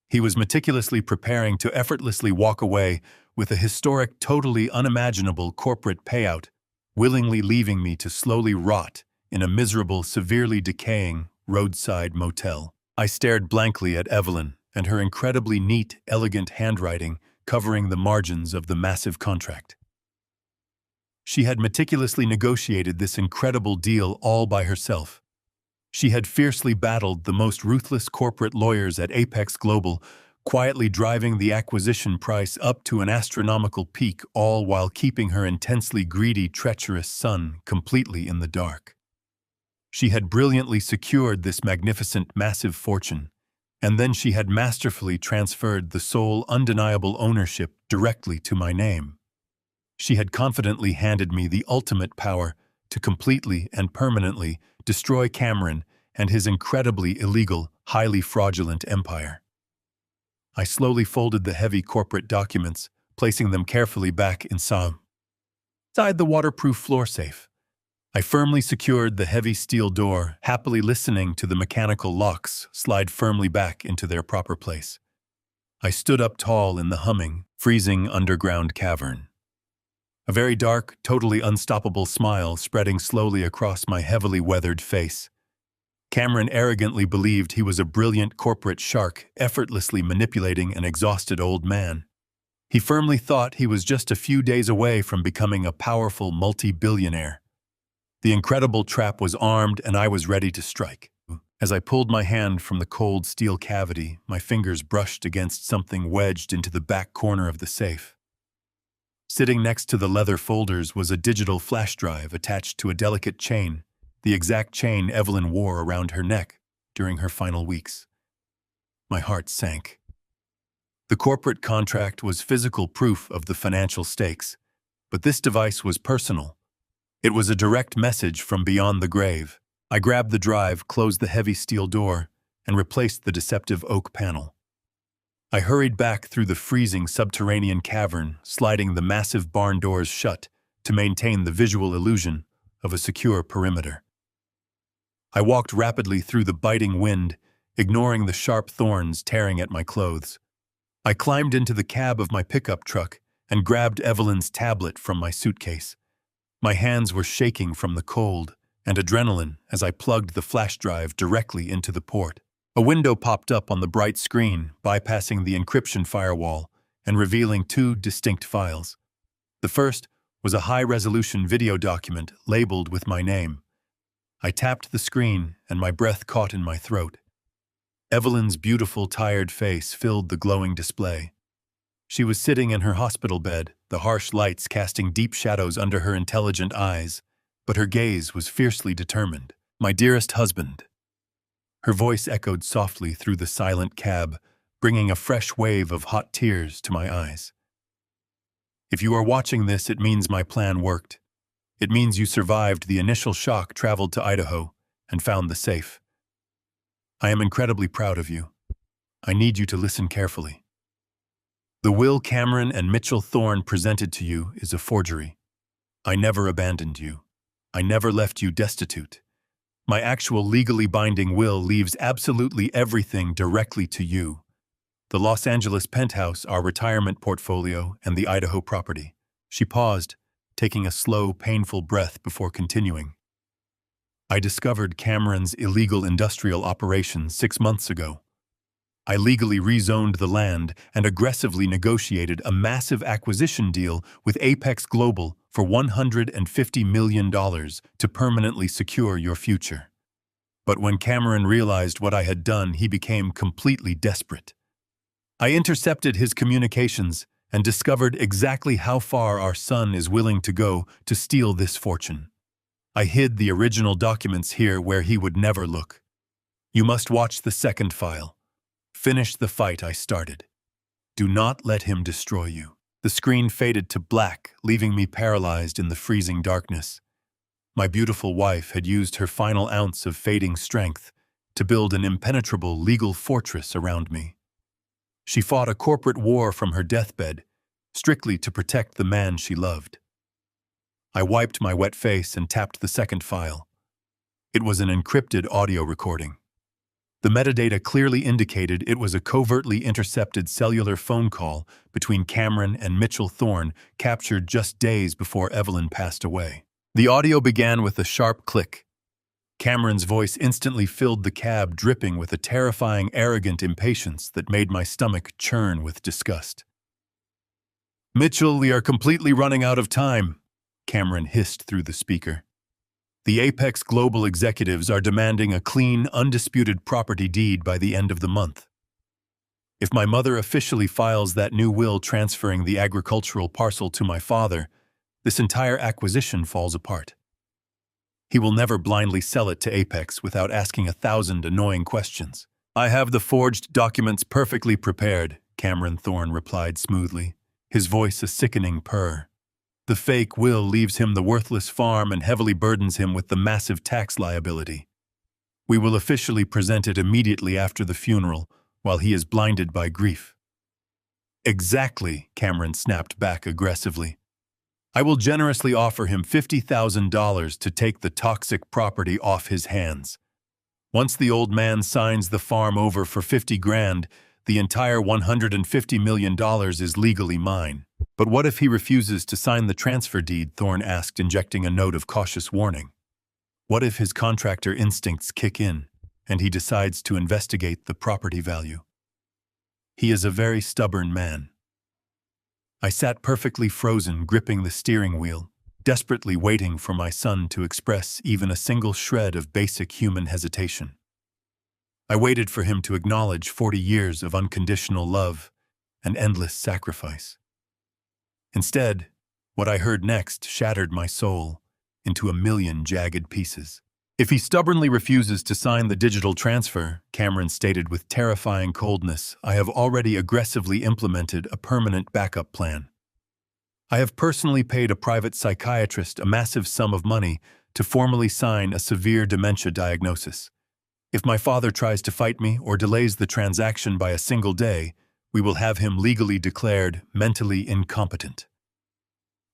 He was meticulously preparing to effortlessly walk away with a historic, totally unimaginable corporate payout, willingly leaving me to slowly rot in a miserable, severely decaying roadside motel. I stared blankly at Evelyn and her incredibly neat, elegant handwriting covering the margins of the massive contract. She had meticulously negotiated this incredible deal all by herself. She had fiercely battled the most ruthless corporate lawyers at Apex Global, quietly driving the acquisition price up to an astronomical peak, all while keeping her intensely greedy, treacherous son completely in the dark. She had brilliantly secured this magnificent, massive fortune, and then she had masterfully transferred the sole, undeniable ownership directly to my name. She had confidently handed me the ultimate power to completely and permanently destroy Cameron and his incredibly illegal, highly fraudulent empire. I slowly folded the heavy corporate documents, placing them carefully back inside the waterproof floor safe. I firmly secured the heavy steel door, happily listening to the mechanical locks slide firmly back into their proper place. I stood up tall in the humming, freezing underground cavern. A very dark, totally unstoppable smile spreading slowly across my heavily weathered face. Cameron arrogantly believed he was a brilliant corporate shark, effortlessly manipulating an exhausted old man. He firmly thought he was just a few days away from becoming a powerful multi-billionaire. The incredible trap was armed, and I was ready to strike. As I pulled my hand from the cold steel cavity, my fingers brushed against something wedged into the back corner of the safe. Sitting next to the leather folders was a digital flash drive attached to a delicate chain, the exact chain Evelyn wore around her neck during her final weeks. My heart sank. The corporate contract was physical proof of the financial stakes, but this device was personal. It was a direct message from beyond the grave. I grabbed the drive, closed the heavy steel door, and replaced the deceptive oak panel. I hurried back through the freezing subterranean cavern, sliding the massive barn doors shut to maintain the visual illusion of a secure perimeter. I walked rapidly through the biting wind, ignoring the sharp thorns tearing at my clothes. I climbed into the cab of my pickup truck and grabbed Evelyn's tablet from my suitcase. My hands were shaking from the cold and adrenaline as I plugged the flash drive directly into the port. A window popped up on the bright screen, bypassing the encryption firewall and revealing two distinct files. The first was a high-resolution video document labeled with my name. I tapped the screen, and my breath caught in my throat. Evelyn's beautiful, tired face filled the glowing display. She was sitting in her hospital bed, the harsh lights casting deep shadows under her intelligent eyes, but her gaze was fiercely determined. "My dearest husband." Her voice echoed softly through the silent cab, bringing a fresh wave of hot tears to my eyes. "If you are watching this, it means my plan worked. It means you survived the initial shock, traveled to Idaho, and found the safe. I am incredibly proud of you. I need you to listen carefully. The will Cameron and Mitchell Thorne presented to you is a forgery. I never abandoned you. I never left you destitute. My actual legally binding will leaves absolutely everything directly to you. The Los Angeles penthouse, our retirement portfolio, and the Idaho property." She paused, taking a slow, painful breath before continuing. "I discovered Cameron's illegal industrial operations 6 months ago. I legally rezoned the land and aggressively negotiated a massive acquisition deal with Apex Global for $150 million to permanently secure your future. But when Cameron realized what I had done, he became completely desperate. I intercepted his communications and discovered exactly how far our son is willing to go to steal this fortune. I hid the original documents here where he would never look. You must watch the second file. Finish the fight I started. Do not let him destroy you. The screen faded to black, leaving me paralyzed in the freezing darkness. My beautiful wife had used her final ounce of fading strength to build an impenetrable legal fortress around me. She fought a corporate war from her deathbed, strictly to protect the man she loved. I wiped my wet face and tapped the second file. It was an encrypted audio recording. The metadata clearly indicated it was a covertly intercepted cellular phone call between Cameron and Mitchell Thorne, captured just days before Evelyn passed away. The audio began with a sharp click. Cameron's voice instantly filled the cab, dripping with a terrifying, arrogant impatience that made my stomach churn with disgust. "Mitchell, we are completely running out of time," Cameron hissed through the speaker. "The Apex Global executives are demanding a clean, undisputed property deed by the end of the month. If my mother officially files that new will transferring the agricultural parcel to my father, this entire acquisition falls apart. He will never blindly sell it to Apex without asking 1,000 annoying questions." "I have the forged documents perfectly prepared," Cameron Thorne replied smoothly, his voice a sickening purr. "The fake will leaves him the worthless farm and heavily burdens him with the massive tax liability. We will officially present it immediately after the funeral, while he is blinded by grief." "Exactly," Cameron snapped back aggressively. "I will generously offer him $50,000 to take the toxic property off his hands. Once the old man signs the farm over for 50 grand, the entire $150 million is legally mine." "But what if he refuses to sign the transfer deed?" Thorne asked, injecting a note of cautious warning. "What if his contractor instincts kick in, and he decides to investigate the property value? He is a very stubborn man." I sat perfectly frozen, gripping the steering wheel, desperately waiting for my son to express even a single shred of basic human hesitation. I waited for him to acknowledge 40 years of unconditional love and endless sacrifice. Instead, what I heard next shattered my soul into a million jagged pieces. "If he stubbornly refuses to sign the digital transfer," Cameron stated with terrifying coldness, "I have already aggressively implemented a permanent backup plan. I have personally paid a private psychiatrist a massive sum of money to formally sign a severe dementia diagnosis. If my father tries to fight me or delays the transaction by a single day, we will have him legally declared mentally incompetent.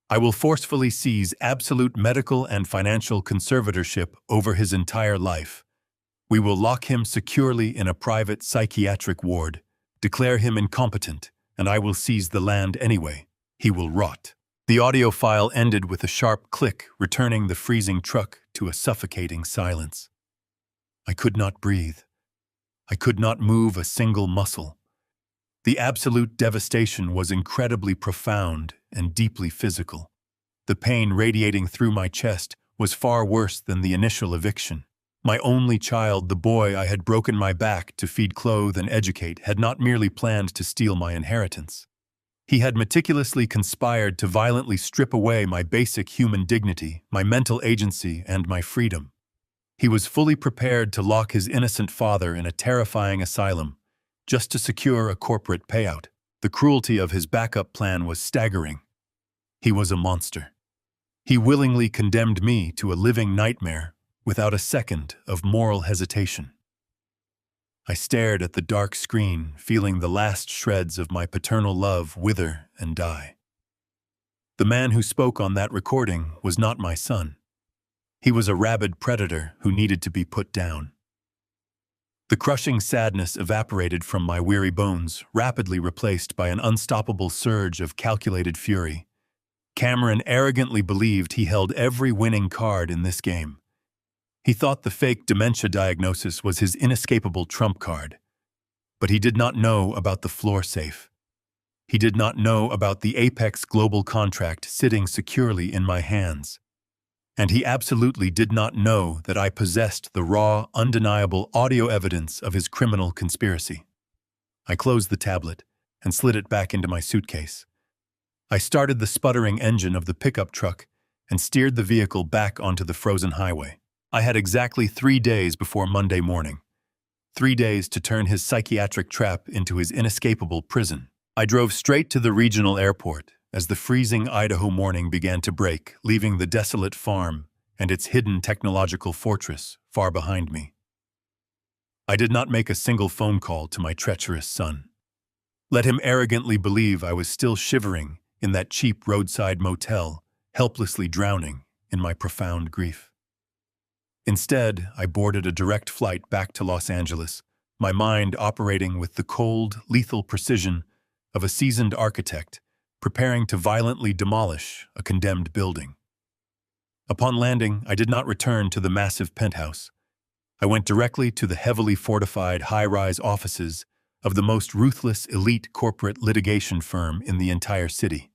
I will forcefully seize absolute medical and financial conservatorship over his entire life. We will lock him securely in a private psychiatric ward, declare him incompetent, and I will seize the land anyway. He will rot." The audio file ended with a sharp click, returning the freezing truck to a suffocating silence. I could not breathe. I could not move a single muscle. The absolute devastation was incredibly profound and deeply physical. The pain radiating through my chest was far worse than the initial eviction. My only child, the boy I had broken my back to feed, clothe, and educate, had not merely planned to steal my inheritance. He had meticulously conspired to violently strip away my basic human dignity, my mental agency, and my freedom. He was fully prepared to lock his innocent father in a terrifying asylum, just to secure a corporate payout. The cruelty of his backup plan was staggering. He was a monster. He willingly condemned me to a living nightmare without a second of moral hesitation. I stared at the dark screen, feeling the last shreds of my paternal love wither and die. The man who spoke on that recording was not my son. He was a rabid predator who needed to be put down. The crushing sadness evaporated from my weary bones, rapidly replaced by an unstoppable surge of calculated fury. Cameron arrogantly believed he held every winning card in this game. He thought the fake dementia diagnosis was his inescapable trump card. But he did not know about the floor safe. He did not know about the Apex Global contract sitting securely in my hands. And he absolutely did not know that I possessed the raw, undeniable audio evidence of his criminal conspiracy. I closed the tablet and slid it back into my suitcase, I started the sputtering engine of the pickup truck and steered the vehicle back onto the frozen highway. I had exactly 3 days before Monday morning. 3 days to turn his psychiatric trap into his inescapable prison. I drove straight to the regional airport as the freezing Idaho morning began to break, leaving the desolate farm and its hidden technological fortress far behind me. I did not make a single phone call to my treacherous son. Let him arrogantly believe I was still shivering in that cheap roadside motel, helplessly drowning in my profound grief. Instead, I boarded a direct flight back to Los Angeles, my mind operating with the cold, lethal precision of a seasoned architect preparing to violently demolish a condemned building. Upon landing, I did not return to the massive penthouse. I went directly to the heavily fortified high-rise offices of the most ruthless elite corporate litigation firm in the entire city.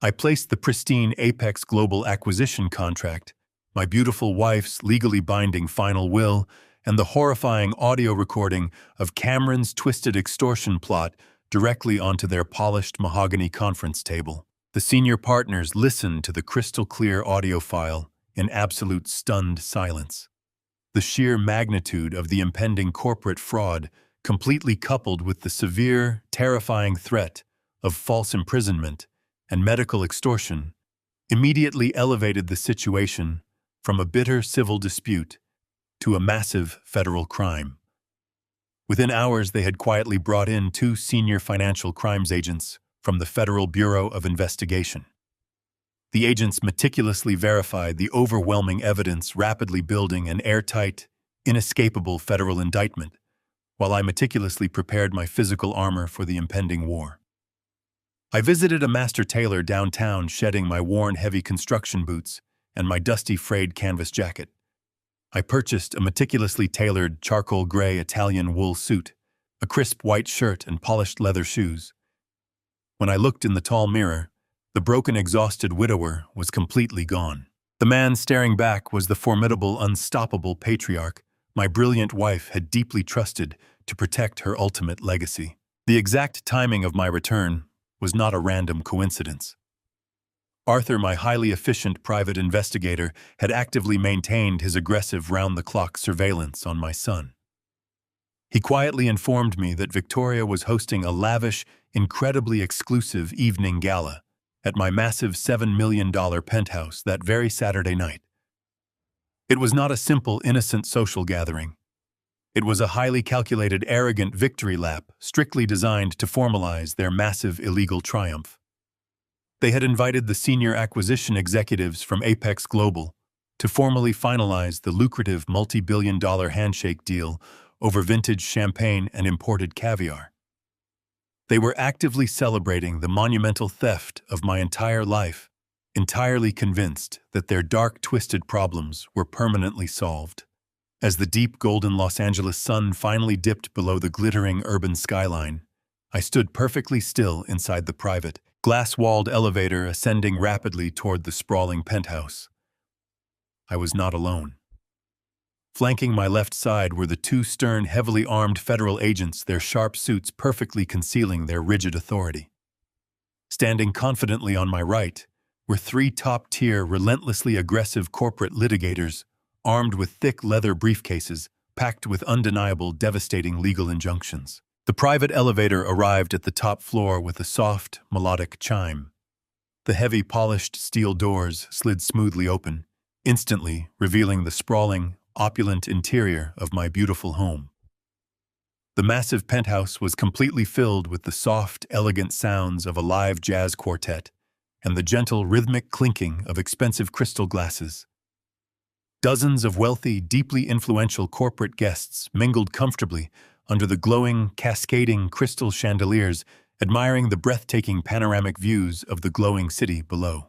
I placed the pristine Apex Global acquisition contract, my beautiful wife's legally binding final will, and the horrifying audio recording of Cameron's twisted extortion plot directly onto their polished mahogany conference table. The senior partners listened to the crystal-clear audio file in absolute stunned silence. The sheer magnitude of the impending corporate fraud, completely coupled with the severe, terrifying threat of false imprisonment and medical extortion, immediately elevated the situation from a bitter civil dispute to a massive federal crime. Within hours, they had quietly brought in 2 senior financial crimes agents from the Federal Bureau of Investigation. The agents meticulously verified the overwhelming evidence, rapidly building an airtight, inescapable federal indictment, while I meticulously prepared my physical armor for the impending war. I visited a master tailor downtown, shedding my worn heavy construction boots and my dusty frayed canvas jacket. I purchased a meticulously tailored charcoal gray Italian wool suit, a crisp white shirt, and polished leather shoes. When I looked in the tall mirror, the broken, exhausted widower was completely gone. The man staring back was the formidable, unstoppable patriarch my brilliant wife had deeply trusted to protect her ultimate legacy. The exact timing of my return was not a random coincidence. Arthur, my highly efficient private investigator, had actively maintained his aggressive round-the-clock surveillance on my son. He quietly informed me that Victoria was hosting a lavish, incredibly exclusive evening gala at my massive $7 million penthouse that very Saturday night. It was not a simple, innocent social gathering. It was a highly calculated, arrogant victory lap, strictly designed to formalize their massive illegal triumph. They had invited the senior acquisition executives from Apex Global to formally finalize the lucrative multi-billion-dollar handshake deal over vintage champagne and imported caviar. They were actively celebrating the monumental theft of my entire life, entirely convinced that their dark, twisted problems were permanently solved. As the deep golden Los Angeles sun finally dipped below the glittering urban skyline, I stood perfectly still inside the private, glass-walled elevator ascending rapidly toward the sprawling penthouse. I was not alone. Flanking my left side were the 2 stern, heavily armed federal agents, their sharp suits perfectly concealing their rigid authority. Standing confidently on my right were 3 top-tier, relentlessly aggressive corporate litigators, armed with thick leather briefcases packed with undeniable, devastating legal injunctions. The private elevator arrived at the top floor with a soft, melodic chime. The heavy, polished steel doors slid smoothly open, instantly revealing the sprawling, opulent interior of my beautiful home. The massive penthouse was completely filled with the soft, elegant sounds of a live jazz quartet and the gentle, rhythmic clinking of expensive crystal glasses. Dozens of wealthy, deeply influential corporate guests mingled comfortably under the glowing, cascading crystal chandeliers, admiring the breathtaking panoramic views of the glowing city below.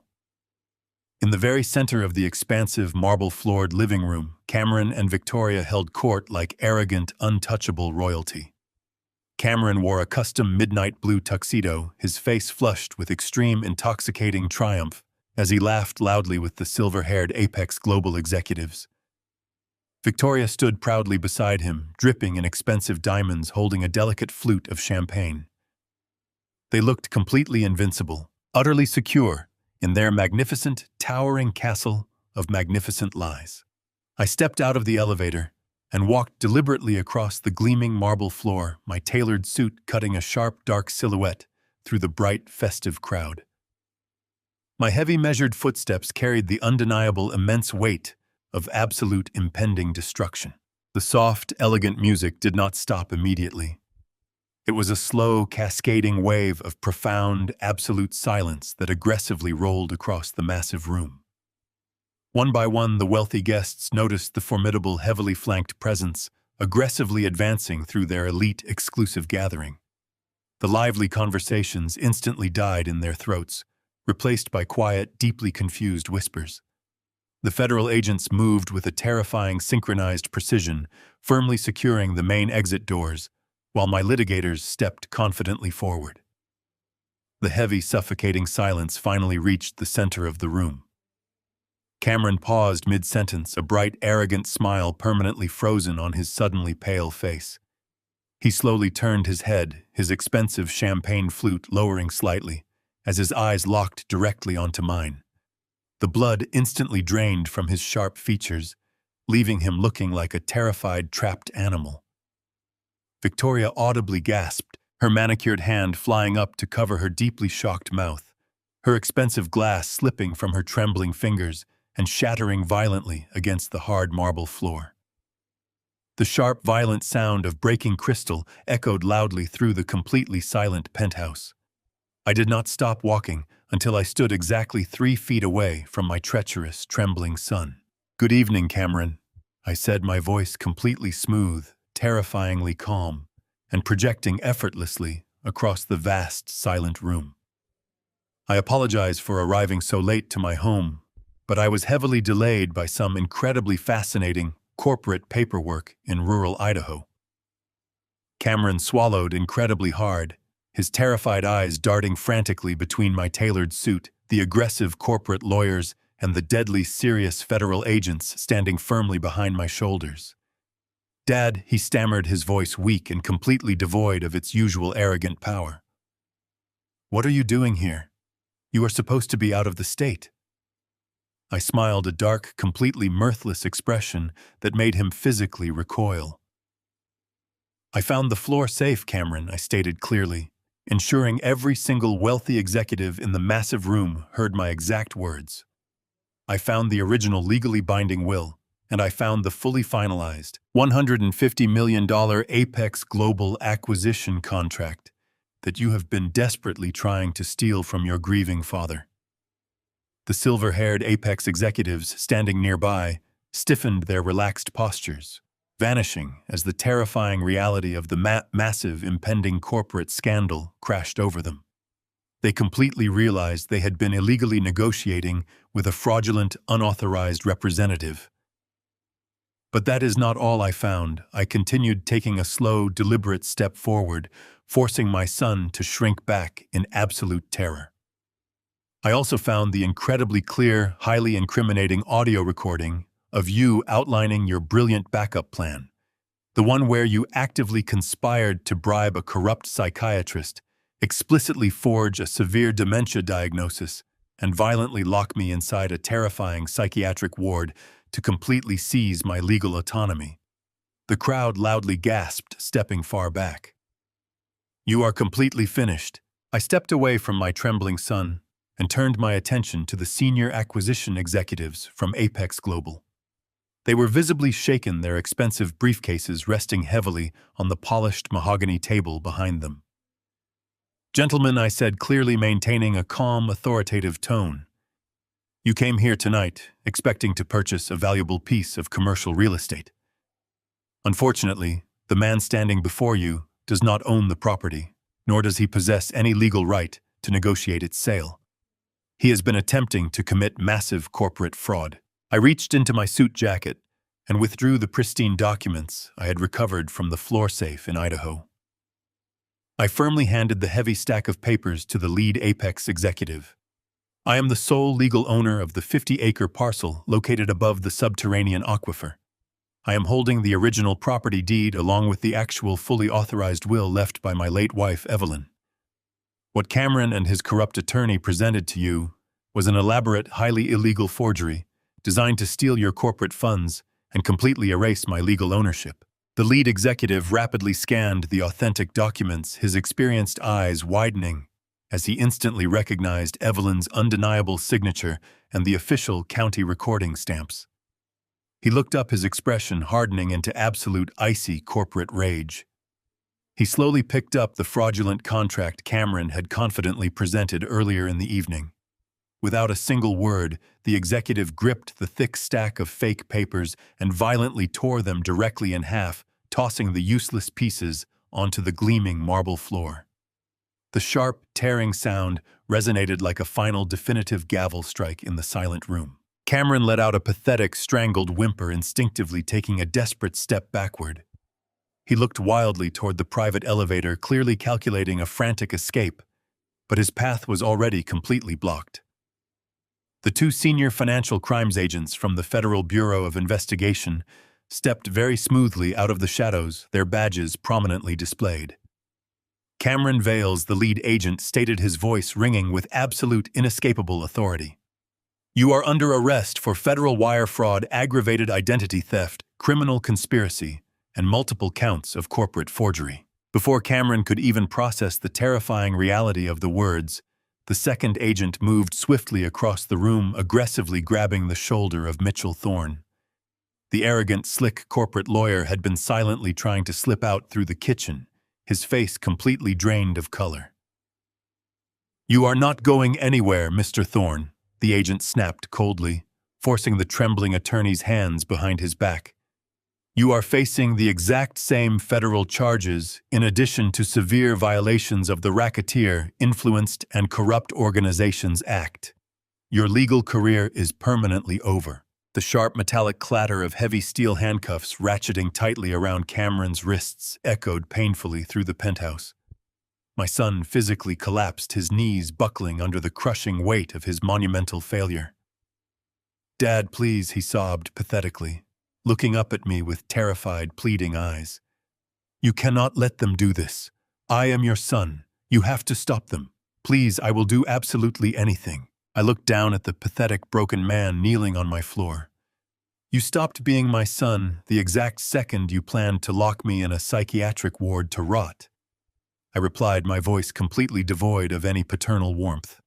In the very center of the expansive, marble-floored living room, Cameron and Victoria held court like arrogant, untouchable royalty. Cameron wore a custom midnight blue tuxedo, his face flushed with extreme, intoxicating triumph as he laughed loudly with the silver-haired Apex Global executives. Victoria stood proudly beside him, dripping in expensive diamonds, holding a delicate flute of champagne. They looked completely invincible, utterly secure in their magnificent, towering castle of magnificent lies. I stepped out of the elevator and walked deliberately across the gleaming marble floor, my tailored suit cutting a sharp, dark silhouette through the bright, festive crowd. My heavy, measured footsteps carried the undeniable immense weight of absolute impending destruction. The soft, elegant music did not stop immediately. It was a slow, cascading wave of profound, absolute silence that aggressively rolled across the massive room. One by one, the wealthy guests noticed the formidable, heavily flanked presence aggressively advancing through their elite, exclusive gathering. The lively conversations instantly died in their throats, replaced by quiet, deeply confused whispers. The federal agents moved with a terrifying, synchronized precision, firmly securing the main exit doors, while my litigators stepped confidently forward. The heavy, suffocating silence finally reached the center of the room. Cameron paused mid-sentence, a bright, arrogant smile permanently frozen on his suddenly pale face. He slowly turned his head, his expensive champagne flute lowering slightly, as his eyes locked directly onto mine. The blood instantly drained from his sharp features, leaving him looking like a terrified, trapped animal. Victoria audibly gasped, her manicured hand flying up to cover her deeply shocked mouth, her expensive glass slipping from her trembling fingers and shattering violently against the hard marble floor. The sharp, violent sound of breaking crystal echoed loudly through the completely silent penthouse. I did not stop walking until I stood exactly 3 feet away from my treacherous, trembling son. "Good evening, Cameron," I said, my voice completely smooth, terrifyingly calm, and projecting effortlessly across the vast, silent room. "I apologize for arriving so late to my home, but I was heavily delayed by some incredibly fascinating corporate paperwork in rural Idaho." Cameron swallowed incredibly hard, his terrified eyes darting frantically between my tailored suit, the aggressive corporate lawyers, and the deadly serious federal agents standing firmly behind my shoulders. "Dad," he stammered, his voice weak and completely devoid of its usual arrogant power. "What are you doing here? You are supposed to be out of the state." I smiled, a dark, completely mirthless expression that made him physically recoil. "I found the floor safe, Cameron," I stated clearly, ensuring every single wealthy executive in the massive room heard my exact words. "I found the original legally binding will, and I found the fully finalized $150 million Apex Global acquisition contract that you have been desperately trying to steal from your grieving father." The silver-haired Apex executives standing nearby stiffened their relaxed postures, vanishing as the terrifying reality of the massive impending corporate scandal crashed over them. They completely realized they had been illegally negotiating with a fraudulent, unauthorized representative. But that is not all I found. I continued, taking a slow, deliberate step forward, forcing my son to shrink back in absolute terror. I also found the incredibly clear, highly incriminating audio recording of you outlining your brilliant backup plan, the one where you actively conspired to bribe a corrupt psychiatrist, explicitly forge a severe dementia diagnosis, and violently lock me inside a terrifying psychiatric ward to completely seize my legal autonomy. The crowd loudly gasped, stepping far back. "You are completely finished." I stepped away from my trembling son and turned my attention to the senior acquisition executives from Apex Global. They were visibly shaken, their expensive briefcases resting heavily on the polished mahogany table behind them. "Gentlemen," I said, clearly maintaining a calm, authoritative tone, "you came here tonight expecting to purchase a valuable piece of commercial real estate. Unfortunately, the man standing before you does not own the property, nor does he possess any legal right to negotiate its sale. He has been attempting to commit massive corporate fraud." I reached into my suit jacket and withdrew the pristine documents I had recovered from the floor safe in Idaho. I firmly handed the heavy stack of papers to the lead Apex executive. "I am the sole legal owner of the 50-acre parcel located above the subterranean aquifer. I am holding the original property deed along with the actual fully authorized will left by my late wife, Evelyn. What Cameron and his corrupt attorney presented to you was an elaborate, highly illegal forgery designed to steal your corporate funds and completely erase my legal ownership. The lead executive rapidly scanned the authentic documents, his experienced eyes widening as he instantly recognized Evelyn's undeniable signature and the official county recording stamps. He looked up, his expression hardening into absolute icy corporate rage. He slowly picked up the fraudulent contract Cameron had confidently presented earlier in the evening. Without a single word, the executive gripped the thick stack of fake papers and violently tore them directly in half, tossing the useless pieces onto the gleaming marble floor. The sharp, tearing sound resonated like a final definitive gavel strike in the silent room. Cameron let out a pathetic, strangled whimper, instinctively taking a desperate step backward. He looked wildly toward the private elevator, clearly calculating a frantic escape, but his path was already completely blocked. The two senior financial crimes agents from the Federal Bureau of Investigation stepped very smoothly out of the shadows, their badges prominently displayed. Cameron Vales, the lead agent, stated, his voice ringing with absolute, inescapable authority. "You are under arrest for federal wire fraud, aggravated identity theft, criminal conspiracy, and multiple counts of corporate forgery." Before Cameron could even process the terrifying reality of the words, the second agent moved swiftly across the room, aggressively grabbing the shoulder of Mitchell Thorne. The arrogant, slick corporate lawyer had been silently trying to slip out through the kitchen, his face completely drained of color. "You are not going anywhere, Mr. Thorne," the agent snapped coldly, forcing the trembling attorney's hands behind his back. "You are facing the exact same federal charges in addition to severe violations of the Racketeer, Influenced, and Corrupt Organizations Act. Your legal career is permanently over." The sharp metallic clatter of heavy steel handcuffs ratcheting tightly around Cameron's wrists echoed painfully through the penthouse. My son physically collapsed, his knees buckling under the crushing weight of his monumental failure. "Dad, please," he sobbed pathetically, looking up at me with terrified, pleading eyes. "You cannot let them do this. I am your son. You have to stop them. Please, I will do absolutely anything." I looked down at the pathetic, broken man kneeling on my floor. "You stopped being my son the exact second you planned to lock me in a psychiatric ward to rot," I replied, my voice completely devoid of any paternal warmth.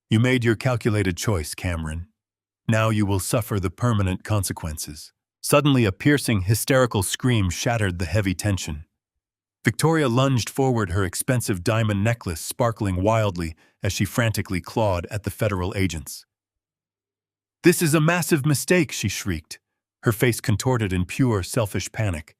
"You made your calculated choice, Cameron. Now you will suffer the permanent consequences." Suddenly, a piercing, hysterical scream shattered the heavy tension. Victoria lunged forward, her expensive diamond necklace sparkling wildly as she frantically clawed at the federal agents. "This is a massive mistake," she shrieked, her face contorted in pure, selfish panic.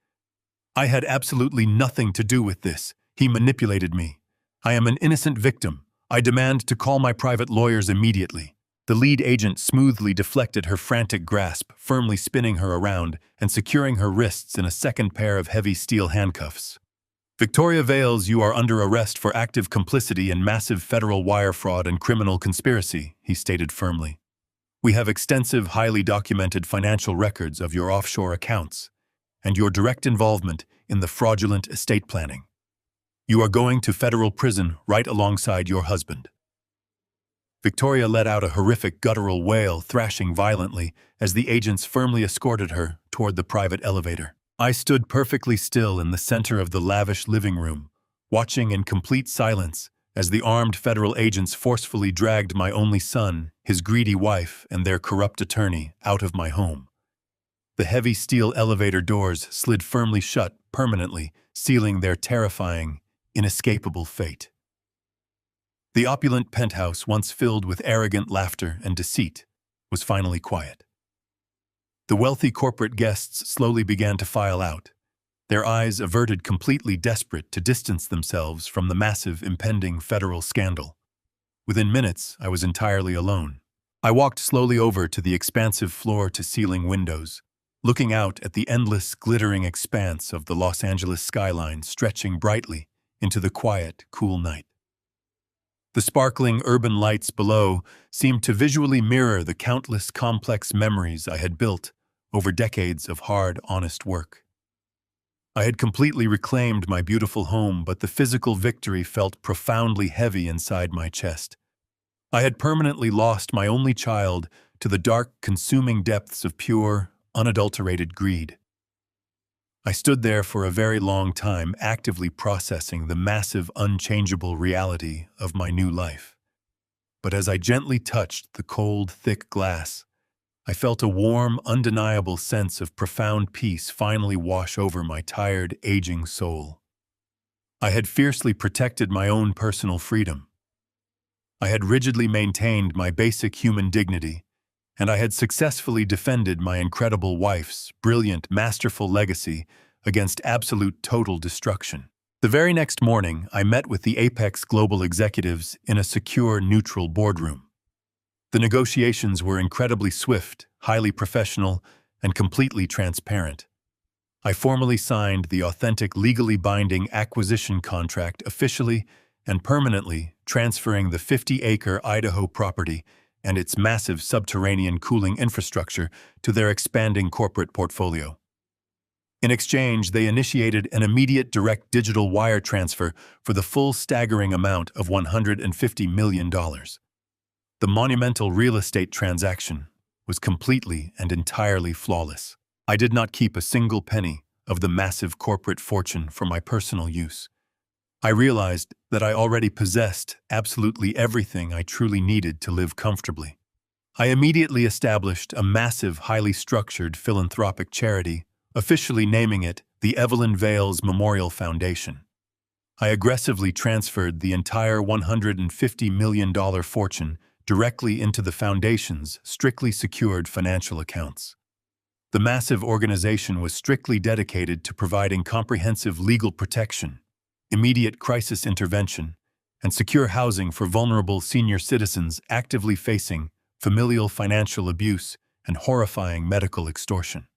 "I had absolutely nothing to do with this. He manipulated me. I am an innocent victim. I demand to call my private lawyers immediately." The lead agent smoothly deflected her frantic grasp, firmly spinning her around and securing her wrists in a second pair of heavy steel handcuffs. "Victoria Vales, you are under arrest for active complicity in massive federal wire fraud and criminal conspiracy," he stated firmly. "We have extensive, highly documented financial records of your offshore accounts and your direct involvement in the fraudulent estate planning. You are going to federal prison right alongside your husband." Victoria let out a horrific guttural wail, thrashing violently as the agents firmly escorted her toward the private elevator. I stood perfectly still in the center of the lavish living room, watching in complete silence as the armed federal agents forcefully dragged my only son, his greedy wife, and their corrupt attorney out of my home. The heavy steel elevator doors slid firmly shut, permanently sealing their terrifying, inescapable fate. The opulent penthouse, once filled with arrogant laughter and deceit, was finally quiet. The wealthy corporate guests slowly began to file out, their eyes averted, completely desperate to distance themselves from the massive, impending federal scandal. Within minutes, I was entirely alone. I walked slowly over to the expansive floor-to-ceiling windows, looking out at the endless, glittering expanse of the Los Angeles skyline stretching brightly into the quiet, cool night. The sparkling urban lights below seemed to visually mirror the countless complex memories I had built over decades of hard, honest work. I had completely reclaimed my beautiful home, but the physical victory felt profoundly heavy inside my chest. I had permanently lost my only child to the dark, consuming depths of pure, unadulterated greed. I stood there for a very long time, actively processing the massive, unchangeable reality of my new life. But as I gently touched the cold, thick glass, I felt a warm, undeniable sense of profound peace finally wash over my tired, aging soul. I had fiercely protected my own personal freedom. I had rigidly maintained my basic human dignity, and I had successfully defended my incredible wife's brilliant, masterful legacy against absolute total destruction. The very next morning, I met with the Apex Global executives in a secure, neutral boardroom. The negotiations were incredibly swift, highly professional, and completely transparent. I formally signed the authentic, legally binding acquisition contract, officially and permanently transferring the 50-acre Idaho property and its massive subterranean cooling infrastructure to their expanding corporate portfolio. In exchange, they initiated an immediate direct digital wire transfer for the full staggering amount of $150 million. The monumental real estate transaction was completely and entirely flawless. I did not keep a single penny of the massive corporate fortune for my personal use. I realized that I already possessed absolutely everything I truly needed to live comfortably. I immediately established a massive, highly structured philanthropic charity, officially naming it the Evelyn Vales Memorial Foundation. I aggressively transferred the entire $150 million fortune directly into the foundation's strictly secured financial accounts. The massive organization was strictly dedicated to providing comprehensive legal protection, immediate crisis intervention, and secure housing for vulnerable senior citizens actively facing familial financial abuse and horrifying medical extortion.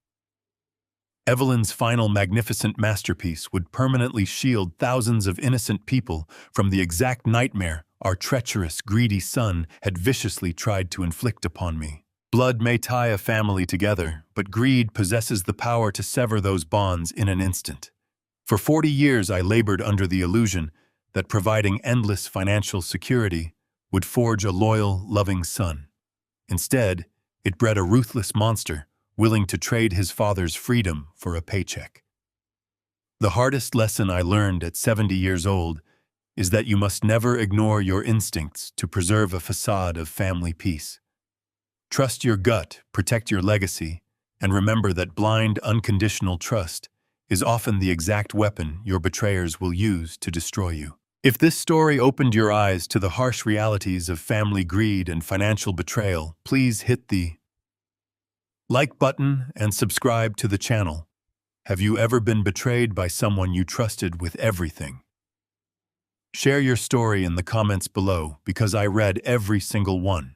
Evelyn's final magnificent masterpiece would permanently shield thousands of innocent people from the exact nightmare our treacherous, greedy son had viciously tried to inflict upon me. Blood may tie a family together, but greed possesses the power to sever those bonds in an instant. For 40 years I labored under the illusion that providing endless financial security would forge a loyal, loving son. Instead, it bred a ruthless monster willing to trade his father's freedom for a paycheck. The hardest lesson I learned at 70 years old is that you must never ignore your instincts to preserve a facade of family peace. Trust your gut, protect your legacy, and remember that blind, unconditional trust is often the exact weapon your betrayers will use to destroy you. If this story opened your eyes to the harsh realities of family greed and financial betrayal, please hit the like button and subscribe to the channel. Have you ever been betrayed by someone you trusted with everything? Share your story in the comments below because I read every single one.